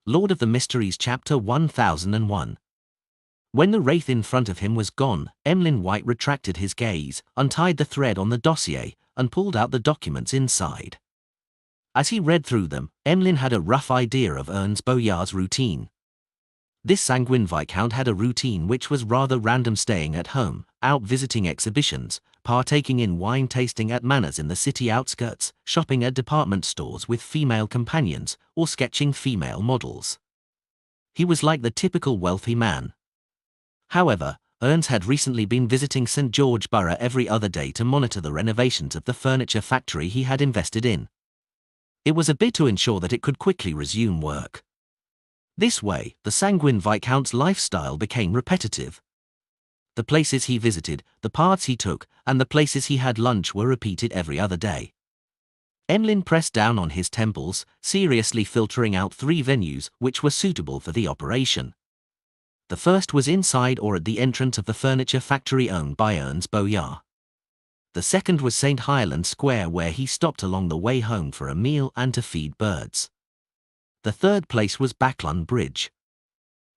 Lord of the Mysteries Chapter 1001. When the wraith in front of him was gone, Emlyn White retracted his gaze, untied the thread on the dossier, and pulled out the documents inside. As he read through them, Emlyn had a rough idea of Ernst Boyar's routine. This sanguine viscount had a routine which was rather random, staying at home, out visiting exhibitions, partaking in wine tasting at manors in the city outskirts, shopping at department stores with female companions, or sketching female models. He was like the typical wealthy man. However, Ernst had recently been visiting St. George Borough every other day to monitor the renovations of the furniture factory he had invested in. It was a bit to ensure that it could quickly resume work. This way, the sanguine viscount's lifestyle became repetitive. The places he visited, the paths he took, and the places he had lunch were repeated every other day. Emlyn pressed down on his temples, seriously filtering out 3 venues which were suitable for the operation. The first was inside or at the entrance of the furniture factory owned by Ernst Boyar. The second was St. Highland Square, where he stopped along the way home for a meal and to feed birds. The third place was Backlund Bridge.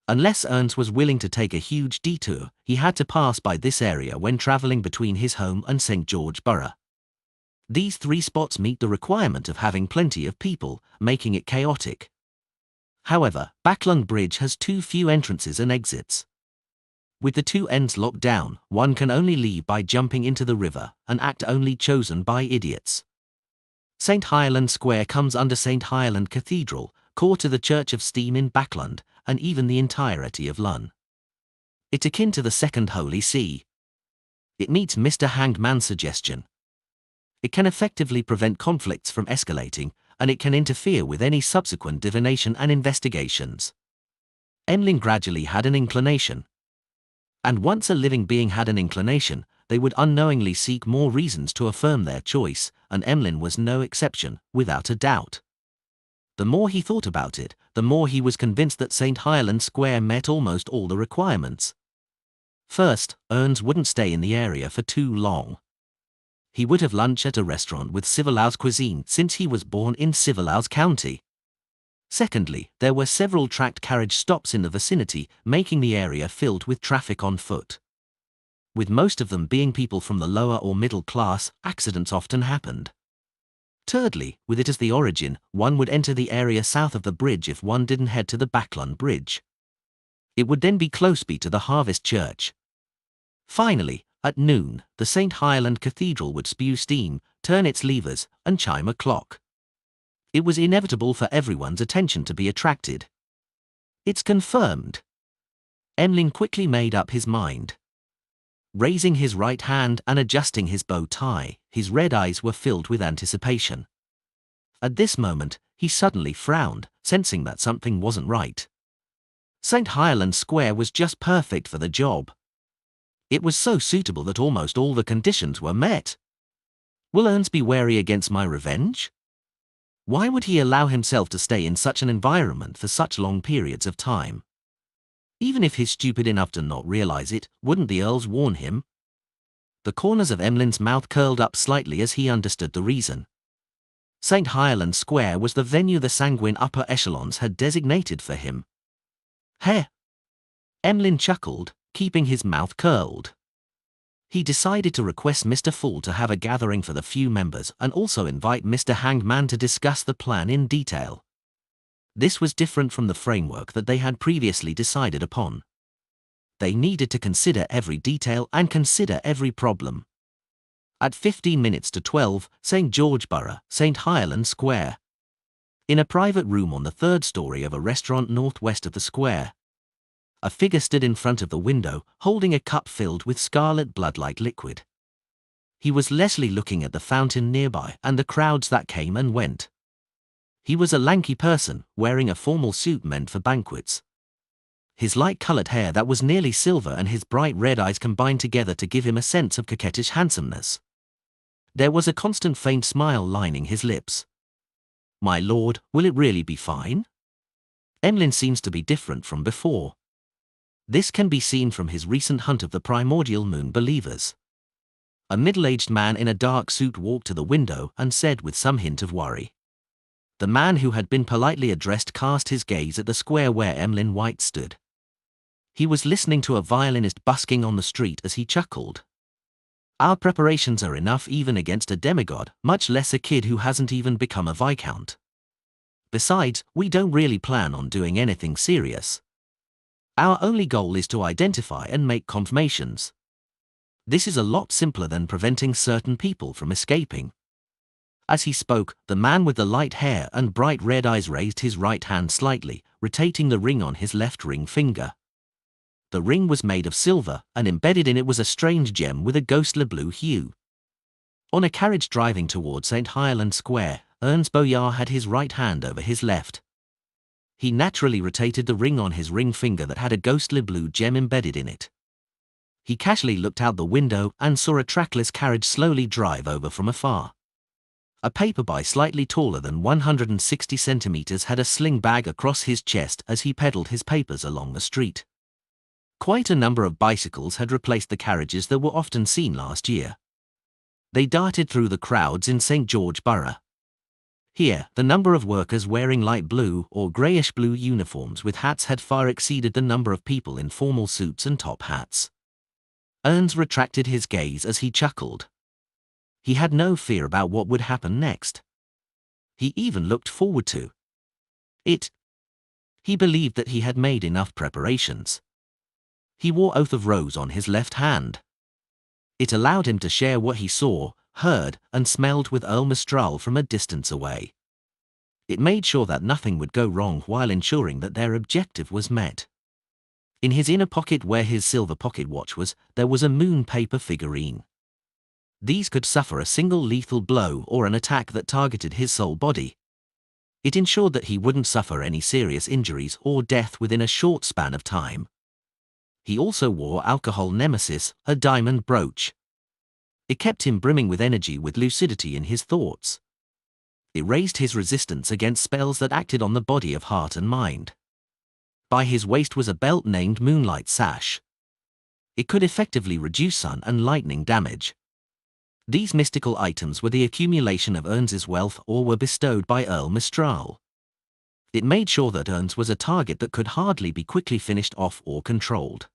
Unless Ernst was willing to take a huge detour, he had to pass by this area when travelling between his home and St. George Borough. These 3 spots meet the requirement of having plenty of people, making it chaotic. However, Backlund Bridge has too few entrances and exits. With the 2 ends locked down, one can only leave by jumping into the river, an act only chosen by idiots. St. Highland Square comes under St. Highland Cathedral, core to the Church of Steam in Backlund, and even the entirety of Lun. It's akin to the Second Holy See. It meets Mr. Hanged Man's suggestion. It can effectively prevent conflicts from escalating, and it can interfere with any subsequent divination and investigations. Emlyn gradually had an inclination. And once a living being had an inclination, they would unknowingly seek more reasons to affirm their choice, and Emlyn was no exception, without a doubt. The more he thought about it, the more he was convinced that St. Highland Square met almost all the requirements. First, Ernst wouldn't stay in the area for too long. He would have lunch at a restaurant with civilized cuisine, since he was born in civilized county. Secondly, there were several tracked carriage stops in the vicinity, making the area filled with traffic on foot. With most of them being people from the lower or middle class, accidents often happened. Thirdly, with it as the origin, one would enter the area south of the bridge if one didn't head to the Backlund Bridge. It would then be close by to the Harvest Church. Finally, at noon, the St. Highland Cathedral would spew steam, turn its levers, and chime a clock. It was inevitable for everyone's attention to be attracted. It's confirmed. Emlyn quickly made up his mind. Raising his right hand and adjusting his bow tie, his red eyes were filled with anticipation. At this moment, he suddenly frowned, sensing that something wasn't right. St. Highland Square was just perfect for the job. It was so suitable that almost all the conditions were met. Will Ernst be wary against my revenge? Why would he allow himself to stay in such an environment for such long periods of time? Even if he's stupid enough to not realize it, wouldn't the Earls warn him? The corners of Emlyn's mouth curled up slightly as he understood the reason. St. Highland Square was the venue the sanguine upper echelons had designated for him. Heh! Emlyn chuckled, keeping his mouth curled. He decided to request Mr. Fool to have a gathering for the few members and also invite Mr. Hanged Man to discuss the plan in detail. This was different from the framework that they had previously decided upon. They needed to consider every detail and consider every problem. At 15 minutes to 12, St. George Borough, St. Highland Square. In a private room on the 3rd story of a restaurant northwest of the square. A figure stood in front of the window, holding a cup filled with scarlet blood-like liquid. He was leisurely looking at the fountain nearby and the crowds that came and went. He was a lanky person, wearing a formal suit meant for banquets. His light-coloured hair that was nearly silver and his bright red eyes combined together to give him a sense of coquettish handsomeness. There was a constant faint smile lining his lips. "My lord, will it really be fine?" Emlyn seems to be different from before. This can be seen from his recent hunt of the primordial moon believers. A middle-aged man in a dark suit walked to the window and said with some hint of worry, The man who had been politely addressed cast his gaze at the square where Emlyn White stood. He was listening to a violinist busking on the street as he chuckled. Our preparations are enough even against a demigod, much less a kid who hasn't even become a viscount. Besides, we don't really plan on doing anything serious. Our only goal is to identify and make confirmations. This is a lot simpler than preventing certain people from escaping. As he spoke, the man with the light hair and bright red eyes raised his right hand slightly, rotating the ring on his left ring finger. The ring was made of silver, and embedded in it was a strange gem with a ghostly blue hue. On a carriage driving toward St. Highland Square, Ernst Boyar had his right hand over his left. He naturally rotated the ring on his ring finger that had a ghostly blue gem embedded in it. He casually looked out the window and saw a trackless carriage slowly drive over from afar. A paperboy slightly taller than 160 centimeters had a sling bag across his chest as he peddled his papers along the street. Quite a number of bicycles had replaced the carriages that were often seen last year. They darted through the crowds in St. George Borough. Here, the number of workers wearing light blue or greyish-blue uniforms with hats had far exceeded the number of people in formal suits and top hats. Ernst retracted his gaze as he chuckled. He had no fear about what would happen next. He even looked forward to it. He believed that he had made enough preparations. He wore Oath of Rose on his left hand. It allowed him to share what he saw, heard, and smelled with Earl Mistral from a distance away. It made sure that nothing would go wrong while ensuring that their objective was met. In his inner pocket where his silver pocket watch was, there was a moon paper figurine. These could suffer a single lethal blow or an attack that targeted his sole body. It ensured that he wouldn't suffer any serious injuries or death within a short span of time. He also wore Alcohol Nemesis, a diamond brooch. It kept him brimming with energy with lucidity in his thoughts. It raised his resistance against spells that acted on the body of heart and mind. By his waist was a belt named Moonlight Sash. It could effectively reduce sun and lightning damage. These mystical items were the accumulation of Ernst's wealth or were bestowed by Earl Mistral. It made sure that Ernst was a target that could hardly be quickly finished off or controlled.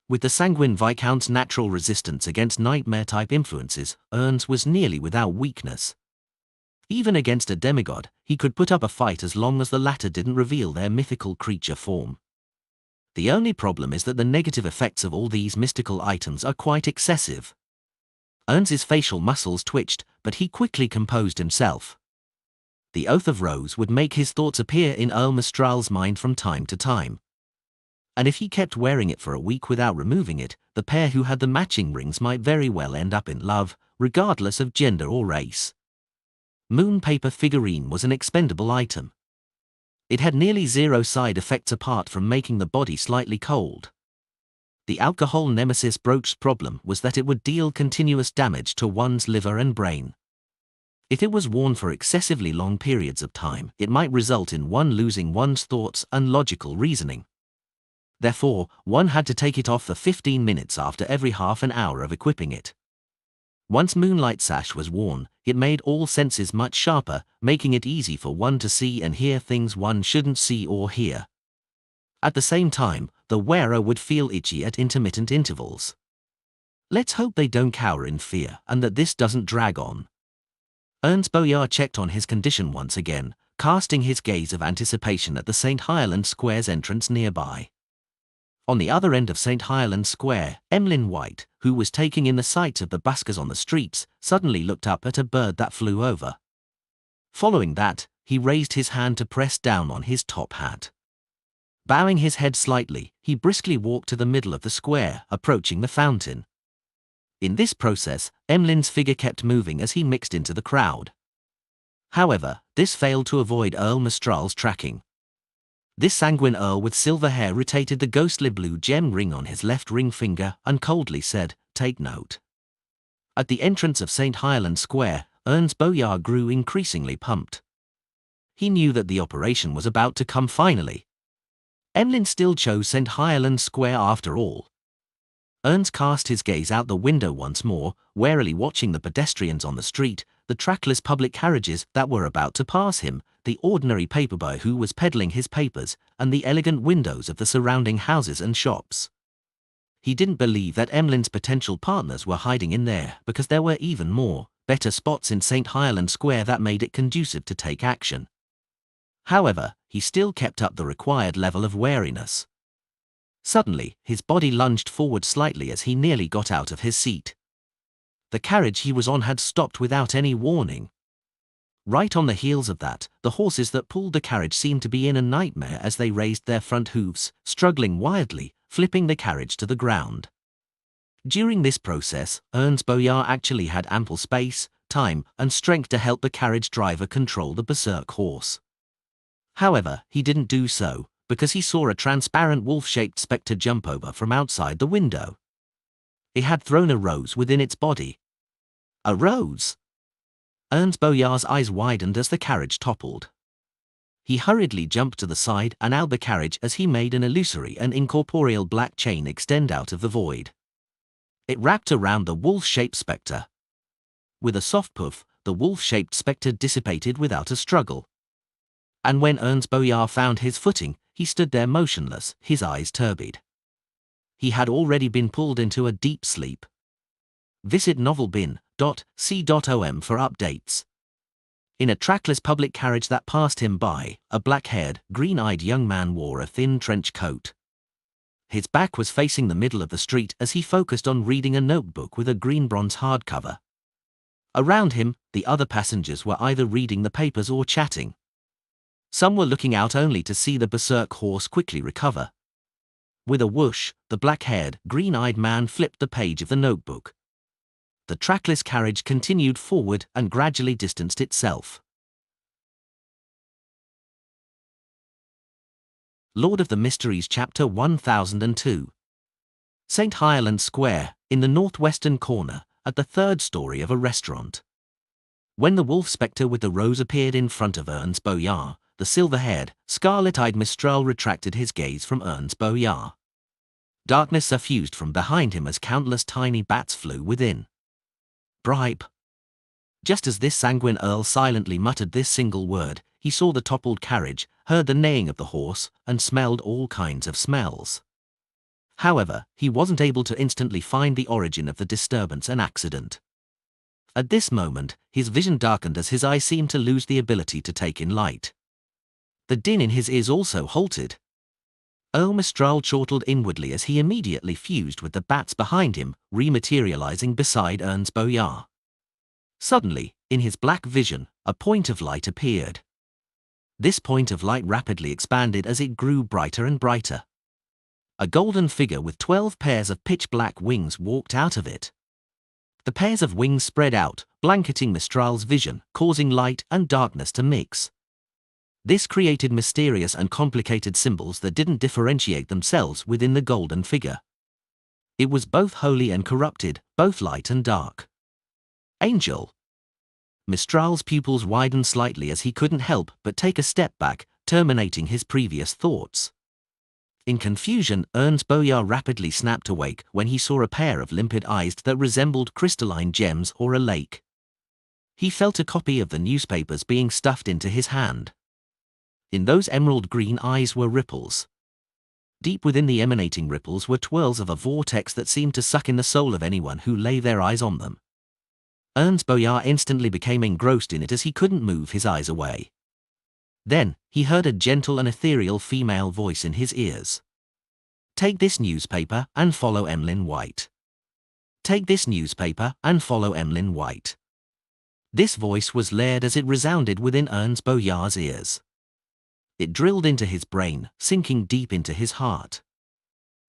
With the Sanguine Viscount's natural resistance against nightmare-type influences, Ernst was nearly without weakness. Even against a demigod, he could put up a fight as long as the latter didn't reveal their mythical creature form. The only problem is that the negative effects of all these mystical items are quite excessive. Ernst's facial muscles twitched, but he quickly composed himself. The Oath of Rose would make his thoughts appear in Earl Mistral's mind from time to time. And if he kept wearing it for a week without removing it, the pair who had the matching rings might very well end up in love, regardless of gender or race. Moon paper figurine was an expendable item. It had nearly zero side effects apart from making the body slightly cold. The Alcohol Nemesis brooch's problem was that it would deal continuous damage to one's liver and brain. If it was worn for excessively long periods of time, it might result in one losing one's thoughts and logical reasoning. Therefore, one had to take it off for 15 minutes after every half an hour of equipping it. Once Moonlight Sash was worn, it made all senses much sharper, making it easy for one to see and hear things one shouldn't see or hear. At the same time, the wearer would feel itchy at intermittent intervals. Let's hope they don't cower in fear and that this doesn't drag on. Ernst Boyar checked on his condition once again, casting his gaze of anticipation at the St. Highland Square's entrance nearby. On the other end of St. Highland Square, Emlyn White, who was taking in the sights of the buskers on the streets, suddenly looked up at a bird that flew over. Following that, he raised his hand to press down on his top hat. Bowing his head slightly, he briskly walked to the middle of the square, approaching the fountain. In this process, Emlyn's figure kept moving as he mixed into the crowd. However, this failed to avoid Earl Mistral's tracking. This sanguine earl with silver hair rotated the ghostly blue gem ring on his left ring finger and coldly said, "Take note." At the entrance of St. Highland Square, Ernst Boyar grew increasingly pumped. He knew that the operation was about to come finally. Emlyn still chose St. Highland Square after all. Ernst cast his gaze out the window once more, warily watching the pedestrians on the street, the trackless public carriages that were about to pass him, the ordinary paperboy who was peddling his papers, and the elegant windows of the surrounding houses and shops. He didn't believe that Emlyn's potential partners were hiding in there, because there were even more, better spots in St. Ireland Square that made it conducive to take action. However, he still kept up the required level of wariness. Suddenly, his body lunged forward slightly as he nearly got out of his seat. The carriage he was on had stopped without any warning. Right on the heels of that, the horses that pulled the carriage seemed to be in a nightmare as they raised their front hooves, struggling wildly, flipping the carriage to the ground. During this process, Ernst Boyar actually had ample space, time, and strength to help the carriage driver control the berserk horse. However, he didn't do so, because he saw a transparent wolf-shaped spectre jump over from outside the window. It had thrown a rose within its body. A rose! Ernst Boyar's eyes widened as the carriage toppled. He hurriedly jumped to the side and out the carriage as he made an illusory and incorporeal black chain extend out of the void. It wrapped around the wolf-shaped spectre. With a soft puff, the wolf-shaped spectre dissipated without a struggle. And when Ernst Boyar found his footing, he stood there motionless, his eyes turbid. He had already been pulled into a deep sleep. Visit novelbin.c.om for updates. In a trackless public carriage that passed him by, a black-haired, green-eyed young man wore a thin trench coat. His back was facing the middle of the street as he focused on reading a notebook with a green bronze hardcover. Around him, the other passengers were either reading the papers or chatting. Some were looking out only to see the berserk horse quickly recover. With a whoosh, the black-haired, green-eyed man flipped the page of the notebook. The trackless carriage continued forward and gradually distanced itself. Lord of the Mysteries Chapter 1002. St. Ireland Square, in the northwestern corner, at the third story of a restaurant. When the wolf spectre with the rose appeared in front of Ernst Boyar, the silver-haired, scarlet-eyed Mistral retracted his gaze from Ernst Boyar. Darkness suffused from behind him as countless tiny bats flew within. Bribe. Just as this sanguine earl silently muttered this single word, he saw the toppled carriage, heard the neighing of the horse, and smelled all kinds of smells. However, he wasn't able to instantly find the origin of the disturbance and accident. At this moment, his vision darkened as his eyes seemed to lose the ability to take in light. The din in his ears also halted. Earl Mistral chortled inwardly as he immediately fused with the bats behind him, rematerializing beside Ernst Boyar. Suddenly, in his black vision, a point of light appeared. This point of light rapidly expanded as it grew brighter and brighter. A golden figure with 12 pairs of pitch-black wings walked out of it. The pairs of wings spread out, blanketing Mistral's vision, causing light and darkness to mix. This created mysterious and complicated symbols that didn't differentiate themselves within the golden figure. It was both holy and corrupted, both light and dark. Angel. Mistral's pupils widened slightly as he couldn't help but take a step back, terminating his previous thoughts. In confusion, Ernst Boyar rapidly snapped awake when he saw a pair of limpid eyes that resembled crystalline gems or a lake. He felt a copy of the newspapers being stuffed into his hand. In those emerald green eyes were ripples. Deep within the emanating ripples were twirls of a vortex that seemed to suck in the soul of anyone who lay their eyes on them. Ernst Boyar instantly became engrossed in it as he couldn't move his eyes away. Then, he heard a gentle and ethereal female voice in his ears. Take this newspaper and follow Emlyn White. Take this newspaper and follow Emlyn White. This voice was layered as it resounded within Ernst Boyar's ears. It drilled into his brain, sinking deep into his heart.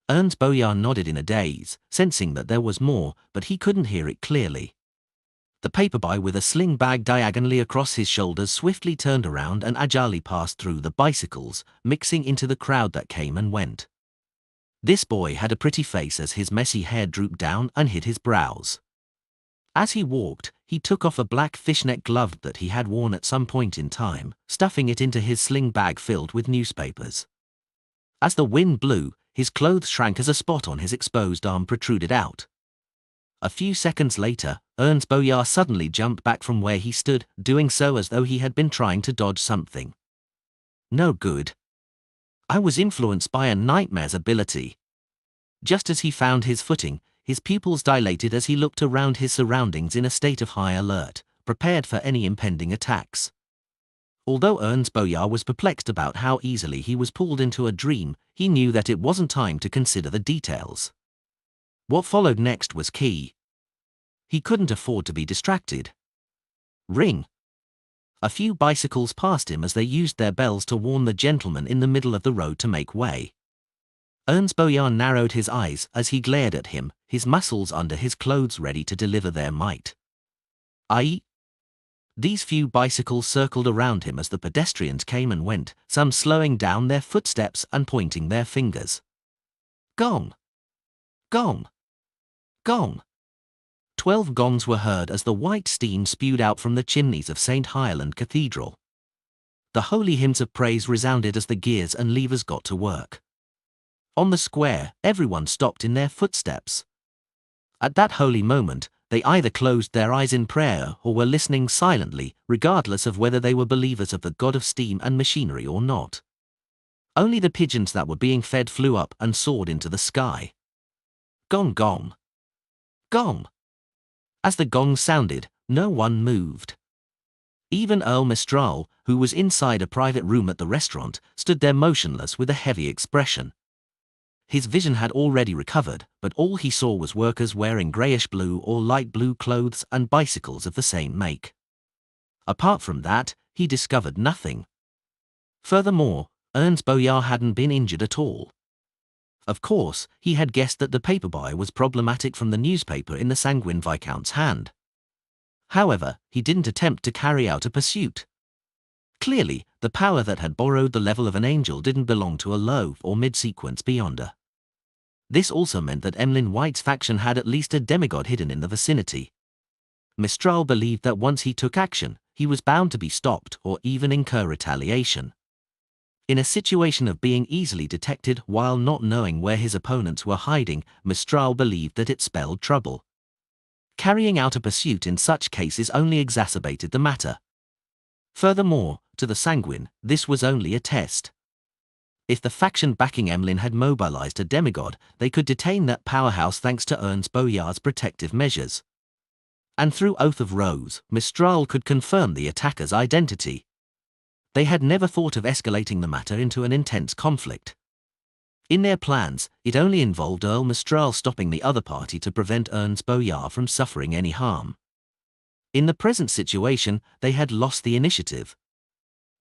Ernst Boyar nodded in a daze, sensing that there was more, but he couldn't hear it clearly. The paperboy with a sling bag diagonally across his shoulders swiftly turned around and agilely passed through the bicycles, mixing into the crowd that came and went. This boy had a pretty face as his messy hair drooped down and hid his brows. As he walked, he took off a black fishnet glove that he had worn at some point in time, stuffing it into his sling bag filled with newspapers. As the wind blew, his clothes shrank as a spot on his exposed arm protruded out. A few seconds later, Ernst Boyar suddenly jumped back from where he stood, doing so as though he had been trying to dodge something. No good. I was influenced by a nightmare's ability. Just as he found his footing, his pupils dilated as he looked around his surroundings in a state of high alert, prepared for any impending attacks. Although Ernst Boyar was perplexed about how easily he was pulled into a dream, he knew that it wasn't time to consider the details. What followed next was key. He couldn't afford to be distracted. Ring. A few bicycles passed him as they used their bells to warn the gentleman in the middle of the road to make way. Ernst Boyar narrowed his eyes as he glared at him, his muscles under his clothes ready to deliver their might. These few bicycles circled around him as the pedestrians came and went, some slowing down their footsteps and pointing their fingers. Gong! Gong! Gong! 12 gongs were heard as the white steam spewed out from the chimneys of St. Highland Cathedral. The holy hymns of praise resounded as the gears and levers got to work. On the square, everyone stopped in their footsteps. At that holy moment, they either closed their eyes in prayer or were listening silently, regardless of whether they were believers of the god of steam and machinery or not. Only the pigeons that were being fed flew up and soared into the sky. Gong gong! Gong! As the gong sounded, no one moved. Even Earl Mistral, who was inside a private room at the restaurant, stood there motionless with a heavy expression. His vision had already recovered, but all he saw was workers wearing greyish-blue or light blue clothes and bicycles of the same make. Apart from that, he discovered nothing. Furthermore, Ernst Boyar hadn't been injured at all. Of course, he had guessed that the paperboy was problematic from the newspaper in the sanguine Viscount's hand. However, he didn't attempt to carry out a pursuit. Clearly, the power that had borrowed the level of an angel didn't belong to a low or mid-sequence beyonder. This also meant that Emlyn White's faction had at least a demigod hidden in the vicinity. Mistral believed that once he took action, he was bound to be stopped or even incur retaliation. In a situation of being easily detected while not knowing where his opponents were hiding, Mistral believed that it spelled trouble. Carrying out a pursuit in such cases only exacerbated the matter. Furthermore, to the sanguine, this was only a test. If the faction backing Emlyn had mobilized a demigod, they could detain that powerhouse thanks to Ernst Boyar's protective measures. And through Oath of Rose, Mistral could confirm the attacker's identity. They had never thought of escalating the matter into an intense conflict. In their plans, it only involved Earl Mistral stopping the other party to prevent Ernst Boyar from suffering any harm. In the present situation, they had lost the initiative.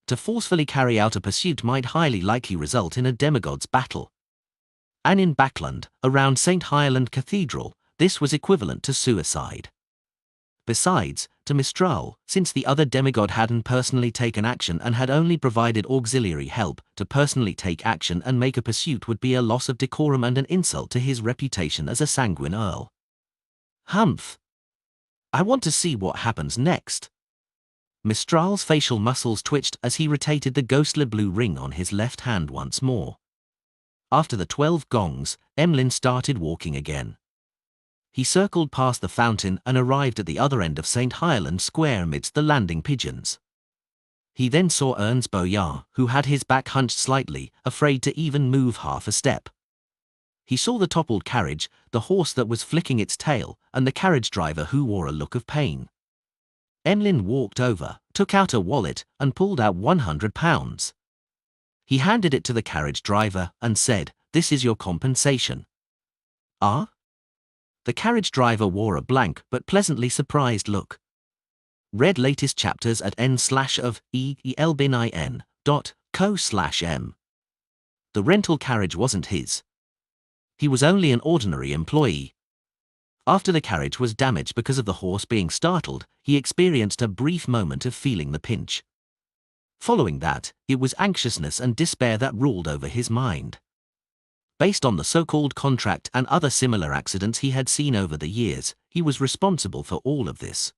To forcefully carry out a pursuit might highly likely result in a demigod's battle. And in Backland, around St. Highland Cathedral, this was equivalent to suicide. Besides, to Mistral, since the other demigod hadn't personally taken action and had only provided auxiliary help, to personally take action and make a pursuit would be a loss of decorum and an insult to his reputation as a sanguine earl. Humph! I want to see what happens next. Mistral's facial muscles twitched as he rotated the ghostly blue ring on his left hand once more. After the 12 gongs, Emlyn started walking again. He circled past the fountain and arrived at the other end of St. Highland Square amidst the landing pigeons. He then saw Ernst Boyar, who had his back hunched slightly, afraid to even move half a step. He saw the toppled carriage, the horse that was flicking its tail, and the carriage driver who wore a look of pain. Emlyn walked over, took out a wallet, and pulled out £100. He handed it to the carriage driver and said, "This is your compensation." "Ah?" The carriage driver wore a blank but pleasantly surprised look. Read latest chapters at n/of elbin.co/m. The rental carriage wasn't his. He was only an ordinary employee. After the carriage was damaged because of the horse being startled, he experienced a brief moment of feeling the pinch. Following that, it was anxiousness and despair that ruled over his mind. Based on the so-called contract and other similar accidents he had seen over the years, he was responsible for all of this.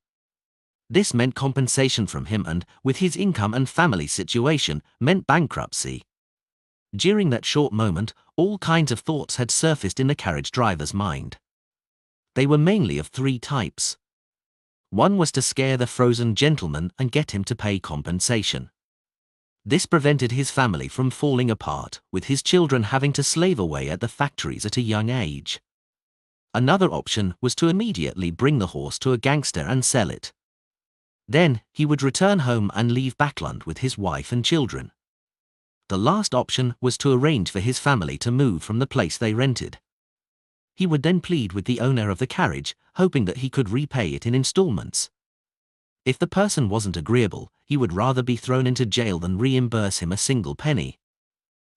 This meant compensation from him and, with his income and family situation, meant bankruptcy. During that short moment, all kinds of thoughts had surfaced in the carriage driver's mind. They were mainly of 3 types. One was to scare the frozen gentleman and get him to pay compensation. This prevented his family from falling apart, with his children having to slave away at the factories at a young age. Another option was to immediately bring the horse to a gangster and sell it. Then, he would return home and leave Backland with his wife and children. The last option was to arrange for his family to move from the place they rented. He would then plead with the owner of the carriage, hoping that he could repay it in installments. If the person wasn't agreeable, he would rather be thrown into jail than reimburse him a single penny.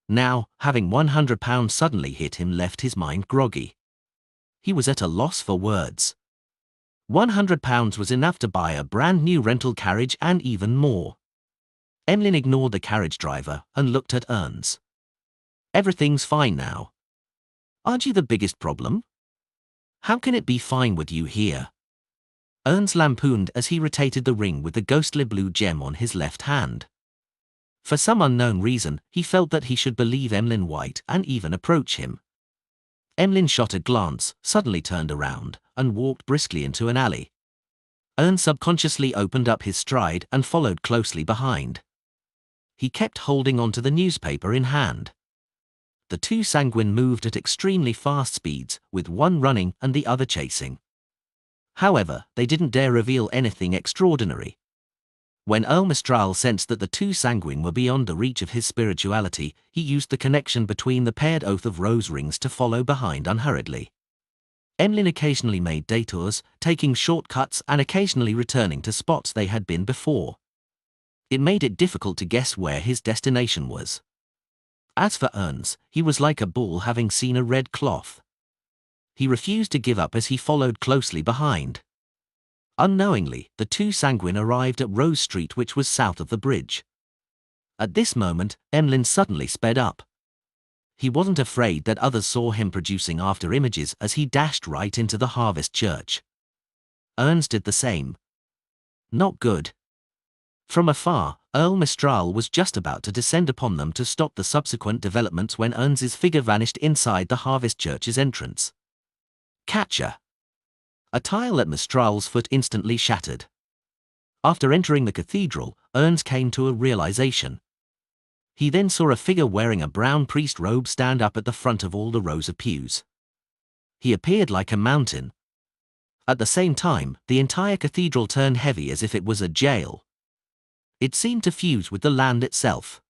Now, having £100 suddenly hit him left his mind groggy. He was at a loss for words. £100 was enough to buy a brand new rental carriage and even more. Emlyn ignored the carriage driver and looked at Ernst. Everything's fine now. Aren't you the biggest problem? How can it be fine with you here? Ernst lampooned as he rotated the ring with the ghostly blue gem on his left hand. For some unknown reason, he felt that he should believe Emlyn White and even approach him. Emlyn shot a glance, suddenly turned around, and walked briskly into an alley. Ernst subconsciously opened up his stride and followed closely behind. He kept holding onto the newspaper in hand. The two sanguine moved at extremely fast speeds, with one running and the other chasing. However, they didn't dare reveal anything extraordinary. When Earl Mistral sensed that the two sanguine were beyond the reach of his spirituality, he used the connection between the paired oath of rose rings to follow behind unhurriedly. Emlyn occasionally made detours, taking shortcuts and occasionally returning to spots they had been before. It made it difficult to guess where his destination was. As for Ernst, he was like a bull having seen a red cloth. He refused to give up as he followed closely behind. Unknowingly, the two sanguine arrived at Rose Street, which was south of the bridge. At this moment, Emlyn suddenly sped up. He wasn't afraid that others saw him producing after images as he dashed right into the Harvest Church. Ernst did the same. Not good. From afar, Earl Mistral was just about to descend upon them to stop the subsequent developments when Ernst's figure vanished inside the Harvest Church's entrance. Catcher! A tile at Mistral's foot instantly shattered. After entering the cathedral, Ernst came to a realization. He then saw a figure wearing a brown priest robe stand up at the front of all the rows of pews. He appeared like a mountain. At the same time, the entire cathedral turned heavy as if it was a jail. It seemed to fuse with the land itself.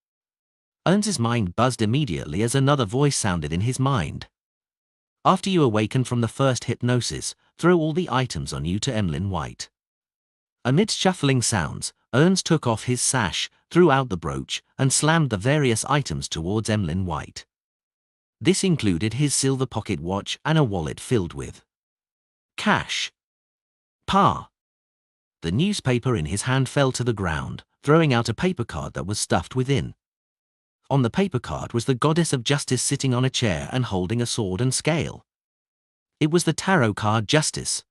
Ernst's mind buzzed immediately as another voice sounded in his mind. After you awaken from the first hypnosis, throw all the items on you to Emlyn White. Amidst shuffling sounds, Ernst took off his sash, threw out the brooch, and slammed the various items towards Emlyn White. This included his silver pocket watch and a wallet filled with cash. Pa! The newspaper in his hand fell to the ground, throwing out a paper card that was stuffed within. On the paper card was the goddess of justice sitting on a chair and holding a sword and scale. It was the tarot card Justice.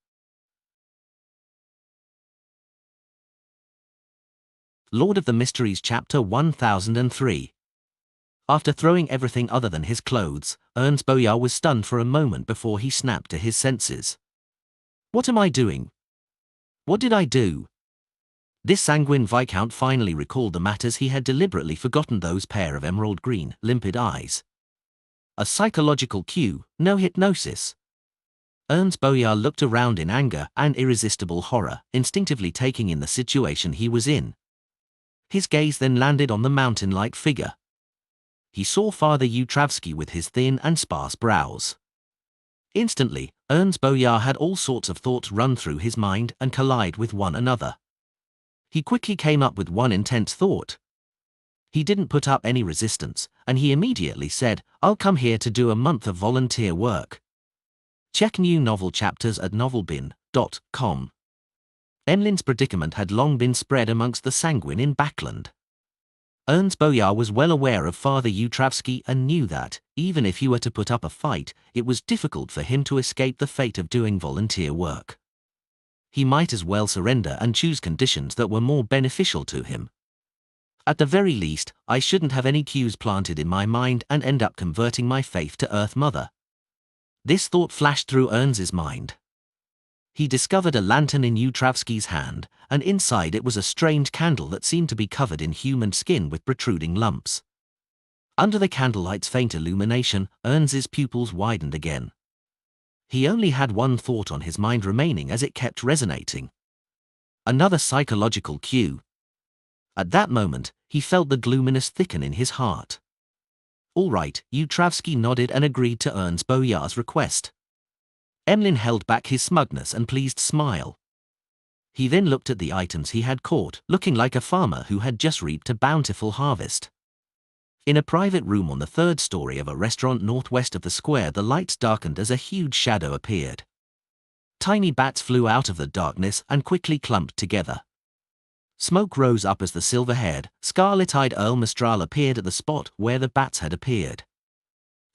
Lord of the Mysteries Chapter 1003. After throwing everything other than his clothes, Ernst Boyar was stunned for a moment before he snapped to his senses. What am I doing? What did I do? This sanguine viscount finally recalled the matters he had deliberately forgotten, those pair of emerald green, limpid eyes. A psychological cue, no hypnosis. Ernst Boyar looked around in anger and irresistible horror, instinctively taking in the situation he was in. His gaze then landed on the mountain-like figure. He saw Father Yutravsky with his thin and sparse brows. Instantly, Ernst Boyar had all sorts of thoughts run through his mind and collide with one another. He quickly came up with one intense thought. He didn't put up any resistance, and he immediately said, "I'll come here to do a month of volunteer work." Check new novel chapters at novelbin.com. Emlyn's predicament had long been spread amongst the sanguine in Backland. Ernst Boyar was well aware of Father Yutravsky and knew that, even if he were to put up a fight, it was difficult for him to escape the fate of doing volunteer work. He might as well surrender and choose conditions that were more beneficial to him. At the very least, I shouldn't have any cues planted in my mind and end up converting my faith to Earth Mother. This thought flashed through Ernst's mind. He discovered a lantern in Yutravsky's hand, and inside it was a strange candle that seemed to be covered in human skin with protruding lumps. Under the candlelight's faint illumination, Ernst's pupils widened again. He only had one thought on his mind remaining as it kept resonating. Another psychological cue. At that moment, he felt the gloominess thicken in his heart. All right, Yutravsky nodded and agreed to Ernst Boyar's request. Emlyn held back his smugness and pleased smile. He then looked at the items he had caught, looking like a farmer who had just reaped a bountiful harvest. In a private room on the third story of a restaurant northwest of the square, the lights darkened as a huge shadow appeared. Tiny bats flew out of the darkness and quickly clumped together. Smoke rose up as the silver-haired, scarlet-eyed Earl Mistral appeared at the spot where the bats had appeared.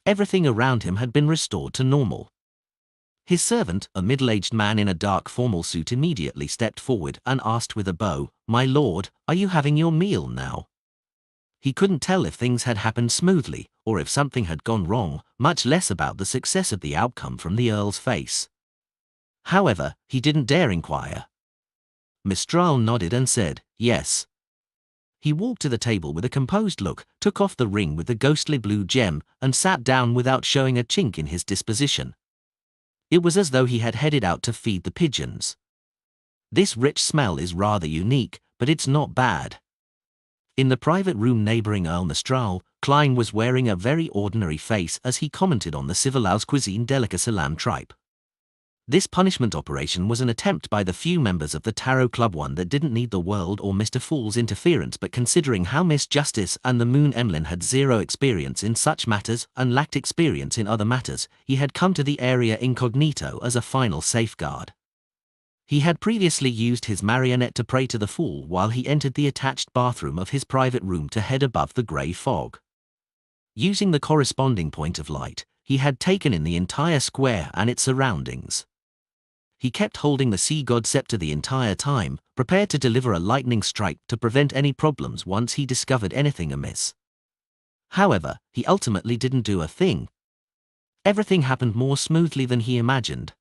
Everything around him had been restored to normal. His servant, a middle-aged man in a dark formal suit, immediately stepped forward and asked with a bow, "My lord, are you having your meal now?" He couldn't tell if things had happened smoothly, or if something had gone wrong, much less about the success of the outcome from the Earl's face. However, he didn't dare inquire. Mistral nodded and said, "Yes." He walked to the table with a composed look, took off the ring with the ghostly blue gem, and sat down without showing a chink in his disposition. It was as though he had headed out to feed the pigeons. This rich smell is rather unique, but it's not bad. In the private room neighboring Earl Mistral, Klein was wearing a very ordinary face as he commented on the civilized cuisine delicacy lamb tripe. This punishment operation was an attempt by the few members of the Tarot Club, one that didn't need the world or Mr. Fool's interference, but considering how Miss Justice and the Moon Emlyn had zero experience in such matters and lacked experience in other matters, he had come to the area incognito as a final safeguard. He had previously used his marionette to pray to the Fool while he entered the attached bathroom of his private room to head above the grey fog. Using the corresponding point of light, he had taken in the entire square and its surroundings. He kept holding the sea god scepter the entire time, prepared to deliver a lightning strike to prevent any problems once he discovered anything amiss. However, he ultimately didn't do a thing. Everything happened more smoothly than he imagined.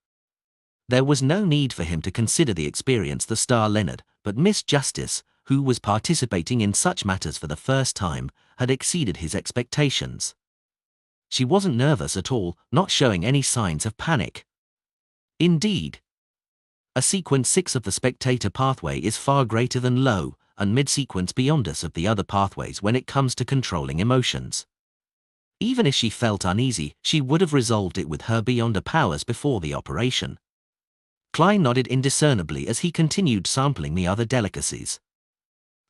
There was no need for him to consider the experience the star Leonard, but Miss Justice, who was participating in such matters for the first time, had exceeded his expectations. She wasn't nervous at all, not showing any signs of panic. Indeed, a sequence 6 of the spectator pathway is far greater than low and mid-sequence beyond us of the other pathways when it comes to controlling emotions. Even if she felt uneasy, she would have resolved it with her beyonder powers before the operation. Klein nodded indiscernibly as he continued sampling the other delicacies.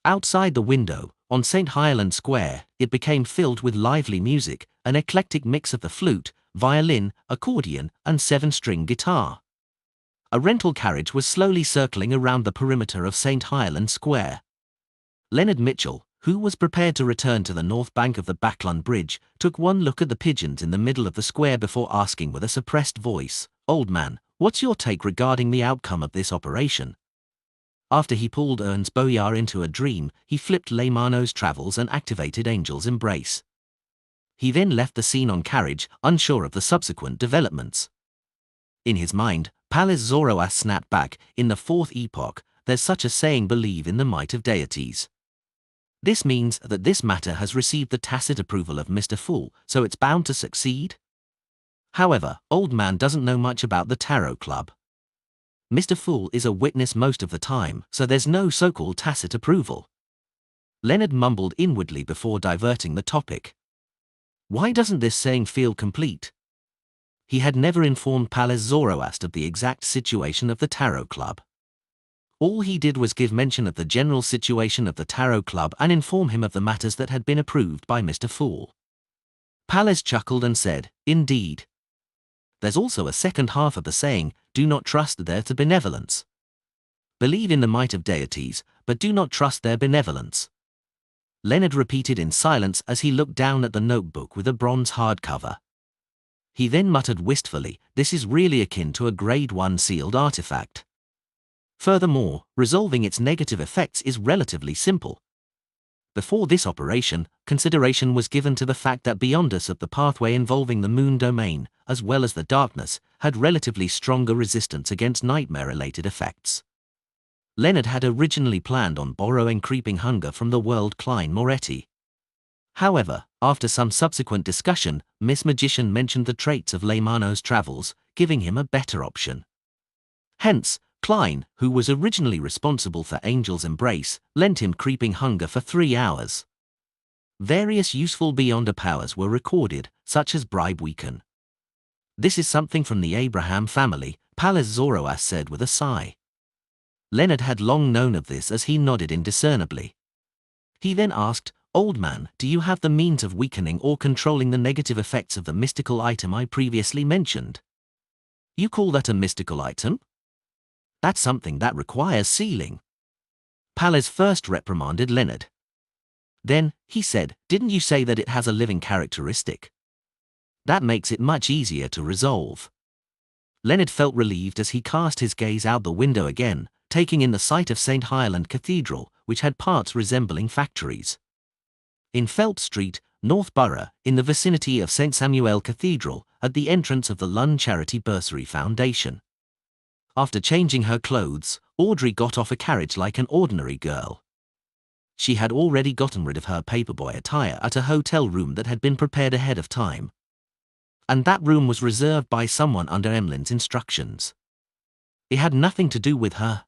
Outside the window, on St. Highland Square, it became filled with lively music, an eclectic mix of the flute, violin, accordion, and 7-string guitar. A rental carriage was slowly circling around the perimeter of St. Highland Square. Leonard Mitchell, who was prepared to return to the north bank of the Backlund Bridge, took one look at the pigeons in the middle of the square before asking with a suppressed voice, "Old man, what's your take regarding the outcome of this operation?" After he pulled Ernst Boyar into a dream, he flipped Leymano's Travels and activated Angel's Embrace. He then left the scene on carriage, unsure of the subsequent developments. In his mind, Pallas Zoroaster snapped back, "In the fourth epoch, there's such a saying, believe in the might of deities. This means that this matter has received the tacit approval of Mr. Fool, so it's bound to succeed?" However, Old Man doesn't know much about the Tarot Club. Mr. Fool is a witness most of the time, so there's no so-called tacit approval. Leonard mumbled inwardly before diverting the topic. Why doesn't this saying feel complete? He had never informed Pallas Zoroaster of the exact situation of the Tarot Club. All he did was give mention of the general situation of the Tarot Club and inform him of the matters that had been approved by Mr. Fool. Pallas chuckled and said, "Indeed. There's also a second half of the saying, do not trust their benevolence. Believe in the might of deities, but do not trust their benevolence." Leonard repeated in silence as he looked down at the notebook with a bronze hardcover. He then muttered wistfully, "This is really akin to a Grade 1 sealed artifact. Furthermore, resolving its negative effects is relatively simple. Before this operation, consideration was given to the fact that beyond us of the pathway involving the moon domain, as well as the darkness, had relatively stronger resistance against nightmare-related effects. Leonard had originally planned on borrowing creeping hunger from the world Klein Moretti. However, after some subsequent discussion, Miss Magician mentioned the traits of Leymano's travels, giving him a better option. Hence, Klein, who was originally responsible for Angel's Embrace, lent him creeping hunger for 3 hours. Various useful beyonder powers were recorded, such as bribe weaken. This is something from the Abraham family, Pallas Zoroas said with a sigh. Leonard had long known of this as he nodded indiscernibly. He then asked, "Old man, do you have the means of weakening or controlling the negative effects of the mystical item I previously mentioned?" "You call that a mystical item? That's something that requires sealing." Pallas first reprimanded Leonard. Then, he said, "Didn't you say that it has a living characteristic? That makes it much easier to resolve." Leonard felt relieved as he cast his gaze out the window again, taking in the sight of St. Highland Cathedral, which had parts resembling factories. In Felt Street, North Borough, in the vicinity of St. Samuel Cathedral, at the entrance of the Lund Charity Bursary Foundation. After changing her clothes, Audrey got off a carriage like an ordinary girl. She had already gotten rid of her paperboy attire at a hotel room that had been prepared ahead of time. And that room was reserved by someone under Emmelin's instructions. It had nothing to do with her.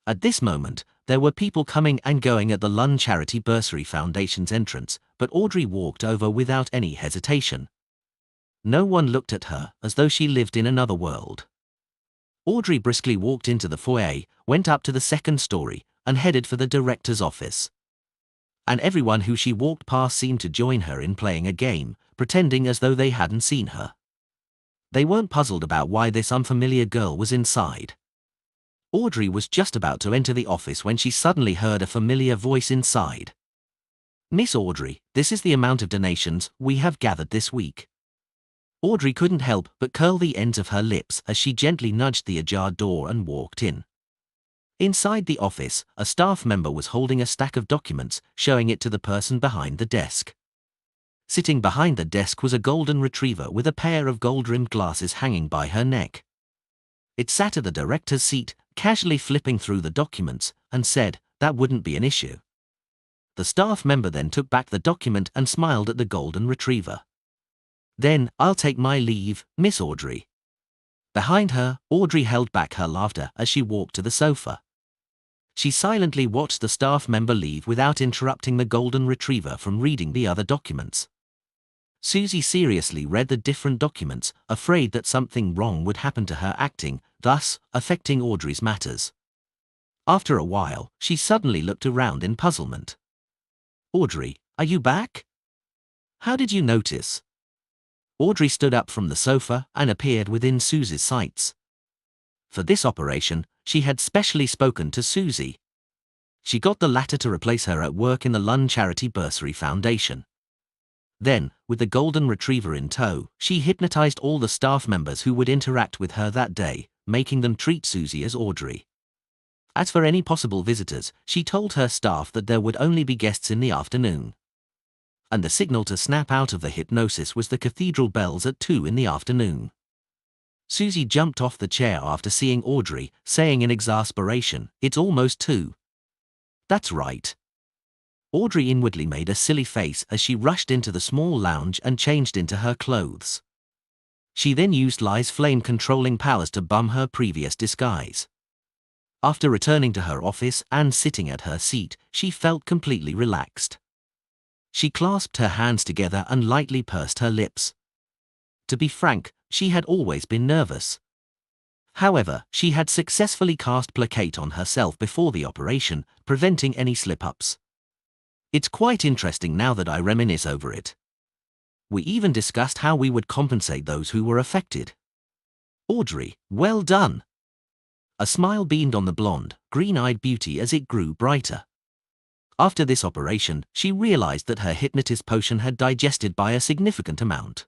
At this moment, there were people coming and going at the Lund Charity Bursary Foundation's entrance, but Audrey walked over without any hesitation. No one looked at her as though she lived in another world. Audrey briskly walked into the foyer, went up to the second story, and headed for the director's office. And everyone who she walked past seemed to join her in playing a game, pretending as though they hadn't seen her. They weren't puzzled about why this unfamiliar girl was inside. Audrey was just about to enter the office when she suddenly heard a familiar voice inside. "Miss Audrey, this is the amount of donations we have gathered this week." Audrey couldn't help but curl the ends of her lips as she gently nudged the ajar door and walked in. Inside the office, a staff member was holding a stack of documents, showing it to the person behind the desk. Sitting behind the desk was a golden retriever with a pair of gold-rimmed glasses hanging by her neck. It sat at the director's seat, casually flipping through the documents, and said, "That wouldn't be an issue." The staff member then took back the document and smiled at the golden retriever. "Then, I'll take my leave, Miss Audrey." Behind her, Audrey held back her laughter as she walked to the sofa. She silently watched the staff member leave without interrupting the golden retriever from reading the other documents. Susie seriously read the different documents, afraid that something wrong would happen to her acting, thus affecting Audrey's matters. After a while, she suddenly looked around in puzzlement. "Audrey, are you back? How did you notice?" Audrey stood up from the sofa and appeared within Susie's sights. For this operation, she had specially spoken to Susie. She got the latter to replace her at work in the Lund Charity Bursary Foundation. Then, with the golden retriever in tow, she hypnotized all the staff members who would interact with her that day, making them treat Susie as Audrey. As for any possible visitors, she told her staff that there would only be guests in the afternoon. And the signal to snap out of the hypnosis was the cathedral bells at 2 in the afternoon. Susie jumped off the chair after seeing Audrey, saying in exasperation, "It's almost 2. "That's right." Audrey inwardly made a silly face as she rushed into the small lounge and changed into her clothes. She then used Lie's flame-controlling powers to bum her previous disguise. After returning to her office and sitting at her seat, she felt completely relaxed. She clasped her hands together and lightly pursed her lips. To be frank, she had always been nervous. However, she had successfully cast placate on herself before the operation, preventing any slip-ups. It's quite interesting now that I reminisce over it. We even discussed how we would compensate those who were affected. Audrey, well done. A smile beamed on the blonde, green-eyed beauty as it grew brighter. After this operation, she realized that her hypnotist potion had digested by a significant amount.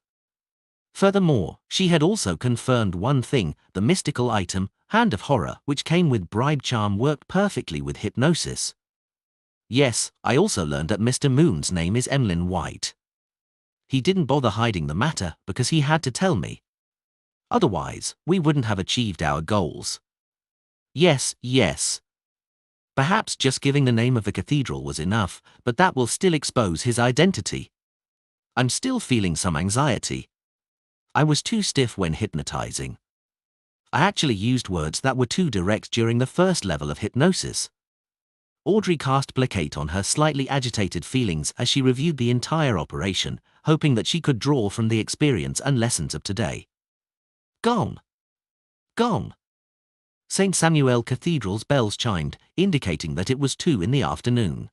Furthermore, she had also confirmed one thing: the mystical item, Hand of Horror, which came with bribe charm, worked perfectly with hypnosis. Yes, I also learned that Mr. Moon's name is Emlyn White. He didn't bother hiding the matter because he had to tell me. Otherwise, we wouldn't have achieved our goals. Yes, yes. Perhaps just giving the name of the cathedral was enough, but that will still expose his identity. I'm still feeling some anxiety. I was too stiff when hypnotizing. I actually used words that were too direct during the first level of hypnosis. Audrey cast placate on her slightly agitated feelings as she reviewed the entire operation, hoping that she could draw from the experience and lessons of today. Gong! Gong! St. Samuel Cathedral's bells chimed, indicating that it was 2 in the afternoon.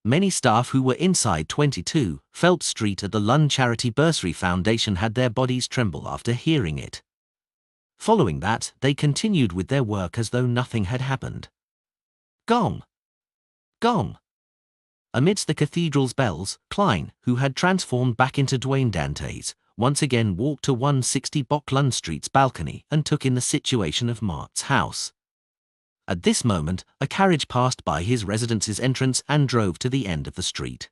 Many staff who were inside 22 Felt Street at the Lund Charity Bursary Foundation had their bodies tremble after hearing it. Following that, they continued with their work as though nothing had happened. Gong! Gong! Amidst the cathedral's bells, Klein, who had transformed back into Dwayne Dantes, once again walked to 160 Lund Street's balcony and took in the situation of Mark's house. At this moment, a carriage passed by his residence's entrance and drove to the end of the street.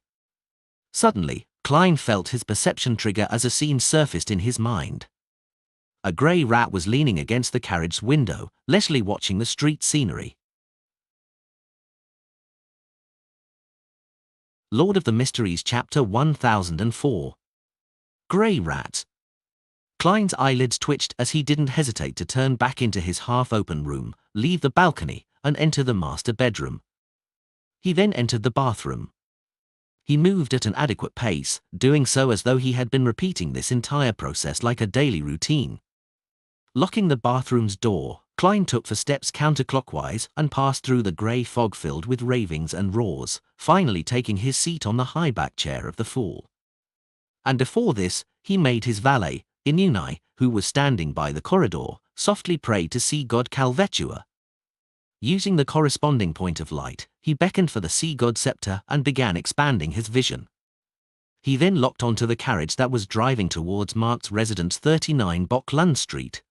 Suddenly, Klein felt his perception trigger as a scene surfaced in his mind. A grey rat was leaning against the carriage's window, leisurely watching the street scenery. Lord of the Mysteries Chapter 1004. Grey Rat. Klein's eyelids twitched as he didn't hesitate to turn back into his half-open room, leave the balcony, and enter the master bedroom. He then entered the bathroom. He moved at an adequate pace, doing so as though he had been repeating this entire process like a daily routine. Locking the bathroom's door, Klein took 4 steps counterclockwise and passed through the grey fog filled with ravings and roars, finally taking his seat on the high-back chair of the fool. And before this, he made his valet, Inuni, who was standing by the corridor, softly pray to sea god Calvetua. Using the corresponding point of light, he beckoned for the sea god scepter and began expanding his vision. He then locked onto the carriage that was driving towards Mark's residence 39 Lund Street.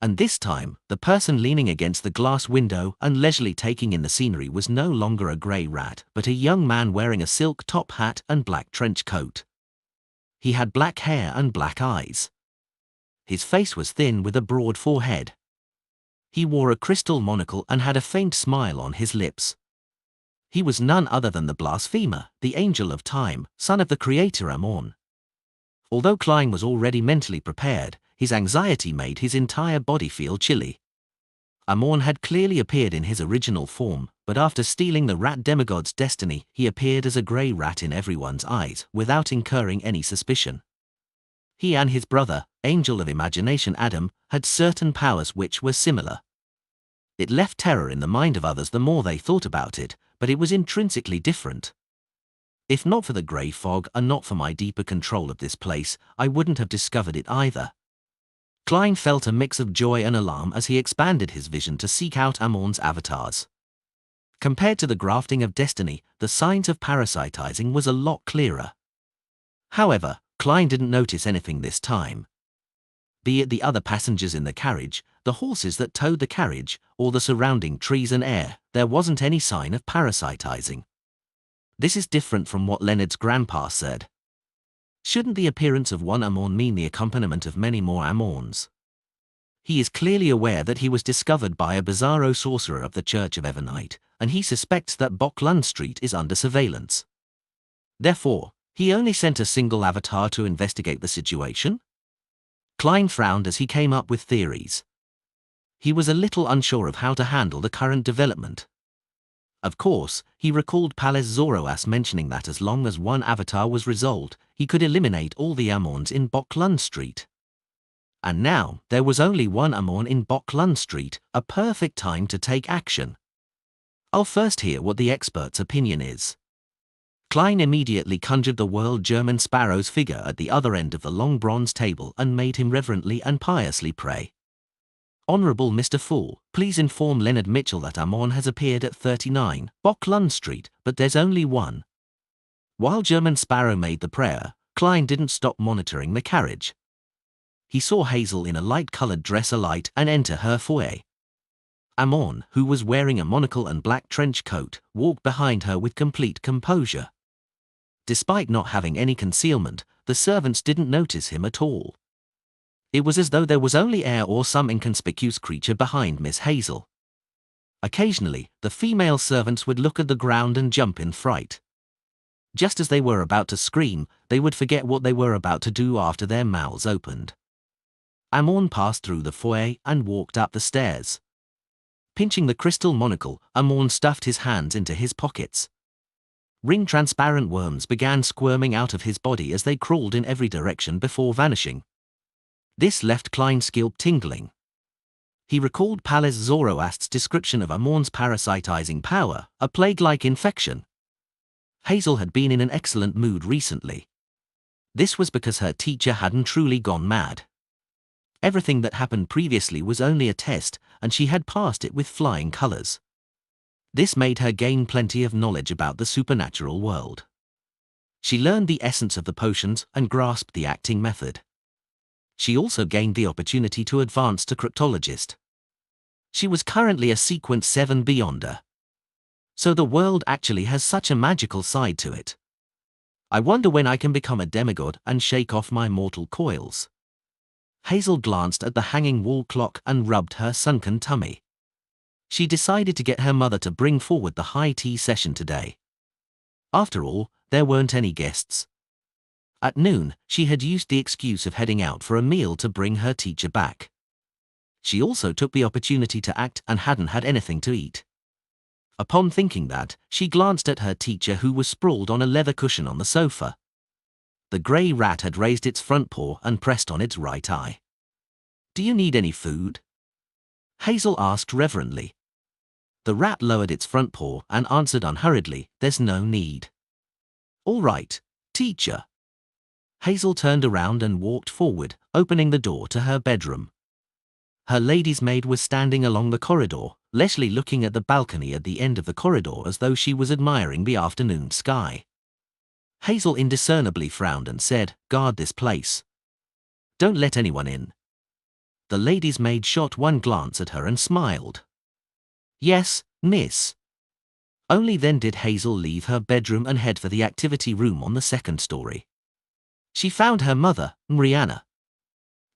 And this time, the person leaning against the glass window and leisurely taking in the scenery was no longer a grey rat, but a young man wearing a silk top hat and black trench coat. He had black hair and black eyes. His face was thin with a broad forehead. He wore a crystal monocle and had a faint smile on his lips. He was none other than the blasphemer, the angel of time, son of the creator Amon. Although Klein was already mentally prepared, his anxiety made his entire body feel chilly. Amon had clearly appeared in his original form, but after stealing the rat demigod's destiny, he appeared as a grey rat in everyone's eyes, without incurring any suspicion. He and his brother, Angel of Imagination Adam, had certain powers which were similar. It left terror in the mind of others the more they thought about it, but it was intrinsically different. If not for the grey fog and not for my deeper control of this place, I wouldn't have discovered it either. Klein felt a mix of joy and alarm as he expanded his vision to seek out Amon's avatars. Compared to the grafting of destiny, the signs of parasitizing was a lot clearer. However, Klein didn't notice anything this time. Be it the other passengers in the carriage, the horses that towed the carriage, or the surrounding trees and air, there wasn't any sign of parasitizing. This is different from what Leonard's grandpa said. Shouldn't the appearance of one Amon mean the accompaniment of many more Amons? He is clearly aware that he was discovered by a bizarro sorcerer of the Church of Evernight, and he suspects that Lund Street is under surveillance. Therefore, he only sent a single avatar to investigate the situation? Klein frowned as he came up with theories. He was a little unsure of how to handle the current development. Of course, he recalled Palace Zoroas mentioning that as long as one avatar was resolved, he could eliminate all the Amons in Lund Street. And now, there was only one Amon in Lund Street, a perfect time to take action. I'll first hear what the expert's opinion is. Klein immediately conjured the World German Sparrow's figure at the other end of the long bronze table and made him reverently and piously pray. Honorable Mr. Fool, please inform Leonard Mitchell that Amon has appeared at 39 Lund Street, but there's only one. While German Sparrow made the prayer, Klein didn't stop monitoring the carriage. He saw Hazel in a light-colored dress alight and enter her foyer. Amon, who was wearing a monocle and black trench coat, walked behind her with complete composure. Despite not having any concealment, the servants didn't notice him at all. It was as though there was only air or some inconspicuous creature behind Miss Hazel. Occasionally, the female servants would look at the ground and jump in fright. Just as they were about to scream, they would forget what they were about to do after their mouths opened. Amon passed through the foyer and walked up the stairs. Pinching the crystal monocle, Amon stuffed his hands into his pockets. Ring-transparent worms began squirming out of his body as they crawled in every direction before vanishing. This left Kleinskilp tingling. He recalled Pallas Zoroaster's description of Amon's parasitizing power, a plague-like infection. Hazel had been in an excellent mood recently. This was because her teacher hadn't truly gone mad. Everything that happened previously was only a test, and she had passed it with flying colors. This made her gain plenty of knowledge about the supernatural world. She learned the essence of the potions and grasped the acting method. She also gained the opportunity to advance to cryptologist. She was currently a Sequence 7 Beyonder. So the world actually has such a magical side to it. I wonder when I can become a demigod and shake off my mortal coils. Hazel glanced at the hanging wall clock and rubbed her sunken tummy. She decided to get her mother to bring forward the high tea session today. After all, there weren't any guests. At noon, she had used the excuse of heading out for a meal to bring her teacher back. She also took the opportunity to act and hadn't had anything to eat. Upon thinking that, she glanced at her teacher who was sprawled on a leather cushion on the sofa. The grey rat had raised its front paw and pressed on its right eye. "Do you need any food?" Hazel asked reverently. The rat lowered its front paw and answered unhurriedly, "There's no need." "All right, teacher." Hazel turned around and walked forward, opening the door to her bedroom. Her lady's maid was standing along the corridor, leisurely looking at the balcony at the end of the corridor as though she was admiring the afternoon sky. Hazel indiscernibly frowned and said, "Guard this place. Don't let anyone in." The lady's maid shot one glance at her and smiled. "Yes, miss." Only then did Hazel leave her bedroom and head for the activity room on the second story. She found her mother, Mariana.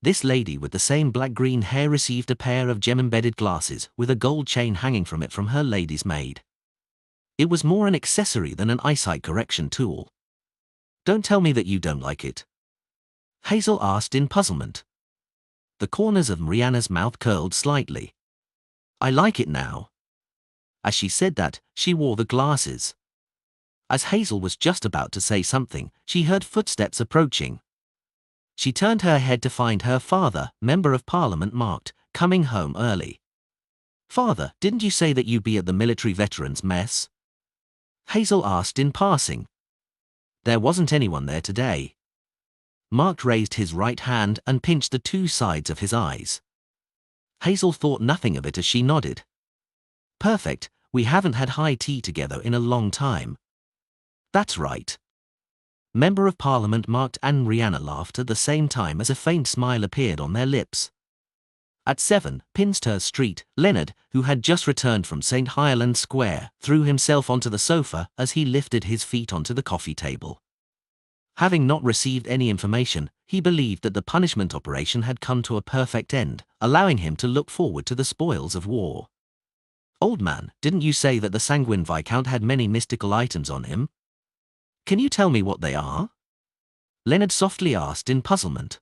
This lady with the same black-green hair received a pair of gem-embedded glasses with a gold chain hanging from it from her lady's maid. It was more an accessory than an eyesight correction tool. "Don't tell me that you don't like it," Hazel asked in puzzlement. The corners of Mariana's mouth curled slightly. "I like it now." As she said that, she wore the glasses. As Hazel was just about to say something, she heard footsteps approaching. She turned her head to find her father, Member of Parliament marked, coming home early. "Father, didn't you say that you'd be at the military veterans mess?" Hazel asked in passing. "There wasn't anyone there today." Mark raised his right hand and pinched the two sides of his eyes. Hazel thought nothing of it as she nodded. "Perfect, we haven't had high tea together in a long time." "That's right." Member of Parliament Mark and Rihanna laughed at the same time as a faint smile appeared on their lips. At 7 Pinster Street, Leonard, who had just returned from St. Highland Square, threw himself onto the sofa as he lifted his feet onto the coffee table. Having not received any information, he believed that the punishment operation had come to a perfect end, allowing him to look forward to the spoils of war. "Old man, didn't you say that the Sanguine Viscount had many mystical items on him? Can you tell me what they are?" Leonard softly asked in puzzlement.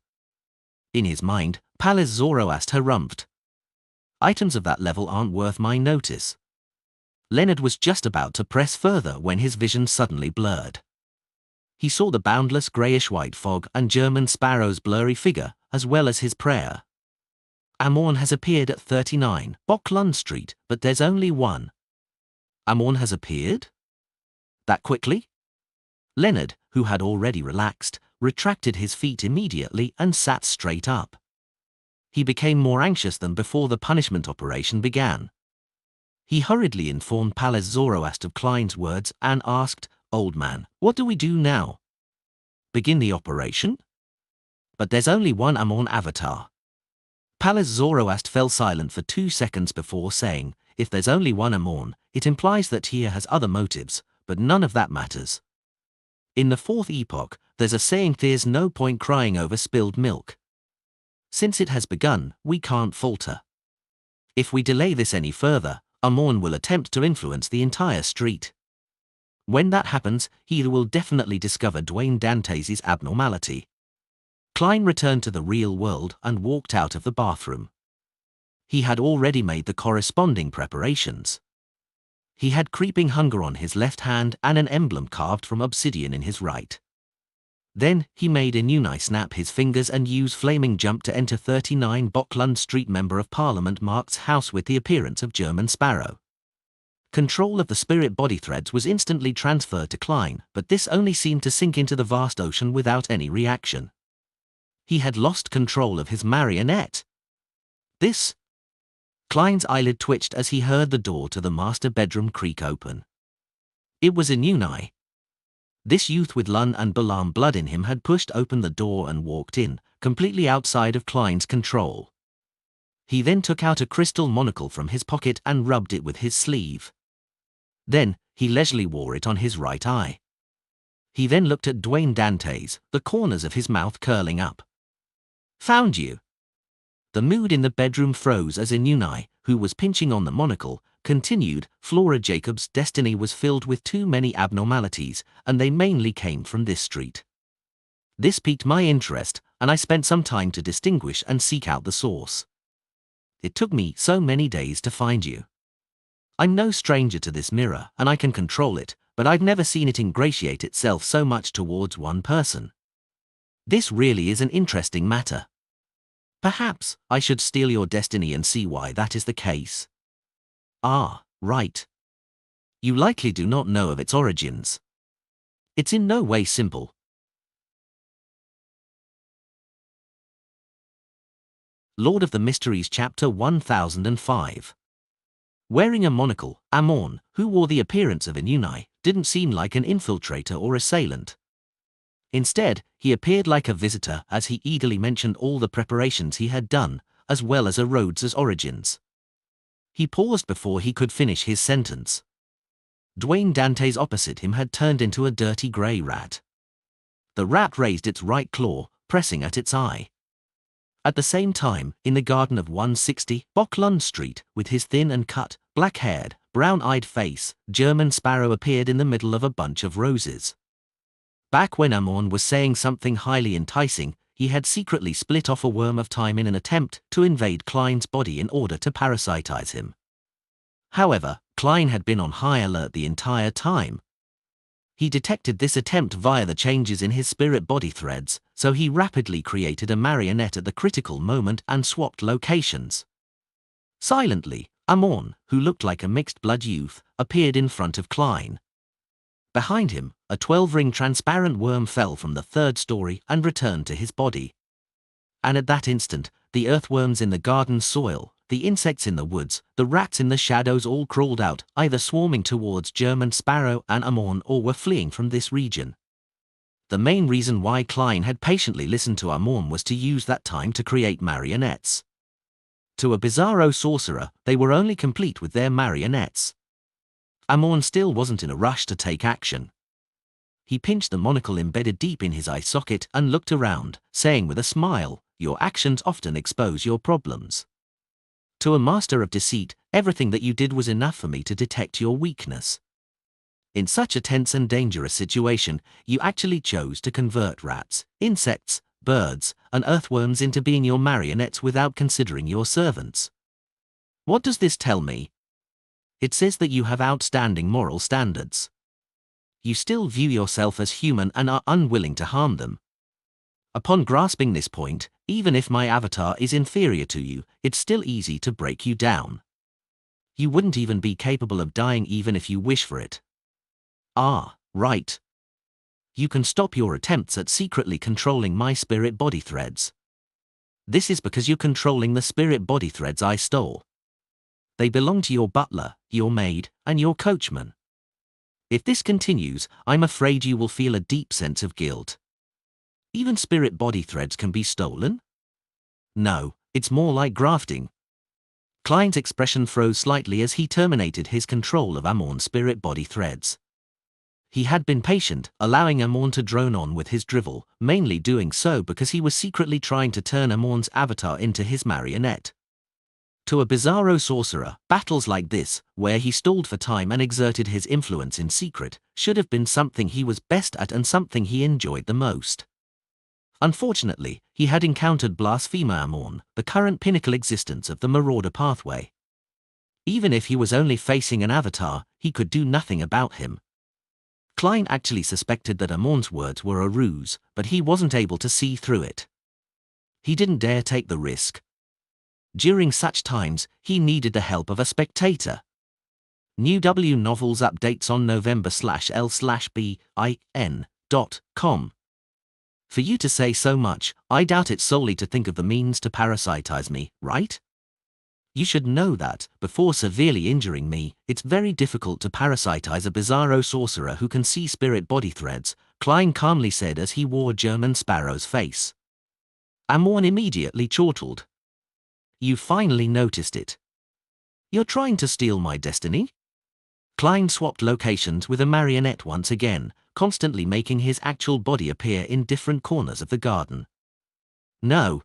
In his mind, Pallas Zoroaster harumphed. "Items of that level aren't worth my notice." Leonard was just about to press further when his vision suddenly blurred. He saw the boundless greyish-white fog and German Sparrow's blurry figure, as well as his prayer. "Amon has appeared at 39 Boklund Street, but there's only one." "Amon has appeared? That quickly?" Leonard, who had already relaxed, retracted his feet immediately and sat straight up. He became more anxious than before the punishment operation began. He hurriedly informed Pallas Zoroaster of Klein's words and asked, "Old man, what do we do now?" "Begin the operation?" "But there's only one Amon avatar." Palace Zoroast fell silent for 2 seconds before saying, "If there's only one Amon, it implies that he has other motives, but none of that matters. In the fourth epoch, there's a saying there's no point crying over spilled milk. Since it has begun, we can't falter. If we delay this any further, Amon will attempt to influence the entire street. When that happens, he will definitely discover Dwayne Dantes' abnormality." Klein returned to the real world and walked out of the bathroom. He had already made the corresponding preparations. He had creeping hunger on his left hand and an emblem carved from obsidian in his right. Then, he made Inuni snap his fingers and use flaming jump to enter 39 Boklund Street. Member of Parliament Mark's house with the appearance of German Sparrow. Control of the spirit body threads was instantly transferred to Klein, but this only seemed to sink into the vast ocean without any reaction. He had lost control of his marionette. This? Klein's eyelid twitched as he heard the door to the master bedroom creak open. It was Inuni. This youth with Lun and Balaam blood in him had pushed open the door and walked in, completely outside of Klein's control. He then took out a crystal monocle from his pocket and rubbed it with his sleeve. Then, he leisurely wore it on his right eye. He then looked at Dwayne Dantes, the corners of his mouth curling up. "Found you." The mood in the bedroom froze as Inuni, who was pinching on the monocle, continued. "Flora Jacobs' destiny was filled with too many abnormalities, and they mainly came from this street. This piqued my interest, and I spent some time to distinguish and seek out the source. It took me so many days to find you. I'm no stranger to this mirror, and I can control it, but I've never seen it ingratiate itself so much towards one person. This really is an interesting matter. Perhaps I should steal your destiny and see why that is the case." "Ah, right. You likely do not know of its origins. It's in no way simple." Lord of the Mysteries Chapter 1005. Wearing a monocle, Amon, who wore the appearance of Inuni, didn't seem like an infiltrator or assailant. Instead, he appeared like a visitor as he eagerly mentioned all the preparations he had done, as well as Rhodes's origins. He paused before he could finish his sentence. Dwayne Dantes opposite him had turned into a dirty grey rat. The rat raised its right claw, pressing at its eye. At the same time, in the garden of 160 Boklund Street, with his thin and cut, black-haired, brown-eyed face, German Sparrow appeared in the middle of a bunch of roses. Back when Amon was saying something highly enticing, he had secretly split off a worm of time in an attempt to invade Klein's body in order to parasitize him. However, Klein had been on high alert the entire time. He detected this attempt via the changes in his spirit body threads, so he rapidly created a marionette at the critical moment and swapped locations. Silently, Amon, who looked like a mixed-blood youth, appeared in front of Klein. Behind him, a 12-ring transparent worm fell from the 3rd story and returned to his body. And at that instant, the earthworms in the garden soil, the insects in the woods, the rats in the shadows all crawled out, either swarming towards German Sparrow and Amon or were fleeing from this region. The main reason why Klein had patiently listened to Amon was to use that time to create marionettes. To a bizarro sorcerer, they were only complete with their marionettes. Amon still wasn't in a rush to take action. He pinched the monocle embedded deep in his eye socket and looked around, saying with a smile, "Your actions often expose your problems. To a master of deceit, everything that you did was enough for me to detect your weakness. In such a tense and dangerous situation, you actually chose to convert rats, insects, birds, and earthworms into being your marionettes without considering your servants. What does this tell me? It says that you have outstanding moral standards. You still view yourself as human and are unwilling to harm them. Upon grasping this point, even if my avatar is inferior to you, it's still easy to break you down. You wouldn't even be capable of dying even if you wish for it. Ah, right. You can stop your attempts at secretly controlling my spirit body threads. This is because you're controlling the spirit body threads I stole. They belong to your butler, your maid, and your coachman. If this continues, I'm afraid you will feel a deep sense of guilt. Even spirit body threads can be stolen? No, It's more like grafting. Klein's expression froze slightly as he terminated his control of Amorn's spirit-body threads. He had been patient, allowing Amorn to drone on with his drivel, mainly doing so because he was secretly trying to turn Amorn's avatar into his marionette. To a bizarro sorcerer, battles like this, where he stalled for time and exerted his influence in secret, should have been something he was best at and something he enjoyed the most. Unfortunately, he had encountered Blasphemer Amorn, the current pinnacle existence of the Marauder pathway. Even if he was only facing an avatar, he could do nothing about him. Klein actually suspected that Amorn's words were a ruse, but he wasn't able to see through it. He didn't dare take the risk. During such times, he needed the help of a spectator. New W Novels updates on November/L/BIN.com. For you to say so much, I doubt it solely to think of the means to parasitize me, right? You should know that, before severely injuring me, it's very difficult to parasitize a bizarro sorcerer who can see spirit body threads, Klein calmly said as he wore German Sparrow's face. Amorn immediately chortled. You finally noticed it. You're trying to steal my destiny? Klein swapped locations with a marionette once again, constantly making his actual body appear in different corners of the garden. No.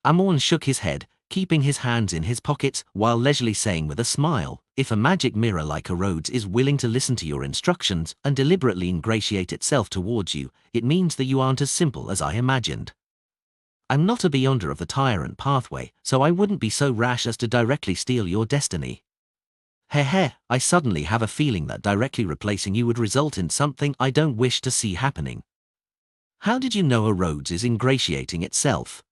Amorn shook his head, keeping his hands in his pockets while leisurely saying with a smile, if a magic mirror like a Rhodes is willing to listen to your instructions and deliberately ingratiate itself towards you, it means that you aren't as simple as I imagined. I'm not a beyonder of the tyrant pathway, so I wouldn't be so rash as to directly steal your destiny. Heh, I suddenly have a feeling that directly replacing you would result in something I don't wish to see happening. How did you know a Rhodes is ingratiating itself?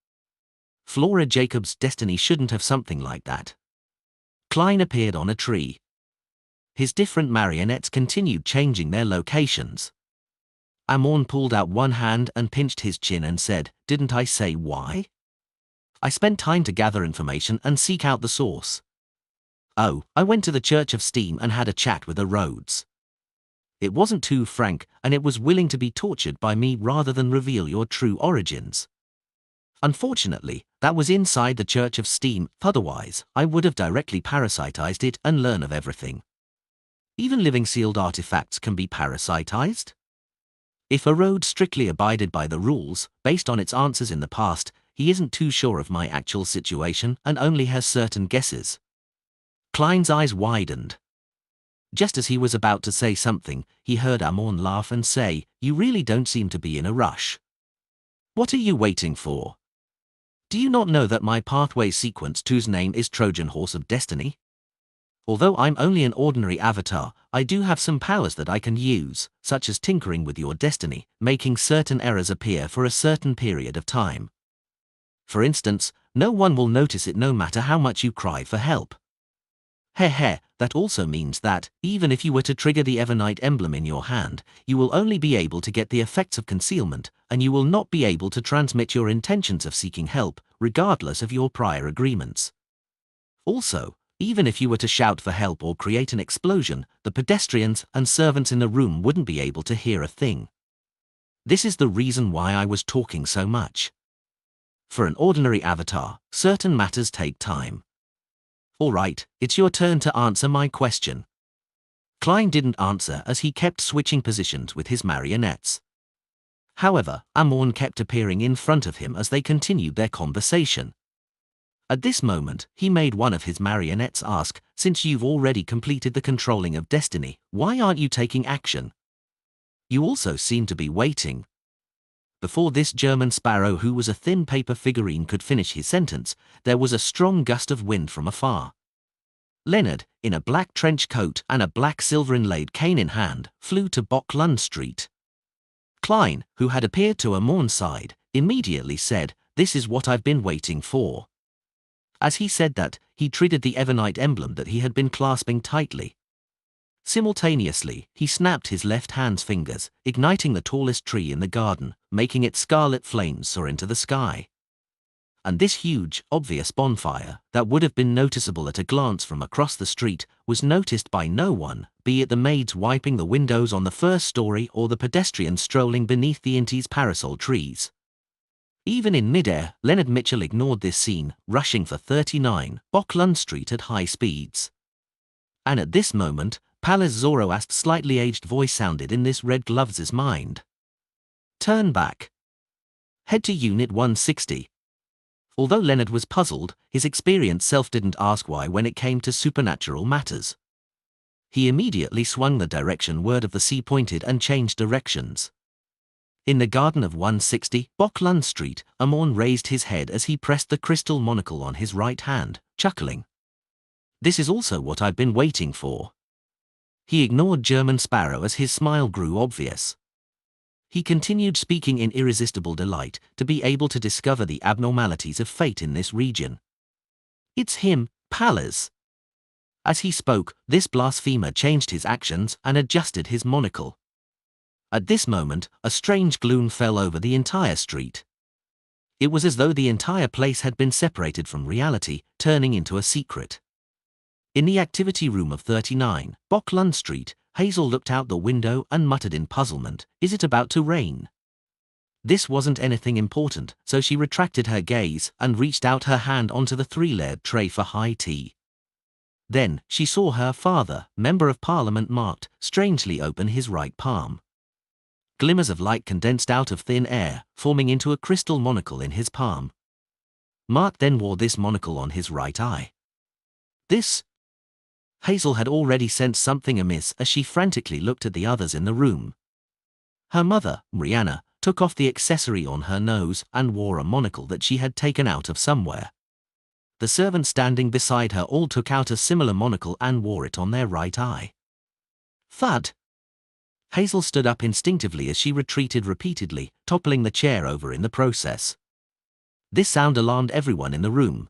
Flora Jacobs' destiny shouldn't have something like that. Klein appeared on a tree. His different marionettes continued changing their locations. Amorn pulled out one hand and pinched his chin and said, "Didn't I say why? I spent time to gather information and seek out the source. Oh, I went to the Church of Steam and had a chat with a Rhodes. It wasn't too frank, and it was willing to be tortured by me rather than reveal your true origins. Unfortunately, that was inside the Church of Steam, otherwise, I would have directly parasitized it and learn of everything. Even living sealed artifacts can be parasitized. If a Rhodes strictly abided by the rules, based on its answers in the past, he isn't too sure of my actual situation and only has certain guesses." Klein's eyes widened. Just as he was about to say something, he heard Amorn laugh and say, "You really don't seem to be in a rush. What are you waiting for? Do you not know that my pathway sequence 2's name is Trojan Horse of Destiny? Although I'm only an ordinary avatar, I do have some powers that I can use, such as tinkering with your destiny, making certain errors appear for a certain period of time. For instance, no one will notice it no matter how much you cry for help. That also means that, even if you were to trigger the Evernight emblem in your hand, you will only be able to get the effects of concealment, and you will not be able to transmit your intentions of seeking help, regardless of your prior agreements. Also, even if you were to shout for help or create an explosion, the pedestrians and servants in the room wouldn't be able to hear a thing. This is the reason why I was talking so much. For an ordinary avatar, certain matters take time. Alright, it's your turn to answer my question." Klein didn't answer as he kept switching positions with his marionettes. However, Amorn kept appearing in front of him as they continued their conversation. At this moment, he made one of his marionettes ask, "Since you've already completed the controlling of destiny, why aren't you taking action? You also seem to be waiting." Before this German Sparrow, who was a thin paper figurine, could finish his sentence, there was a strong gust of wind from afar. Leonard, in a black trench coat and a black silver inlaid cane in hand, flew to Bock-Lund Street. Klein, who had appeared to Amorn's side, immediately said, "This is what I've been waiting for." As he said that, he triggered the Evernight emblem that he had been clasping tightly. Simultaneously, he snapped his left hand's fingers, igniting the tallest tree in the garden, making its scarlet flames soar into the sky. And this huge, obvious bonfire, that would have been noticeable at a glance from across the street, was noticed by no one, be it the maids wiping the windows on the first story or the pedestrians strolling beneath the Inti's parasol trees. Even in midair, Leonard Mitchell ignored this scene, rushing for 39 Auckland Street at high speeds. And at this moment, Pallas Zoroast's slightly aged voice sounded in this Red Gloves' mind. Turn back. Head to Unit 160. Although Leonard was puzzled, his experienced self didn't ask why when it came to supernatural matters. He immediately swung the direction word of the sea pointed and changed directions. In the garden of 160 Auckland Street, Amorn raised his head as he pressed the crystal monocle on his right hand, chuckling. This is also what I've been waiting for. He ignored German Sparrow as his smile grew obvious. He continued speaking in irresistible delight to be able to discover the abnormalities of fate in this region. It's him, Pallas. As he spoke, this blasphemer changed his actions and adjusted his monocle. At this moment, a strange gloom fell over the entire street. It was as though the entire place had been separated from reality, turning into a secret. In the activity room of 39 Auckland Street, Hazel looked out the window and muttered in puzzlement, "Is it about to rain?" This wasn't anything important, so she retracted her gaze and reached out her hand onto the three-layered tray for high tea. Then, she saw her father, Member of Parliament Marked, strangely open his right palm. Glimmers of light condensed out of thin air, forming into a crystal monocle in his palm. Mark then wore this monocle on his right eye. Hazel had already sensed something amiss as she frantically looked at the others in the room. Her mother, Rihanna, took off the accessory on her nose and wore a monocle that she had taken out of somewhere. The servant standing beside her all took out a similar monocle and wore it on their right eye. Thud! Hazel stood up instinctively as she retreated repeatedly, toppling the chair over in the process. This sound alarmed everyone in the room.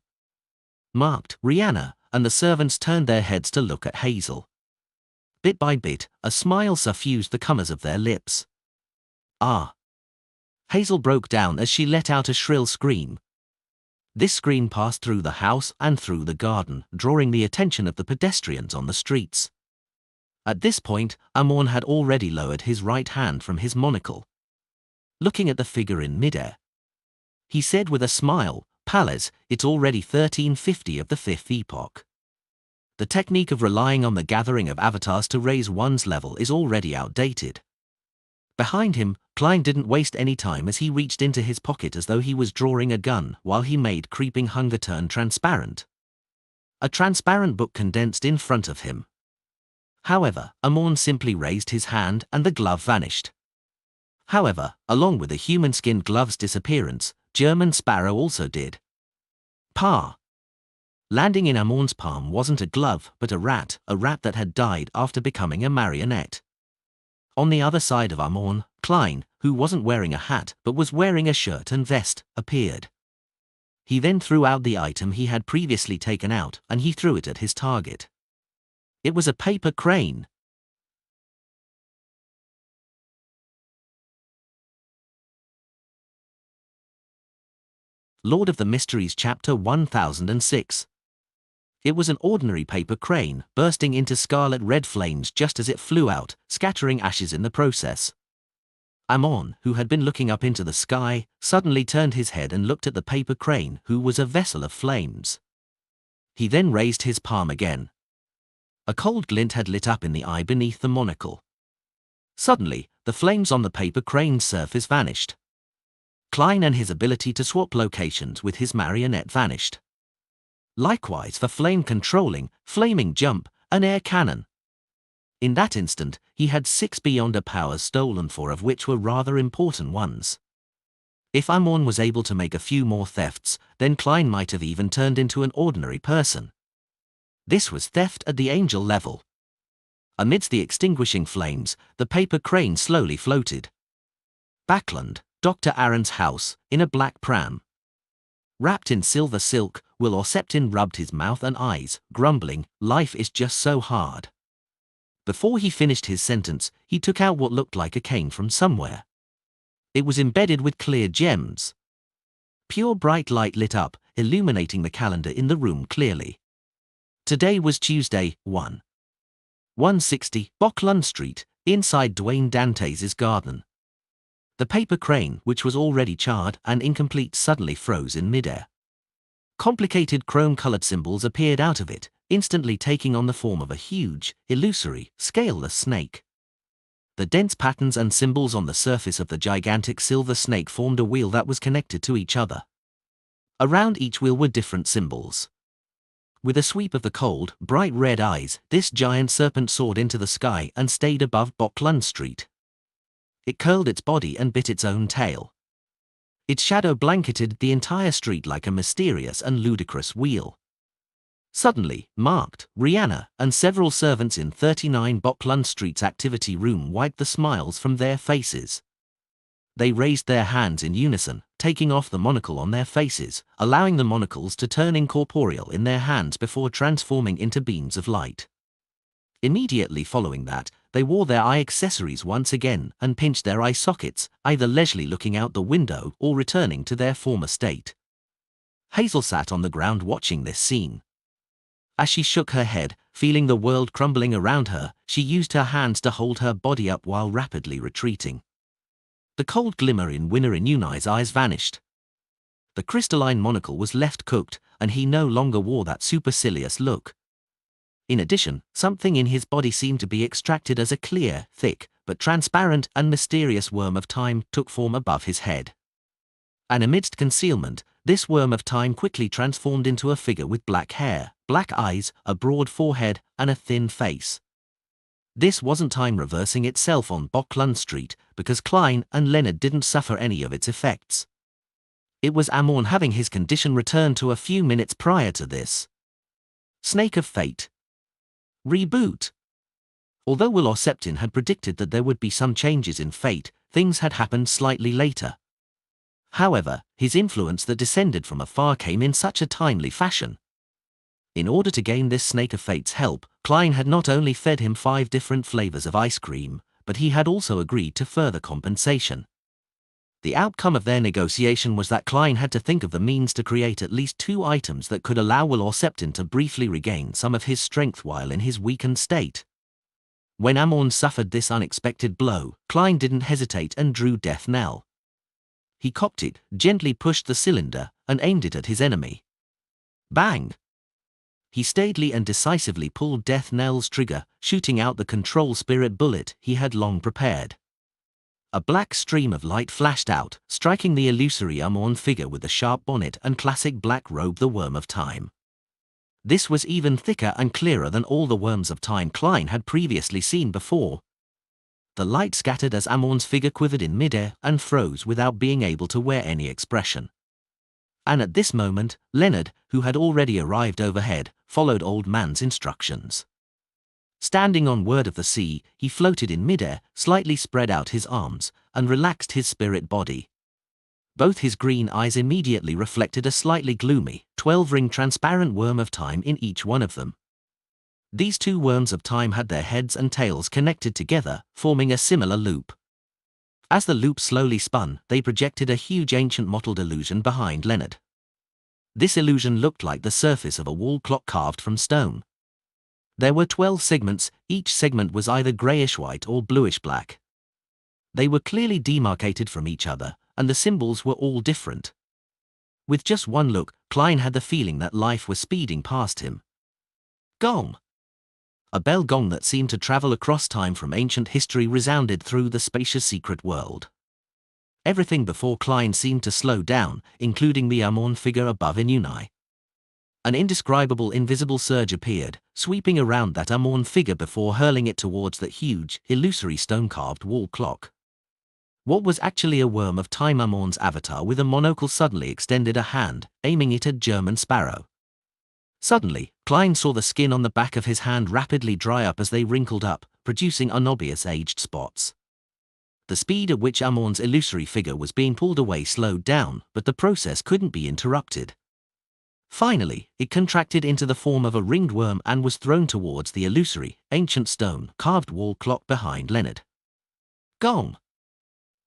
Marked, Rihanna, and the servants turned their heads to look at Hazel. Bit by bit, a smile suffused the corners of their lips. Ah! Hazel broke down as she let out a shrill scream. This scream passed through the house and through the garden, drawing the attention of the pedestrians on the streets. At this point, Amorn had already lowered his right hand from his monocle. Looking at the figure in midair, he said with a smile, "Pallas, it's already 1350 of the fifth epoch. The technique of relying on the gathering of avatars to raise one's level is already outdated." Behind him, Klein didn't waste any time as he reached into his pocket as though he was drawing a gun while he made creeping hunger turn transparent. A transparent book condensed in front of him. However, Amorn simply raised his hand and the glove vanished. However, along with the human-skinned glove's disappearance, German Sparrow also did. Pa! Landing in Amorn's palm wasn't a glove but a rat that had died after becoming a marionette. On the other side of Amorn, Klein, who wasn't wearing a hat but was wearing a shirt and vest, appeared. He then threw out the item he had previously taken out and he threw it at his target. It was a paper crane. Lord of the Mysteries Chapter 1006. It was an ordinary paper crane, bursting into scarlet red flames just as it flew out, scattering ashes in the process. Amorn, who had been looking up into the sky, suddenly turned his head and looked at the paper crane, who was a vessel of flames. He then raised his palm again. A cold glint had lit up in the eye beneath the monocle. Suddenly, the flames on the paper crane's surface vanished. Klein and his ability to swap locations with his marionette vanished. Likewise for flame controlling, flaming jump, an air cannon. In that instant, he had 6 Beyonder powers stolen, 4 of which were rather important ones. If Amorn was able to make a few more thefts, then Klein might have even turned into an ordinary person. This was theft at the angel level. Amidst the extinguishing flames, the paper crane slowly floated. Backland, Dr. Aaron's house, in a black pram. Wrapped in silver silk, Will Orseptin rubbed his mouth and eyes, grumbling, "Life is just so hard." Before he finished his sentence, he took out what looked like a cane from somewhere. It was embedded with clear gems. Pure bright light lit up, illuminating the calendar in the room clearly. Today was Tuesday, 160 Auckland Street, inside Dwayne Dantes' garden. The paper crane, which was already charred and incomplete, suddenly froze in midair. Complicated chrome-colored symbols appeared out of it, instantly taking on the form of a huge, illusory, scaleless snake. The dense patterns and symbols on the surface of the gigantic silver snake formed a wheel that was connected to each other. Around each wheel were different symbols. With a sweep of the cold, bright red eyes, this giant serpent soared into the sky and stayed above Boklund Street. It curled its body and bit its own tail. Its shadow blanketed the entire street like a mysterious and ludicrous wheel. Suddenly, Marked, Rihanna, and several servants in 39 Boklund Street's activity room wiped the smiles from their faces. They raised their hands in unison, taking off the monocle on their faces, allowing the monocles to turn incorporeal in their hands before transforming into beams of light. Immediately following that, they wore their eye accessories once again and pinched their eye sockets, either leisurely looking out the window or returning to their former state. Hazel sat on the ground watching this scene. As she shook her head, feeling the world crumbling around her, she used her hands to hold her body up while rapidly retreating. The cold glimmer in Winner Inuni's eyes vanished. The crystalline monocle was left cooked, and he no longer wore that supercilious look. In addition, something in his body seemed to be extracted as a clear, thick, but transparent and mysterious worm of time took form above his head. And amidst concealment, this worm of time quickly transformed into a figure with black hair, black eyes, a broad forehead, and a thin face. This wasn't time reversing itself on Boklund Street, because Klein and Leonard didn't suffer any of its effects. It was Amorn having his condition return to a few minutes prior to this. Snake of Fate. Reboot. Although Will Orseptin had predicted that there would be some changes in fate, things had happened slightly later. However, his influence that descended from afar came in such a timely fashion. In order to gain this Snake of Fate's help, Klein had not only fed him 5 different flavors of ice cream, but he had also agreed to further compensation. The outcome of their negotiation was that Klein had to think of the means to create at least 2 items that could allow Will Orseptin to briefly regain some of his strength while in his weakened state. When Amorn suffered this unexpected blow, Klein didn't hesitate and drew Death Knell. He cocked it, gently pushed the cylinder, and aimed it at his enemy. Bang! He steadily and decisively pulled Death Knell's trigger, shooting out the control spirit bullet he had long prepared. A black stream of light flashed out, striking the illusory Amorn figure with the sharp bonnet and classic black robe, the Worm of Time. This was even thicker and clearer than all the Worms of Time Klein had previously seen before. The light scattered as Amorn's figure quivered in midair and froze without being able to wear any expression. And at this moment, Leonard, who had already arrived overhead, followed Old Man's instructions. Standing on Word of the Sea, he floated in midair, slightly spread out his arms, and relaxed his spirit body. Both his green eyes immediately reflected a slightly gloomy, 12-ring transparent worm of time in each one of them. These 2 worms of time had their heads and tails connected together, forming a similar loop. As the loop slowly spun, they projected a huge ancient mottled illusion behind Leonard. This illusion looked like the surface of a wall clock carved from stone. There were 12 segments, each segment was either greyish-white or bluish-black. They were clearly demarcated from each other, and the symbols were all different. With just one look, Klein had the feeling that life was speeding past him. Gong! A bell gong that seemed to travel across time from ancient history resounded through the spacious secret world. Everything before Klein seemed to slow down, including the Amorn figure above Inuni. An indescribable invisible surge appeared, sweeping around that Amorn figure before hurling it towards that huge, illusory stone-carved wall clock. What was actually a Worm of Time, Amorn's avatar with a monocle suddenly extended a hand, aiming it at German Sparrow. Suddenly, Klein saw the skin on the back of his hand rapidly dry up as they wrinkled up, producing unobvious aged spots. The speed at which Amorn's illusory figure was being pulled away slowed down, but the process couldn't be interrupted. Finally, it contracted into the form of a ringed worm and was thrown towards the illusory, ancient stone-carved wall clock behind Leonard. Gong!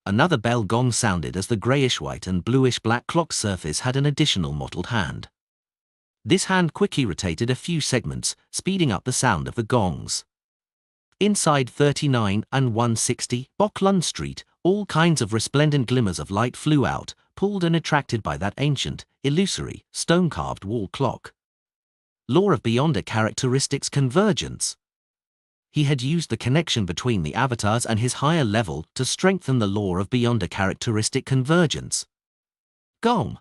Another bell gong sounded as the greyish-white and bluish-black clock surface had an additional mottled hand. This hand quickly rotated a few segments, speeding up the sound of the gongs. Inside 39 and 160 Boklund Street, All kinds of resplendent glimmers of light flew out, pulled and attracted by that ancient, illusory, stone-carved wall clock. Law of Beyonder characteristics convergence. He had used the connection between the avatars and his higher level to strengthen the law of Beyonder characteristic convergence. Gong.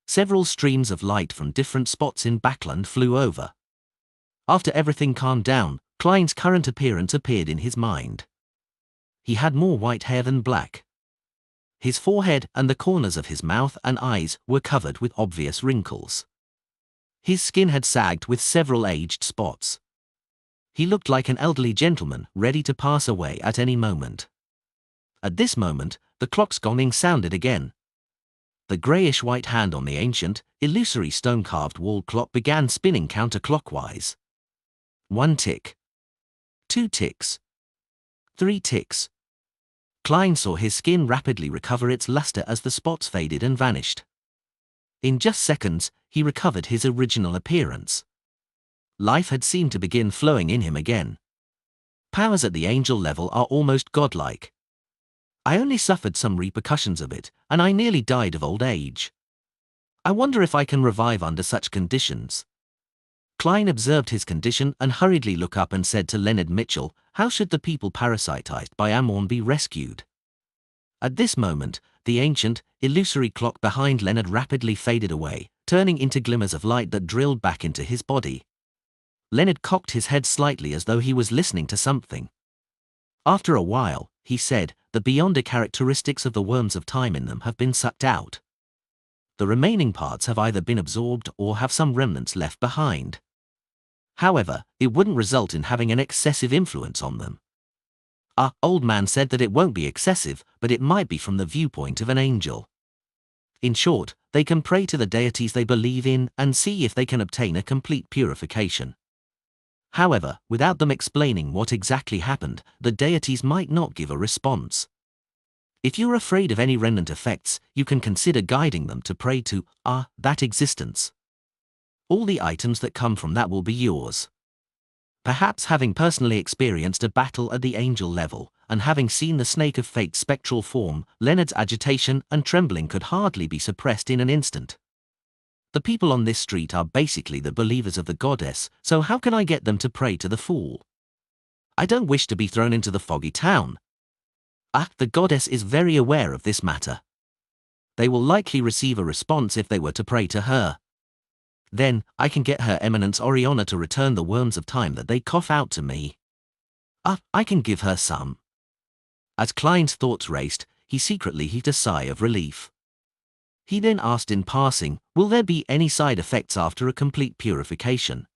Several streams of light from different spots in Backland flew over. After everything calmed down, Klein's current appearance appeared in his mind. He had more white hair than black. His forehead and the corners of his mouth and eyes were covered with obvious wrinkles. His skin had sagged with several aged spots. He looked like an elderly gentleman ready to pass away at any moment. At this moment, the clock's gonging sounded again. The greyish-white hand on the ancient, illusory stone-carved wall clock began spinning counterclockwise. 1 tick. 2 ticks. 3 ticks. Klein saw his skin rapidly recover its luster as the spots faded and vanished. In just seconds, he recovered his original appearance. Life had seemed to begin flowing in him again. Powers at the angel level are almost godlike. I only suffered some repercussions of it, and I nearly died of old age. I wonder if I can revive under such conditions. Klein observed his condition and hurriedly looked up and said to Leonard Mitchell, "How should the people parasitized by Amorn be rescued?" At this moment, the ancient, illusory clock behind Leonard rapidly faded away, turning into glimmers of light that drilled back into his body. Leonard cocked his head slightly as though he was listening to something. After a while, he said, "The Beyonder characteristics of the worms of time in them have been sucked out. The remaining parts have either been absorbed or have some remnants left behind. However, it wouldn't result in having an excessive influence on them." Old man said that it won't be excessive, but it might be from the viewpoint of an angel. In short, they can pray to the deities they believe in and see if they can obtain a complete purification. However, without them explaining what exactly happened, the deities might not give a response. If you're afraid of any remnant effects, you can consider guiding them to pray to that existence. All the items that come from that will be yours. Perhaps having personally experienced a battle at the angel level, and having seen the snake of fate's spectral form, Leonard's agitation and trembling could hardly be suppressed in an instant. The people on this street are basically the believers of the goddess, so how can I get them to pray to the fool? I don't wish to be thrown into the foggy town. The goddess is very aware of this matter. They will likely receive a response if they were to pray to her. Then, I can get Her Eminence Oriana to return the worms of time that they cough out to me. I can give her some. As Klein's thoughts raced, he secretly heaved a sigh of relief. He then asked in passing, will there be any side effects after a complete purification?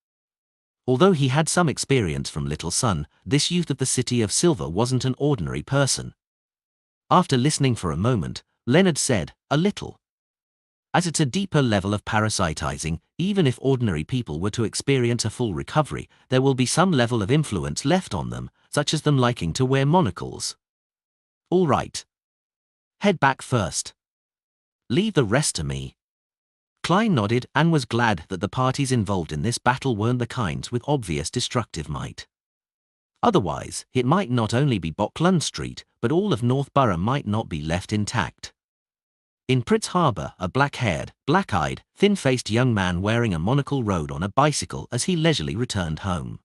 Although he had some experience from Little Sun, this youth of the City of Silver wasn't an ordinary person. After listening for a moment, Leonard said, "A little. As it's a deeper level of parasitizing, even if ordinary people were to experience a full recovery, there will be some level of influence left on them, such as them liking to wear monocles." "All right. Head back first. Leave the rest to me." Klein nodded and was glad that the parties involved in this battle weren't the kinds with obvious destructive might. Otherwise, it might not only be Boklund Street, but all of Northborough might not be left intact. In Pritz Harbour, a black-haired, black-eyed, thin-faced young man wearing a monocle rode on a bicycle as he leisurely returned home.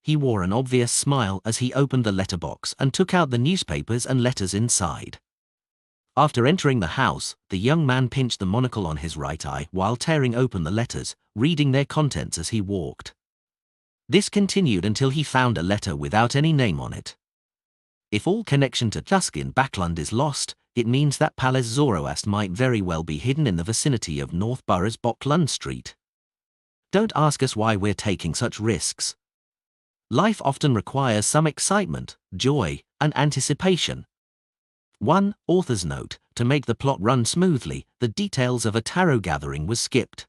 He wore an obvious smile as he opened the letterbox and took out the newspapers and letters inside. After entering the house, the young man pinched the monocle on his right eye while tearing open the letters, reading their contents as he walked. This continued until he found a letter without any name on it. If all connection to Tuscan Backlund is lost, it means that Palace Zoroast might very well be hidden in the vicinity of Northborough's Boklund Street. Don't ask us why we're taking such risks. Life often requires some excitement, joy, and anticipation. 1. Author's note: to make the plot run smoothly, the details of a tarot gathering was skipped.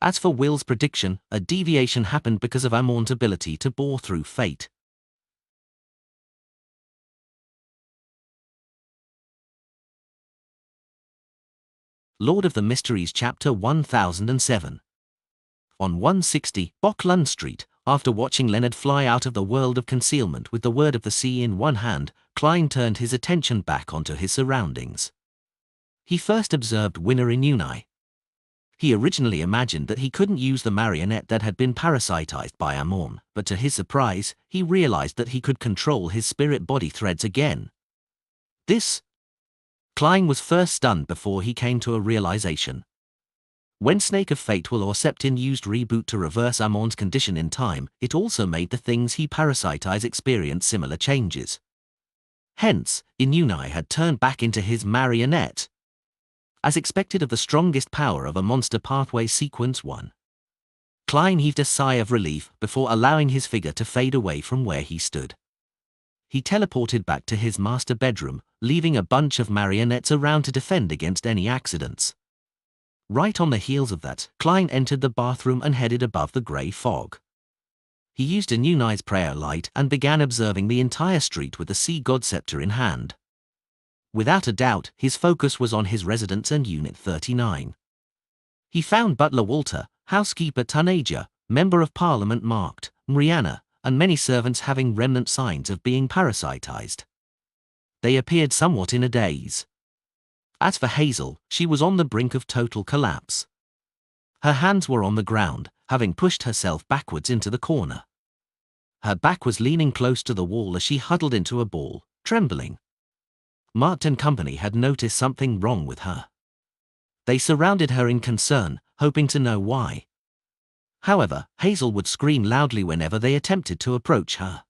As for Will's prediction, a deviation happened because of Amorn's ability to bore through fate. Lord of the Mysteries Chapter 1007. On 160 Boklund Street, After watching Leonard fly out of the world of concealment with the word of the sea in one hand, Klein turned his attention back onto his surroundings. He first observed Winner Inuni. He originally imagined that he couldn't use the marionette that had been parasitized by Amon, but to his surprise, he realized that he could control his spirit-body threads again. Klein was first stunned before he came to a realization. When Snake of Fate or Septin used Reboot to reverse Amon's condition in time, it also made the things he parasitized experience similar changes. Hence, Inuni had turned back into his marionette. As expected of the strongest power of a monster pathway sequence 1. Klein heaved a sigh of relief before allowing his figure to fade away from where he stood. He teleported back to his master bedroom, leaving a bunch of marionettes around to defend against any accidents. Right on the heels of that, Klein entered the bathroom and headed above the grey fog. He used Inuni's prayer light and began observing the entire street with the sea god scepter in hand. Without a doubt, his focus was on his residence and Unit 39. He found Butler Walter, housekeeper Tunaja, Member of Parliament Marked, Mariana, and many servants having remnant signs of being parasitized. They appeared somewhat in a daze. As for Hazel, she was on the brink of total collapse. Her hands were on the ground, having pushed herself backwards into the corner. Her back was leaning close to the wall as she huddled into a ball, trembling. Marked and company had noticed something wrong with her. They surrounded her in concern, hoping to know why. However, Hazel would scream loudly whenever they attempted to approach her.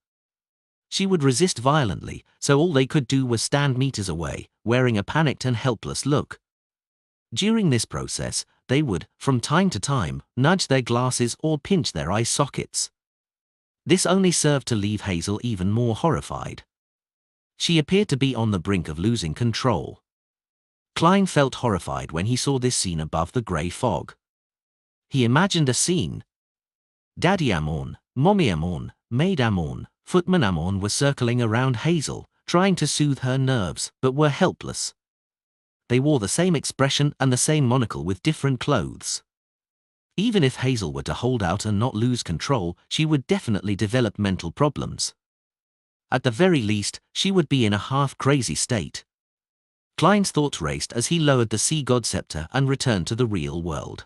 She would resist violently, so all they could do was stand meters away, wearing a panicked and helpless look. During this process, they would, from time to time, nudge their glasses or pinch their eye sockets. This only served to leave Hazel even more horrified. She appeared to be on the brink of losing control. Klein felt horrified when he saw this scene above the grey fog. He imagined a scene. Daddy Amon, Mommy Amon, Maid Amon, Footman Amon were circling around Hazel, trying to soothe her nerves, but were helpless. They wore the same expression and the same monocle with different clothes. Even if Hazel were to hold out and not lose control, she would definitely develop mental problems. At the very least, she would be in a half-crazy state. Klein's thoughts raced as he lowered the sea god scepter and returned to the real world.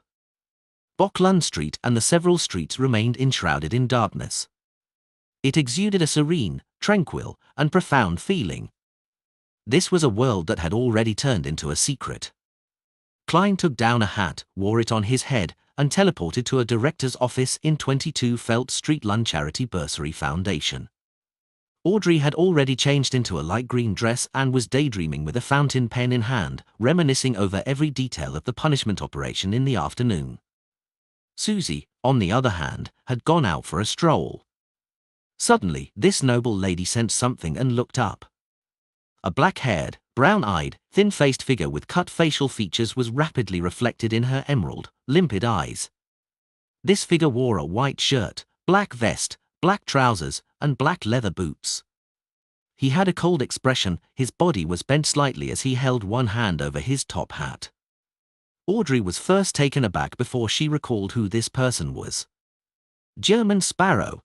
Boklund Street and the several streets remained enshrouded in darkness. It exuded a serene, tranquil, and profound feeling. This was a world that had already turned into a secret. Klein took down a hat, wore it on his head, and teleported to a director's office in 22 Felt Street Lund Charity Bursary Foundation. Audrey had already changed into a light green dress and was daydreaming with a fountain pen in hand, reminiscing over every detail of the punishment operation in the afternoon. Susie, on the other hand, had gone out for a stroll. Suddenly, this noble lady sensed something and looked up. A black-haired, brown-eyed, thin-faced figure with cut facial features was rapidly reflected in her emerald, limpid eyes. This figure wore a white shirt, black vest, black trousers, and black leather boots. He had a cold expression, his body was bent slightly as he held one hand over his top hat. Audrey was first taken aback before she recalled who this person was. German Sparrow.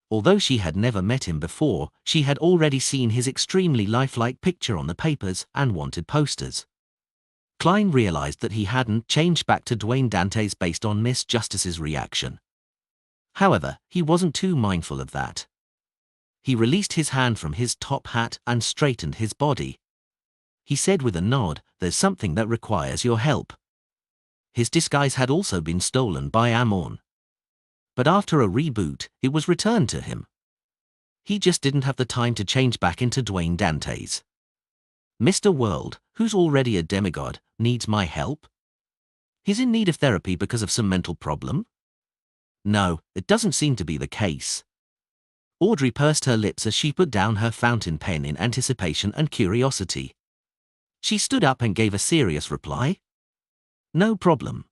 Although she had never met him before, she had already seen his extremely lifelike picture on the papers and wanted posters. Klein realized that he hadn't changed back to Dwayne Dantes based on Miss Justice's reaction. However, he wasn't too mindful of that. He released his hand from his top hat and straightened his body. He said with a nod, "There's something that requires your help." His disguise had also been stolen by Amon. But after a reboot, it was returned to him. He just didn't have the time to change back into Dwayne Dantes. Mr. World, who's already a demigod, needs my help? He's in need of therapy because of some mental problem? No, it doesn't seem to be the case. Audrey pursed her lips as she put down her fountain pen in anticipation and curiosity. She stood up and gave a serious reply. No problem.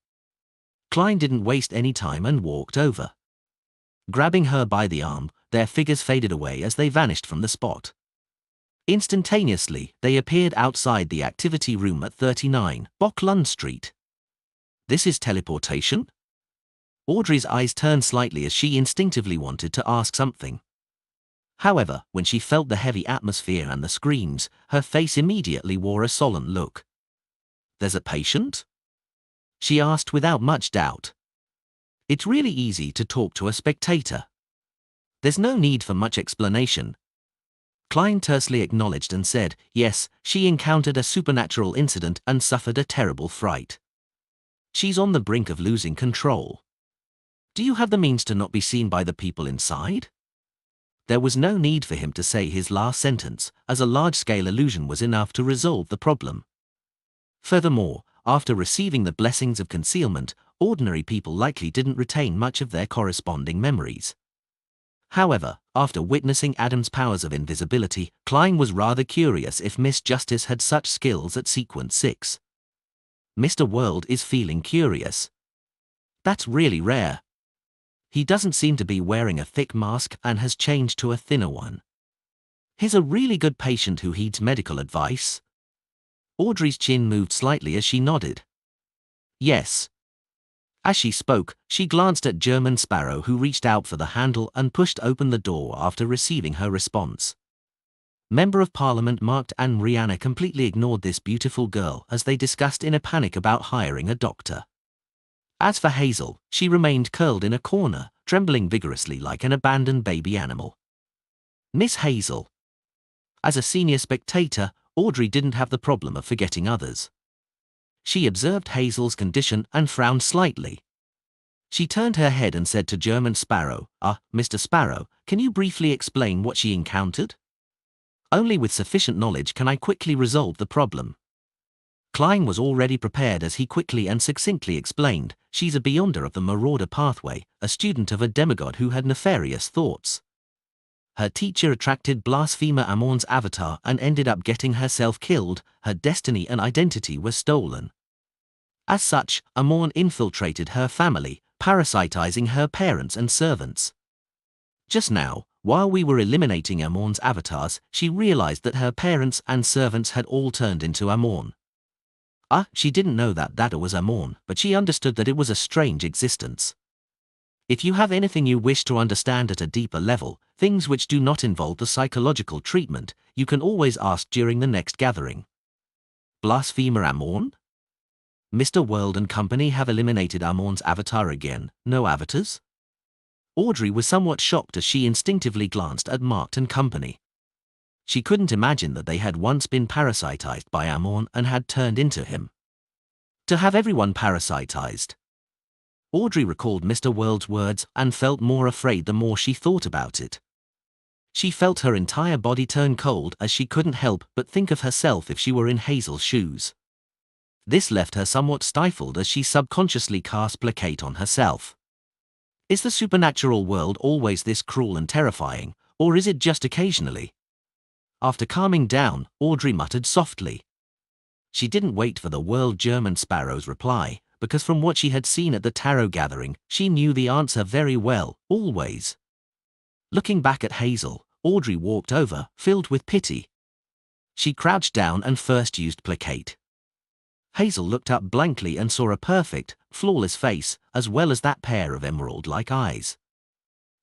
Klein didn't waste any time and walked over. Grabbing her by the arm, their figures faded away as they vanished from the spot. Instantaneously, they appeared outside the activity room at 39 Boklund Street. This is teleportation? Audrey's eyes turned slightly as she instinctively wanted to ask something. However, when she felt the heavy atmosphere and the screams, her face immediately wore a solemn look. "There's a patient?" she asked without much doubt. It's really easy to talk to a spectator. There's no need for much explanation. Klein tersely acknowledged and said, yes, she encountered a supernatural incident and suffered a terrible fright. She's on the brink of losing control. Do you have the means to not be seen by the people inside? There was no need for him to say his last sentence, as a large-scale illusion was enough to resolve the problem. Furthermore, after receiving the blessings of concealment, ordinary people likely didn't retain much of their corresponding memories. However, after witnessing Adam's powers of invisibility, Klein was rather curious if Miss Justice had such skills at Sequence 6. Mr. World is feeling curious. That's really rare. He doesn't seem to be wearing a thick mask and has changed to a thinner one. He's a really good patient who heeds medical advice. Audrey's chin moved slightly as she nodded. Yes. As she spoke, she glanced at German Sparrow, who reached out for the handle and pushed open the door after receiving her response. Member of Parliament Marked and Rihanna completely ignored this beautiful girl as they discussed in a panic about hiring a doctor. As for Hazel, she remained curled in a corner, trembling vigorously like an abandoned baby animal. Miss Hazel. As a senior spectator, Audrey didn't have the problem of forgetting others. She observed Hazel's condition and frowned slightly. She turned her head and said to German Sparrow, Mr. Sparrow, can you briefly explain what she encountered? Only with sufficient knowledge can I quickly resolve the problem. Klein was already prepared as he quickly and succinctly explained, she's a beyonder of the Marauder pathway, a student of a demigod who had nefarious thoughts. Her teacher attracted blasphemer Amon's avatar and ended up getting herself killed, her destiny and identity were stolen. As such, Amon infiltrated her family, parasitizing her parents and servants. Just now, while we were eliminating Amon's avatars, she realized that her parents and servants had all turned into Amon. She didn't know that was Amon, but she understood that it was a strange existence. If you have anything you wish to understand at a deeper level, things which do not involve the psychological treatment, you can always ask during the next gathering. Blasphemer Amon? Mr. World and Company have eliminated Amon's avatar again, no avatars? Audrey was somewhat shocked as she instinctively glanced at Marked and Company. She couldn't imagine that they had once been parasitized by Amon and had turned into him. To have everyone parasitized. Audrey recalled Mr. World's words and felt more afraid the more she thought about it. She felt her entire body turn cold as she couldn't help but think of herself if she were in Hazel's shoes. This left her somewhat stifled as she subconsciously cast placate on herself. Is the supernatural world always this cruel and terrifying, or is it just occasionally? After calming down, Audrey muttered softly. She didn't wait for the World German Sparrow's reply, because from what she had seen at the tarot gathering, she knew the answer very well, always. Looking back at Hazel, Audrey walked over, filled with pity. She crouched down and first used placate. Hazel looked up blankly and saw a perfect, flawless face, as well as that pair of emerald-like eyes.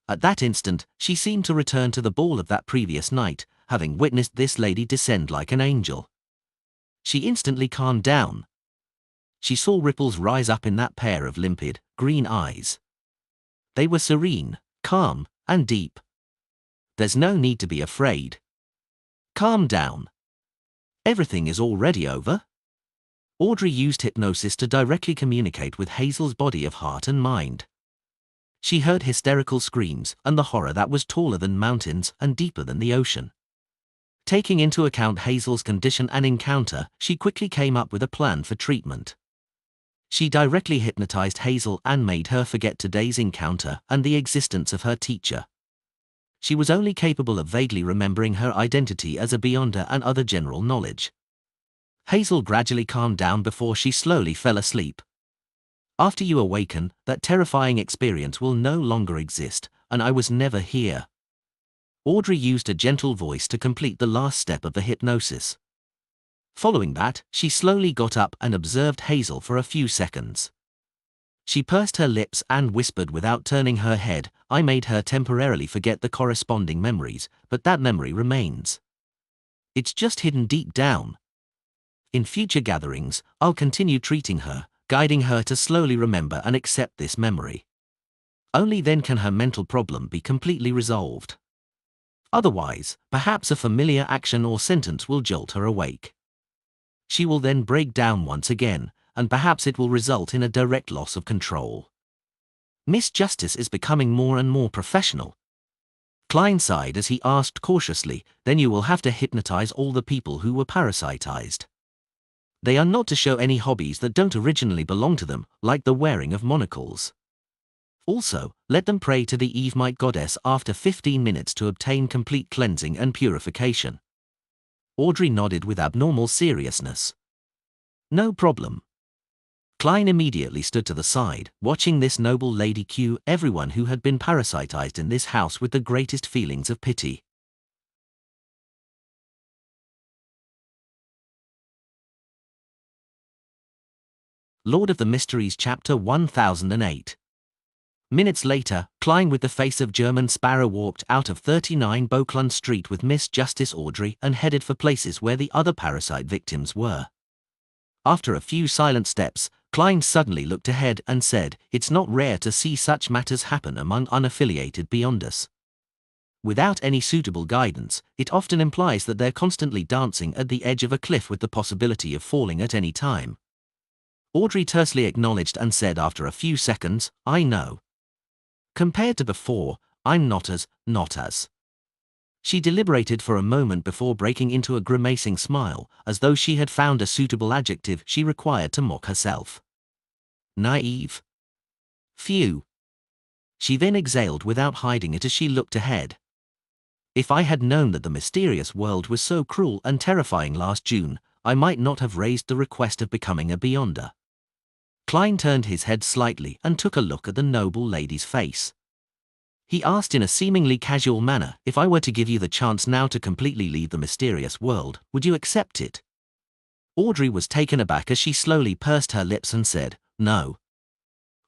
At that instant, she seemed to return to the ball of that previous night, having witnessed this lady descend like an angel. She instantly calmed down. She saw ripples rise up in that pair of limpid, green eyes. They were serene, calm, and deep. There's no need to be afraid. Calm down. Everything is already over. Audrey used hypnosis to directly communicate with Hazel's body of heart and mind. She heard hysterical screams and the horror that was taller than mountains and deeper than the ocean. Taking into account Hazel's condition and encounter, she quickly came up with a plan for treatment. She directly hypnotized Hazel and made her forget today's encounter and the existence of her teacher. She was only capable of vaguely remembering her identity as a beyonder and other general knowledge. Hazel gradually calmed down before she slowly fell asleep. After you awaken, that terrifying experience will no longer exist, and I was never here. Audrey used a gentle voice to complete the last step of the hypnosis. Following that, she slowly got up and observed Hazel for a few seconds. She pursed her lips and whispered without turning her head. I made her temporarily forget the corresponding memories, but that memory remains. It's just hidden deep down. In future gatherings, I'll continue treating her, guiding her to slowly remember and accept this memory. Only then can her mental problem be completely resolved. Otherwise, perhaps a familiar action or sentence will jolt her awake. She will then break down once again, and perhaps it will result in a direct loss of control. Miss Justice is becoming more and more professional. Klein sighed as he asked cautiously, then you will have to hypnotize all the people who were parasitized. They are not to show any hobbies that don't originally belong to them, like the wearing of monocles. Also, let them pray to the Evemite goddess after 15 minutes to obtain complete cleansing and purification. Audrey nodded with abnormal seriousness. No problem. Klein immediately stood to the side, watching this noble lady cue everyone who had been parasitized in this house with the greatest feelings of pity. Lord of the Mysteries Chapter 1008. Minutes later, Klein with the face of German Sparrow walked out of 39 Beauclun Street with Miss Justice Audrey and headed for places where the other parasite victims were. After a few silent steps, Klein suddenly looked ahead and said, it's not rare to see such matters happen among unaffiliated Beyonders. Without any suitable guidance, it often implies that they're constantly dancing at the edge of a cliff with the possibility of falling at any time. Audrey tersely acknowledged and said after a few seconds, I know. Compared to before, I'm not as. She deliberated for a moment before breaking into a grimacing smile, as though she had found a suitable adjective she required to mock herself. Naive. Phew. She then exhaled without hiding it as she looked ahead. If I had known that the mysterious world was so cruel and terrifying last June, I might not have raised the request of becoming a Beyonder. Klein turned his head slightly and took a look at the noble lady's face. He asked in a seemingly casual manner, if I were to give you the chance now to completely leave the mysterious world, would you accept it? Audrey was taken aback as she slowly pursed her lips and said, no.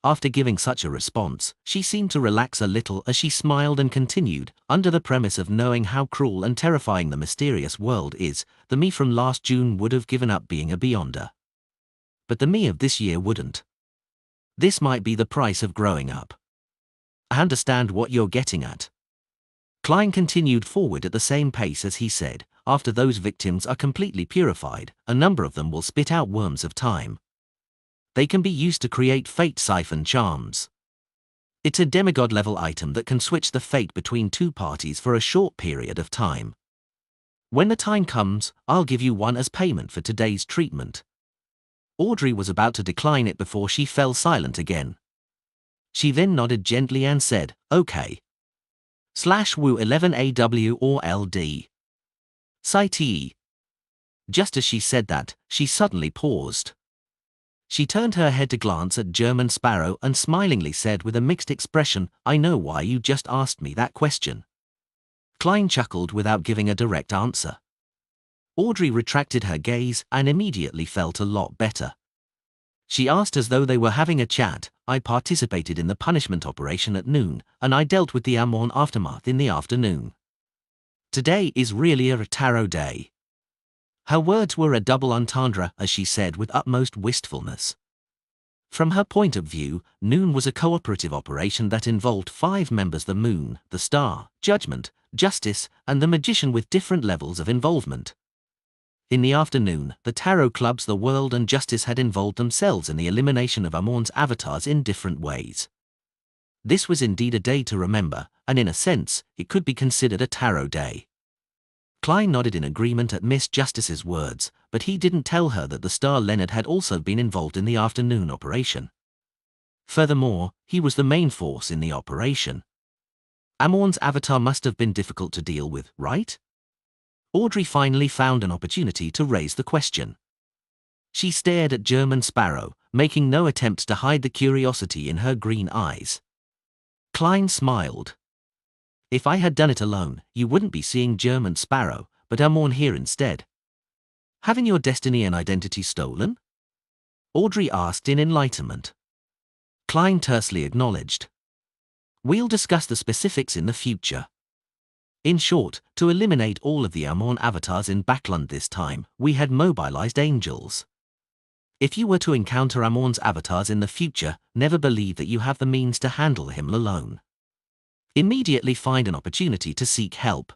After giving such a response, she seemed to relax a little as she smiled and continued, under the premise of knowing how cruel and terrifying the mysterious world is, the me from last June would have given up being a Beyonder. But the me of this year wouldn't. This might be the price of growing up. I understand what you're getting at. Klein continued forward at the same pace as he said, after those victims are completely purified, a number of them will spit out worms of time. They can be used to create fate siphon charms. It's a demigod-level item that can switch the fate between two parties for a short period of time. When the time comes, I'll give you one as payment for today's treatment. Audrey was about to decline it before she fell silent again. She then nodded gently and said, okay. /Woo 11 AW or LD. Cite. Just as she said that, she suddenly paused. She turned her head to glance at German Sparrow and smilingly said with a mixed expression, I know why you just asked me that question. Klein chuckled without giving a direct answer. Audrey retracted her gaze and immediately felt a lot better. She asked as though they were having a chat, I participated in the punishment operation at noon, and I dealt with the Amon aftermath in the afternoon. Today is really a tarot day. Her words were a double entendre as she said with utmost wistfulness. From her point of view, Noon was a cooperative operation that involved 5 members: the Moon, the Star, Judgment, Justice, and the Magician with different levels of involvement. In the afternoon, the tarot clubs The World and Justice had involved themselves in the elimination of Amon's avatars in different ways. This was indeed a day to remember, and in a sense, it could be considered a tarot day. Klein nodded in agreement at Miss Justice's words, but he didn't tell her that the Star Leonard had also been involved in the afternoon operation. Furthermore, he was the main force in the operation. Amon's avatar must have been difficult to deal with, right? Audrey finally found an opportunity to raise the question. She stared at German Sparrow, making no attempt to hide the curiosity in her green eyes. Klein smiled. If I had done it alone, you wouldn't be seeing German Sparrow, but Amon here instead. Having your destiny and identity stolen? Audrey asked in enlightenment. Klein tersely acknowledged. We'll discuss the specifics in the future. In short, to eliminate all of the Amon avatars in Backlund this time, we had mobilized angels. If you were to encounter Amon's avatars in the future, never believe that you have the means to handle him alone. Immediately find an opportunity to seek help.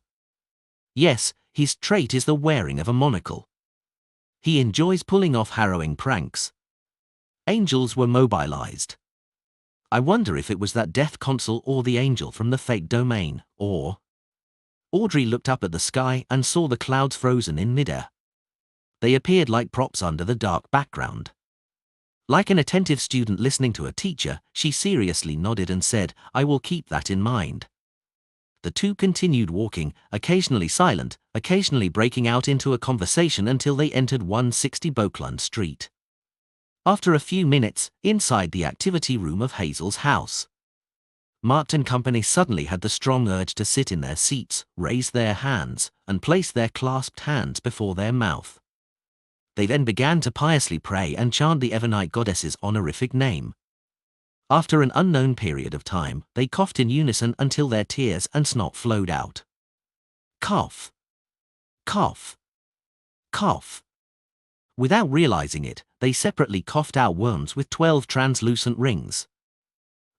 Yes, his trait is the wearing of a monocle. He enjoys pulling off harrowing pranks. Angels were mobilized. I wonder if it was that death console or the angel from the fake domain, or... Audrey looked up at the sky and saw the clouds frozen in midair. They appeared like props under the dark background. Like an attentive student listening to a teacher, she seriously nodded and said, "I will keep that in mind." The two continued walking, occasionally silent, occasionally breaking out into a conversation until they entered 160 Boklund Street. After a few minutes, inside the activity room of Hazel's house, Mark and company suddenly had the strong urge to sit in their seats, raise their hands, and place their clasped hands before their mouth. They then began to piously pray and chant the Evernite goddess's honorific name. After an unknown period of time, they coughed in unison until their tears and snot flowed out. Cough. Cough. Cough. Without realizing it, they separately coughed out worms with 12 translucent rings.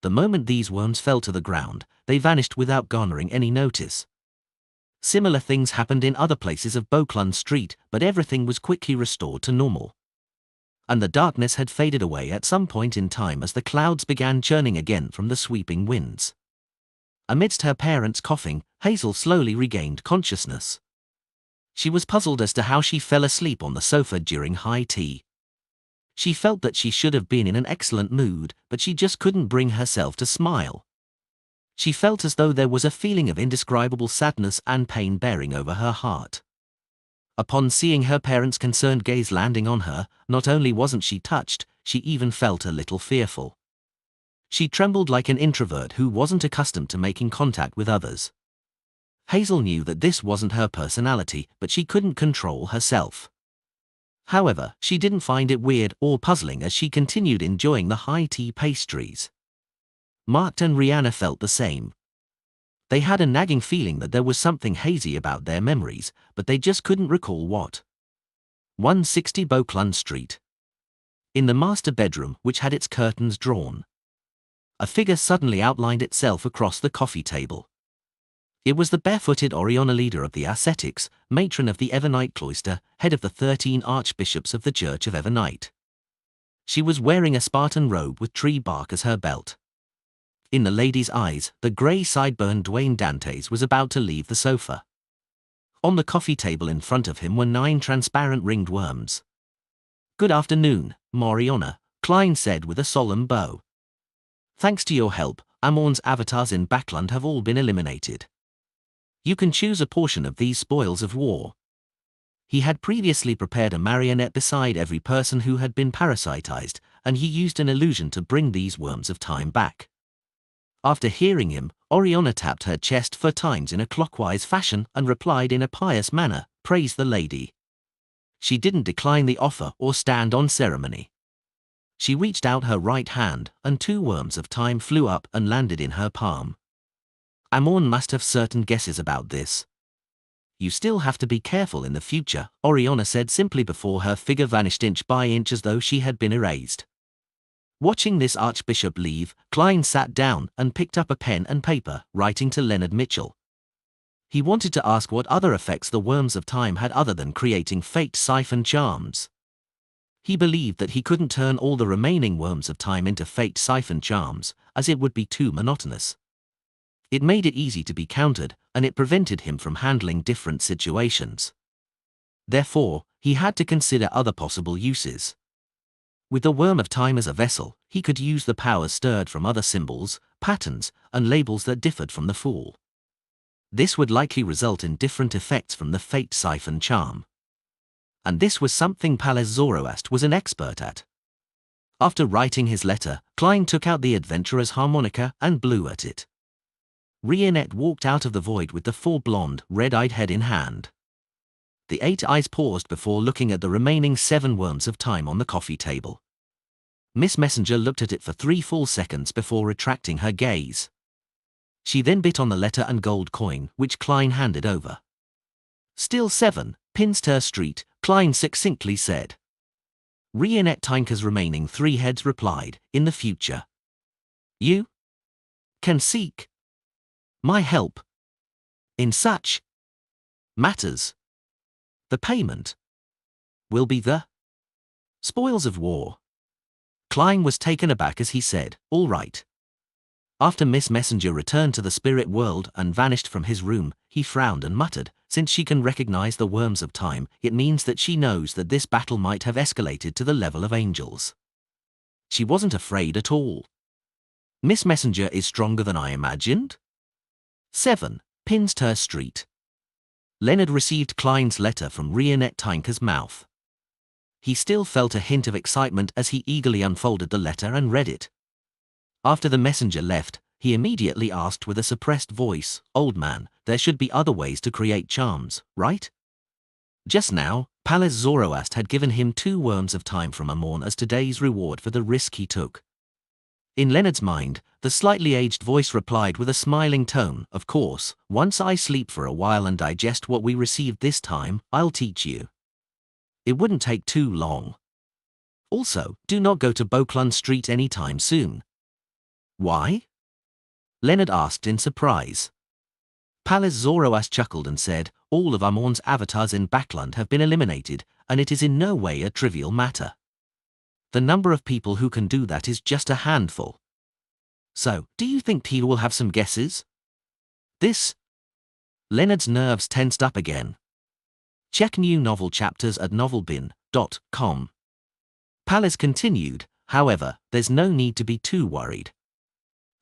The moment these worms fell to the ground, they vanished without garnering any notice. Similar things happened in other places of Boklund Street, but everything was quickly restored to normal. And the darkness had faded away at some point in time as the clouds began churning again from the sweeping winds. Amidst her parents' coughing, Hazel slowly regained consciousness. She was puzzled as to how she fell asleep on the sofa during high tea. She felt that she should have been in an excellent mood, but she just couldn't bring herself to smile. She felt as though there was a feeling of indescribable sadness and pain bearing over her heart. Upon seeing her parents' concerned gaze landing on her, not only wasn't she touched, she even felt a little fearful. She trembled like an introvert who wasn't accustomed to making contact with others. Hazel knew that this wasn't her personality, but she couldn't control herself. However, she didn't find it weird or puzzling as she continued enjoying the high tea pastries. Mark and Rihanna felt the same. They had a nagging feeling that there was something hazy about their memories, but they just couldn't recall what. 160 Boklund Street. In the master bedroom, which had its curtains drawn, a figure suddenly outlined itself across the coffee table. It was the barefooted Oriana, leader of the ascetics, matron of the Evernite cloister, head of the 13 archbishops of the Church of Evernite. She was wearing a Spartan robe with tree bark as her belt. In the lady's eyes, the grey sideburn Dwayne Dantes was about to leave the sofa. On the coffee table in front of him were 9 transparent ringed worms. "Good afternoon, Mariana," Klein said with a solemn bow. "Thanks to your help, Amon's avatars in Backlund have all been eliminated. You can choose a portion of these spoils of war." He had previously prepared a marionette beside every person who had been parasitized, and he used an illusion to bring these worms of time back. After hearing him, Oriana tapped her chest 4 times in a clockwise fashion and replied in a pious manner, "Praise the lady." She didn't decline the offer or stand on ceremony. She reached out her right hand, and 2 worms of time flew up and landed in her palm. Amon must have certain guesses about this. "You still have to be careful in the future," Oriana said simply before her figure vanished inch by inch as though she had been erased. Watching this archbishop leave, Klein sat down and picked up a pen and paper, writing to Leonard Mitchell. He wanted to ask what other effects the worms of time had other than creating faked siphon charms. He believed that he couldn't turn all the remaining worms of time into faked siphon charms, as it would be too monotonous. It made it easy to be countered, and it prevented him from handling different situations. Therefore, he had to consider other possible uses. With the worm of time as a vessel, he could use the powers stirred from other symbols, patterns, and labels that differed from the Fool. This would likely result in different effects from the faked siphon charm. And this was something Pallas Zoroast was an expert at. After writing his letter, Klein took out the adventurer's harmonica and blew at it. Rionette walked out of the void with the full blonde, red-eyed head in hand. The 8 eyes paused before looking at the remaining 7 worms of time on the coffee table. Miss Messenger looked at it for 3 full seconds before retracting her gaze. She then bit on the letter and gold coin, which Klein handed over. "Still 7, Pinster Street," Klein succinctly said. Reenet Tinker's remaining 3 heads replied, "In the future. You can seek my help in such matters. The payment will be the spoils of war." Klein was taken aback as he said, "All right." After Miss Messenger returned to the spirit world and vanished from his room, he frowned and muttered, "Since she can recognize the worms of time, it means that she knows that this battle might have escalated to the level of angels. She wasn't afraid at all. Miss Messenger is stronger than I imagined." 7. Pinster Street. Leonard received Klein's letter from Reenet Tinker's mouth. He still felt a hint of excitement as he eagerly unfolded the letter and read it. After the messenger left, he immediately asked with a suppressed voice, "Old man, there should be other ways to create charms, right?" Just now, Palace Zoroast had given him 2 worms of time from Amorn as today's reward for the risk he took. In Leonard's mind, the slightly aged voice replied with a smiling tone, "Of course, once I sleep for a while and digest what we received this time, I'll teach you. It wouldn't take too long. Also, do not go to Beauclun Street anytime soon." "Why?" Leonard asked in surprise. Palace Zoroast chuckled and said, "All of Amorn's avatars in Backland have been eliminated, and it is in no way a trivial matter. The number of people who can do that is just a handful. So, do you think he will have some guesses?" This? Leonard's nerves tensed up again. Check new novel chapters at novelbin.com. Palace continued, "However, there's no need to be too worried.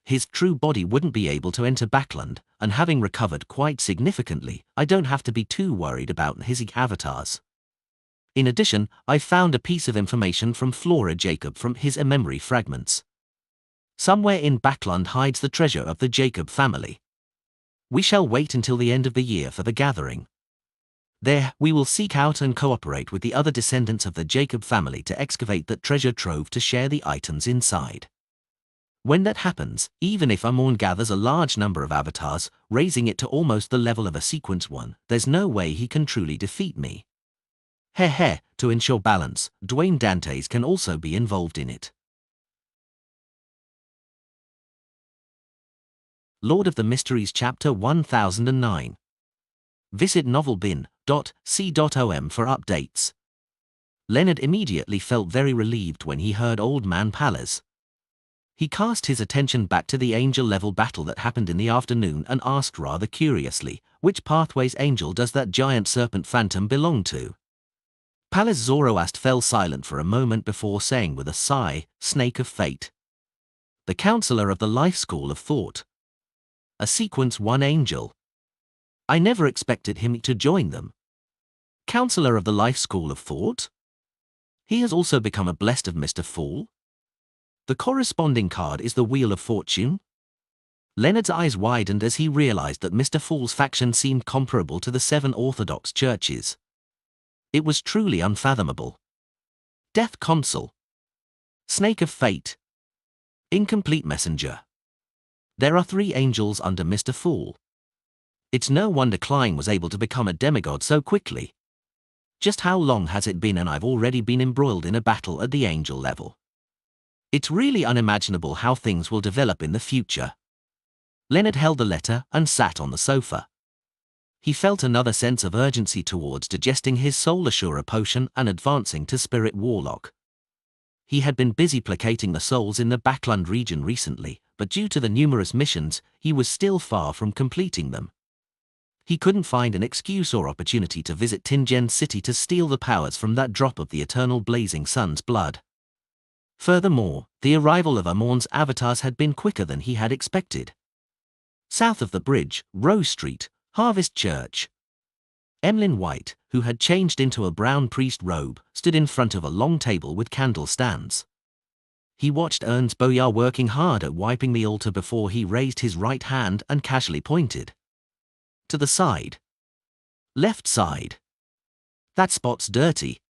His true body wouldn't be able to enter Backland, and having recovered quite significantly, I don't have to be too worried about his avatars. In addition, I found a piece of information from Flora Jacob from his memory fragments. Somewhere in Backland hides the treasure of the Jacob family. We shall wait until the end of the year for the gathering. There, we will seek out and cooperate with the other descendants of the Jacob family to excavate that treasure trove to share the items inside. When that happens, even if Amorn gathers a large number of avatars, raising it to almost the level of a sequence 1, there's no way he can truly defeat me. To ensure balance, Dwayne Dantes can also be involved in it." Lord of the Mysteries Chapter 1009. Visit novelbin.com for updates. Leonard immediately felt very relieved when he heard Old Man Palace. He cast his attention back to the angel-level battle that happened in the afternoon and asked rather curiously, "Which Pathways angel does that giant serpent phantom belong to?" Palace Zoroast fell silent for a moment before saying with a sigh, "Snake of Fate. The counselor of the Life School of Thought. A Sequence 1 angel. I never expected him to join them. Counselor of the Life School of Thought? He has also become a blessed of Mr. Fool? The corresponding card is the Wheel of Fortune?" Leonard's eyes widened as he realized that Mr. Fool's faction seemed comparable to the 7 Orthodox churches. It was truly unfathomable. Death Consul. Snake of Fate. Incomplete Messenger. There are 3 angels under Mr. Fool. It's no wonder Klein was able to become a demigod so quickly. Just how long has it been and I've already been embroiled in a battle at the angel level? It's really unimaginable how things will develop in the future. Leonard held the letter and sat on the sofa. He felt another sense of urgency towards digesting his Soul Assurer potion and advancing to Spirit Warlock. He had been busy placating the souls in the Backland region recently, but due to the numerous missions, he was still far from completing them. He couldn't find an excuse or opportunity to visit Tingen City to steal the powers from that drop of the eternal blazing sun's blood. Furthermore, the arrival of Amorn's avatars had been quicker than he had expected. South of the bridge, Rose Street, Harvest Church. Emlyn White, who had changed into a brown priest robe, stood in front of a long table with candle stands. He watched Ernst Boyar working hard at wiping the altar before he raised his right hand and casually pointed. To the side. Left side. That spot's dirty.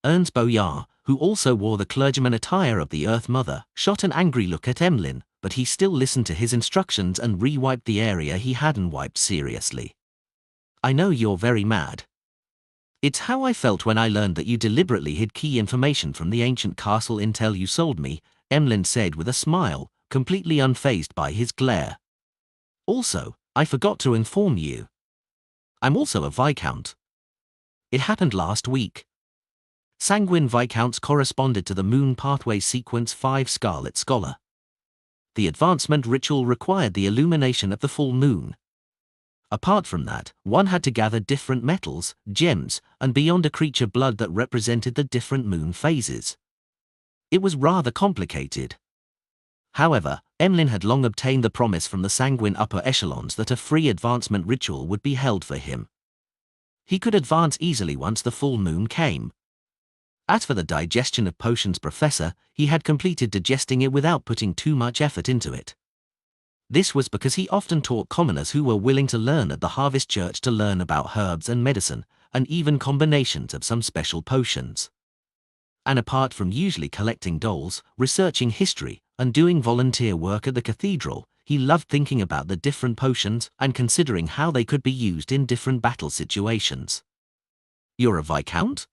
Ernst Boyar, who also wore the clergyman attire of the Earth Mother, shot an angry look at Emlyn, but he still listened to his instructions and re-wiped the area he hadn't wiped seriously. I know you're very mad. It's how I felt when I learned that you deliberately hid key information from the ancient castle intel you sold me, Emlyn said with a smile, completely unfazed by his glare. Also, I forgot to inform you. I'm also a Viscount. It happened last week. Sanguine Viscounts corresponded to the Moon Pathway Sequence 5 Scarlet Scholar. The advancement ritual required the illumination of the full moon. Apart from that, one had to gather different metals, gems, and beyond a creature blood that represented the different moon phases. It was rather complicated. However, Emlyn had long obtained the promise from the sanguine upper echelons that a free advancement ritual would be held for him. He could advance easily once the full moon came. As for the digestion of potions professor, he had completed digesting it without putting too much effort into it. This was because he often taught commoners who were willing to learn at the Harvest Church to learn about herbs and medicine, and even combinations of some special potions. And apart from usually collecting dolls, researching history, and doing volunteer work at the cathedral, he loved thinking about the different potions and considering how they could be used in different battle situations. You're a Viscount?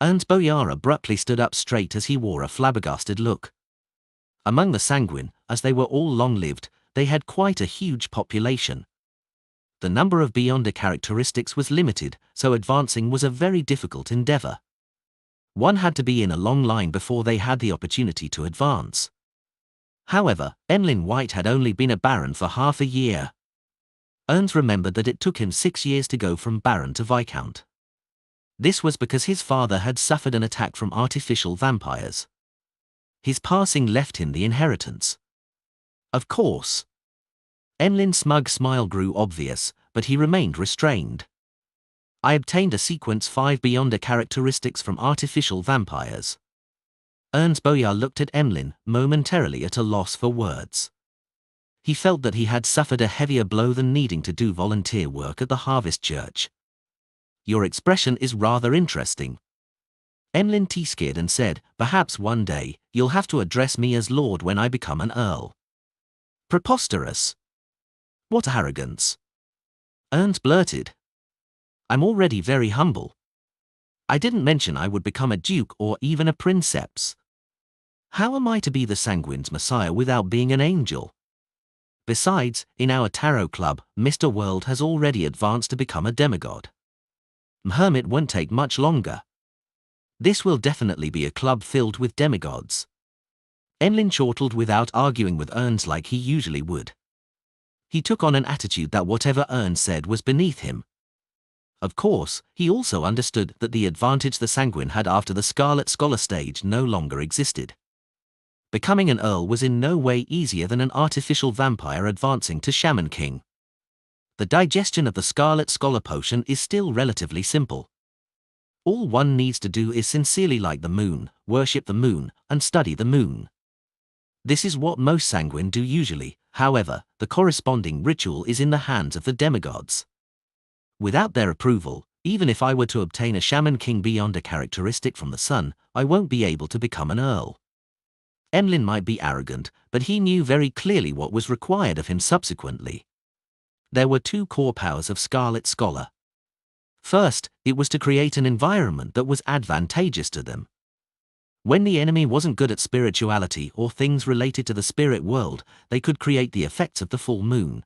Ernst Boyar abruptly stood up straight as he wore a flabbergasted look. Among the sanguine, as they were all long-lived, they had quite a huge population. The number of Beyonder characteristics was limited, so advancing was a very difficult endeavor. One had to be in a long line before they had the opportunity to advance. However, Emlyn White had only been a Baron for half a year. Ernst remembered that it took him 6 years to go from Baron to Viscount. This was because his father had suffered an attack from artificial vampires. His passing left him the inheritance. Of course. Emlyn's smug smile grew obvious, but he remained restrained. I obtained a Sequence 5 Beyonder characteristics from artificial vampires. Ernst Boyar looked at Emlyn, momentarily at a loss for words. He felt that he had suffered a heavier blow than needing to do volunteer work at the Harvest Church. Your expression is rather interesting. Emlyn T-scared and said, perhaps one day, you'll have to address me as Lord when I become an Earl. Preposterous. What arrogance. Ernst blurted. I'm already very humble. I didn't mention I would become a duke or even a princeps. How am I to be the Sanguine's messiah without being an angel? Besides, in our tarot club, Mr. World has already advanced to become a demigod. Hermit won't take much longer. This will definitely be a club filled with demigods. Emlyn chortled without arguing with Ernst like he usually would. He took on an attitude that whatever Ernst said was beneath him. Of course, he also understood that the advantage the Sanguine had after the Scarlet Scholar stage no longer existed. Becoming an Earl was in no way easier than an artificial vampire advancing to Shaman King. The digestion of the Scarlet Scholar potion is still relatively simple. All one needs to do is sincerely like the moon, worship the moon, and study the moon. This is what most sanguine do usually, however, the corresponding ritual is in the hands of the demigods. Without their approval, even if I were to obtain a Shaman King Beyonder characteristic from the sun, I won't be able to become an Earl. Emlyn might be arrogant, but he knew very clearly what was required of him subsequently. There were two core powers of Scarlet Scholar. First, it was to create an environment that was advantageous to them. When the enemy wasn't good at spirituality or things related to the spirit world, they could create the effects of the full moon.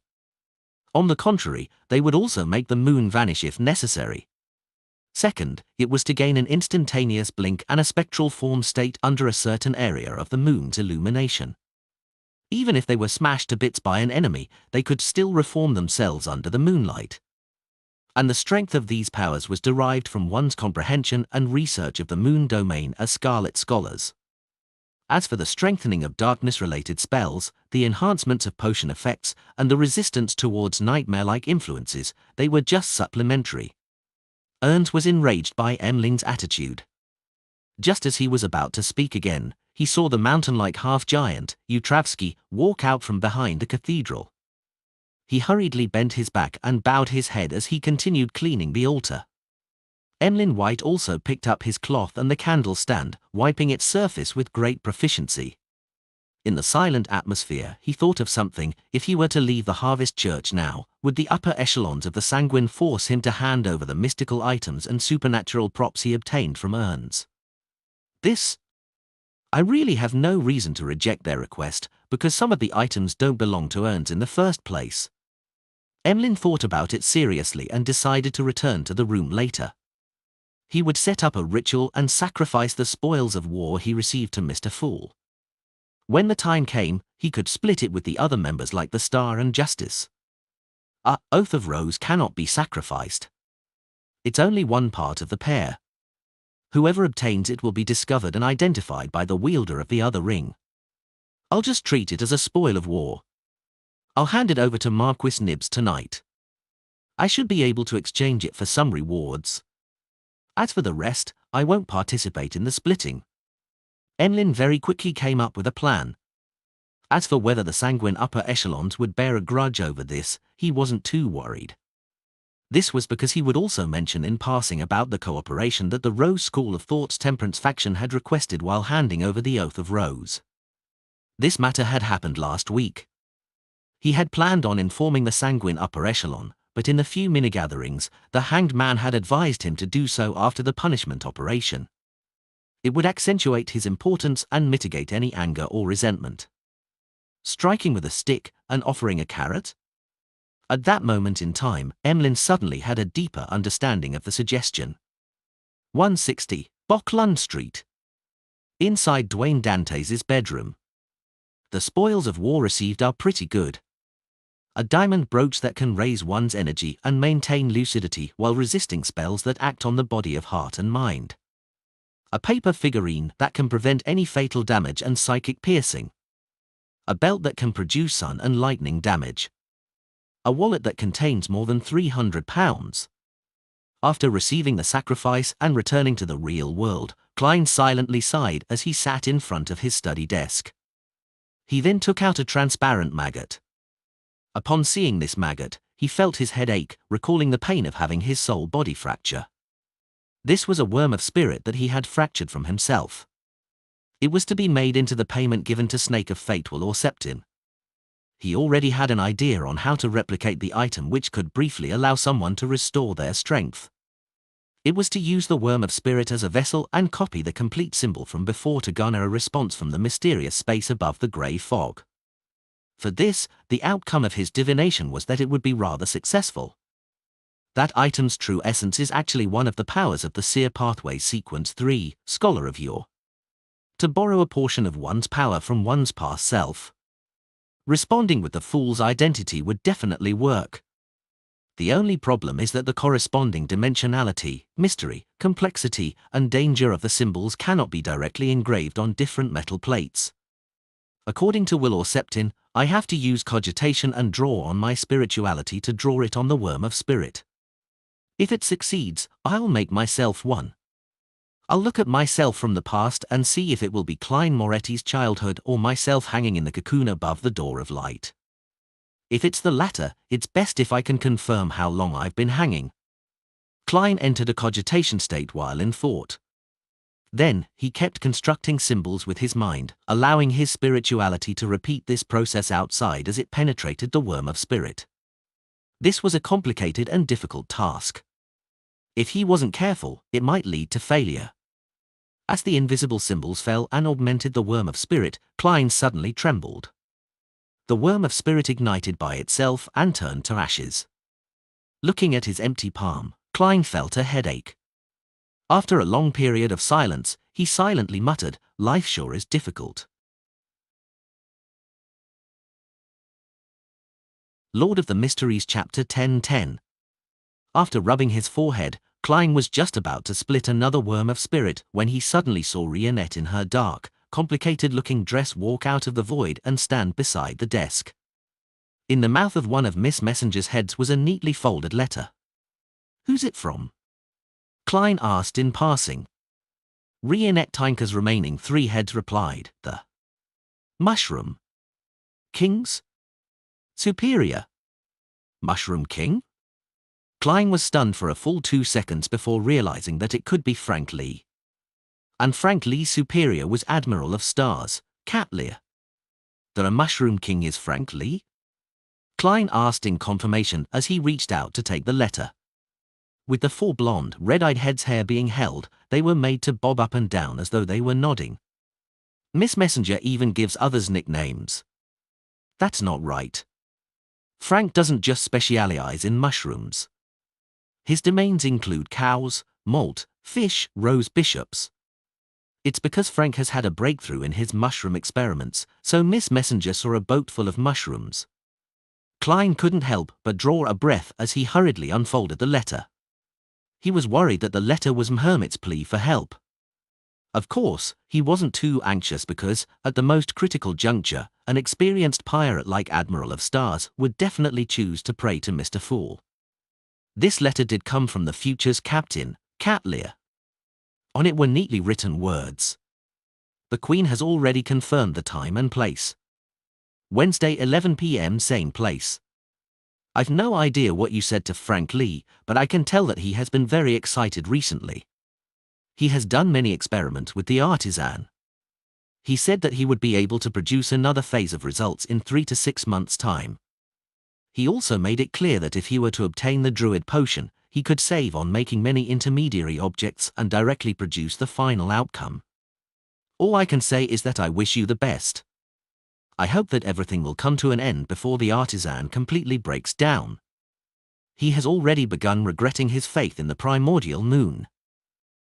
On the contrary, they would also make the moon vanish if necessary. Second, it was to gain an instantaneous blink and a spectral form state under a certain area of the moon's illumination. Even if they were smashed to bits by an enemy, they could still reform themselves under the moonlight. And the strength of these powers was derived from one's comprehension and research of the moon domain as Scarlet Scholars. As for the strengthening of darkness-related spells, the enhancements of potion effects, and the resistance towards nightmare-like influences, they were just supplementary. Ernst was enraged by Emlyn's attitude. Just as he was about to speak again, he saw the mountain-like half-giant, Utravsky, walk out from behind the cathedral. He hurriedly bent his back and bowed his head as he continued cleaning the altar. Emlyn White also picked up his cloth and the candle stand, wiping its surface with great proficiency. In the silent atmosphere, he thought of something. If he were to leave the Harvest Church now, would the upper echelons of the Sanguine force him to hand over the mystical items and supernatural props he obtained from urns? I really have no reason to reject their request, because some of the items don't belong to urns in the first place. Emlyn thought about it seriously and decided to return to the room later. He would set up a ritual and sacrifice the spoils of war he received to Mr. Fool. When the time came, he could split it with the other members like the Star and Justice. Oath of Rose cannot be sacrificed. It's only one part of the pair. Whoever obtains it will be discovered and identified by the wielder of the other ring. I'll just treat it as a spoil of war. I'll hand it over to Marquis Nibs tonight. I should be able to exchange it for some rewards. As for the rest, I won't participate in the splitting. Emlyn very quickly came up with a plan. As for whether the Sanguine upper echelons would bear a grudge over this, he wasn't too worried. This was because he would also mention in passing about the cooperation that the Rose School of Thought's Temperance faction had requested while handing over the Oath of Rose. This matter had happened last week. He had planned on informing the Sanguine upper echelon, but in the few mini-gatherings, the Hanged Man had advised him to do so after the punishment operation. It would accentuate his importance and mitigate any anger or resentment. Striking with a stick and offering a carrot? At that moment in time, Emlyn suddenly had a deeper understanding of the suggestion. 160, Boklund Street. Inside Dwayne Dantes' bedroom. The spoils of war received are pretty good. A diamond brooch that can raise one's energy and maintain lucidity while resisting spells that act on the body of heart and mind. A paper figurine that can prevent any fatal damage and psychic piercing. A belt that can produce sun and lightning damage. A wallet that contains more than £300. After receiving the sacrifice and returning to the real world, Klein silently sighed as he sat in front of his study desk. He then took out a transparent maggot. Upon seeing this maggot, he felt his head ache, recalling the pain of having his soul body fracture. This was a worm of spirit that he had fractured from himself. It was to be made into the payment given to Snake of Fatewell or Septin. He already had an idea on how to replicate the item which could briefly allow someone to restore their strength. It was to use the worm of spirit as a vessel and copy the complete symbol from before to garner a response from the mysterious space above the grey fog. For this, the outcome of his divination was that it would be rather successful. That item's true essence is actually one of the powers of the Seer Pathway Sequence 3, Scholar of Yore. To borrow a portion of one's power from one's past self. Responding with the Fool's identity would definitely work. The only problem is that the corresponding dimensionality, mystery, complexity, and danger of the symbols cannot be directly engraved on different metal plates. According to Will or Septin, I have to use cogitation and draw on my spirituality to draw it on the worm of spirit. If it succeeds, I'll make myself one. I'll look at myself from the past and see if it will be Klein Moretti's childhood or myself hanging in the cocoon above the door of light. If it's the latter, it's best if I can confirm how long I've been hanging. Klein entered a cogitation state while in thought. Then, he kept constructing symbols with his mind, allowing his spirituality to repeat this process outside as it penetrated the worm of spirit. This was a complicated and difficult task. If he wasn't careful, it might lead to failure. As the invisible symbols fell and augmented the worm of spirit, Klein suddenly trembled. The worm of spirit ignited by itself and turned to ashes. Looking at his empty palm, Klein felt a headache. After a long period of silence, he silently muttered, "Life sure is difficult." Lord of the Mysteries Chapter 10:10. After rubbing his forehead, Klein was just about to split another worm of spirit when he suddenly saw Rionette in her dark, complicated-looking dress walk out of the void and stand beside the desk. In the mouth of one of Miss Messenger's heads was a neatly folded letter. "Who's it from?" Klein asked in passing. Rionette Tinker's remaining 3 heads replied, "The Mushroom King's Superior. Mushroom King?" Klein was stunned for a full 2 seconds before realizing that it could be Frank Lee. And Frank Lee's superior was Admiral of Stars, Cat Lear. The Mushroom King is Frank Lee? Klein asked in confirmation as he reached out to take the letter. With the 4 blonde, red-eyed heads' hair being held, they were made to bob up and down as though they were nodding. Miss Messenger even gives others nicknames. That's not right. Frank doesn't just specialize in mushrooms. His domains include cows, malt, fish, rose bishops. It's because Frank has had a breakthrough in his mushroom experiments, so Miss Messenger saw a boat full of mushrooms. Klein couldn't help but draw a breath as he hurriedly unfolded the letter. He was worried that the letter was Mhermit's plea for help. Of course, he wasn't too anxious because, at the most critical juncture, an experienced pirate like Admiral of Stars would definitely choose to pray to Mr. Fool. This letter did come from the future's captain, Cat Lear. On it were neatly written words. The Queen has already confirmed the time and place. Wednesday 11 p.m. same place. I've no idea what you said to Frank Lee, but I can tell that he has been very excited recently. He has done many experiments with the artisan. He said that he would be able to produce another phase of results in 3 to 6 months' time. He also made it clear that if he were to obtain the Druid potion, he could save on making many intermediary objects and directly produce the final outcome. All I can say is that I wish you the best. I hope that everything will come to an end before the artisan completely breaks down. He has already begun regretting his faith in the primordial moon.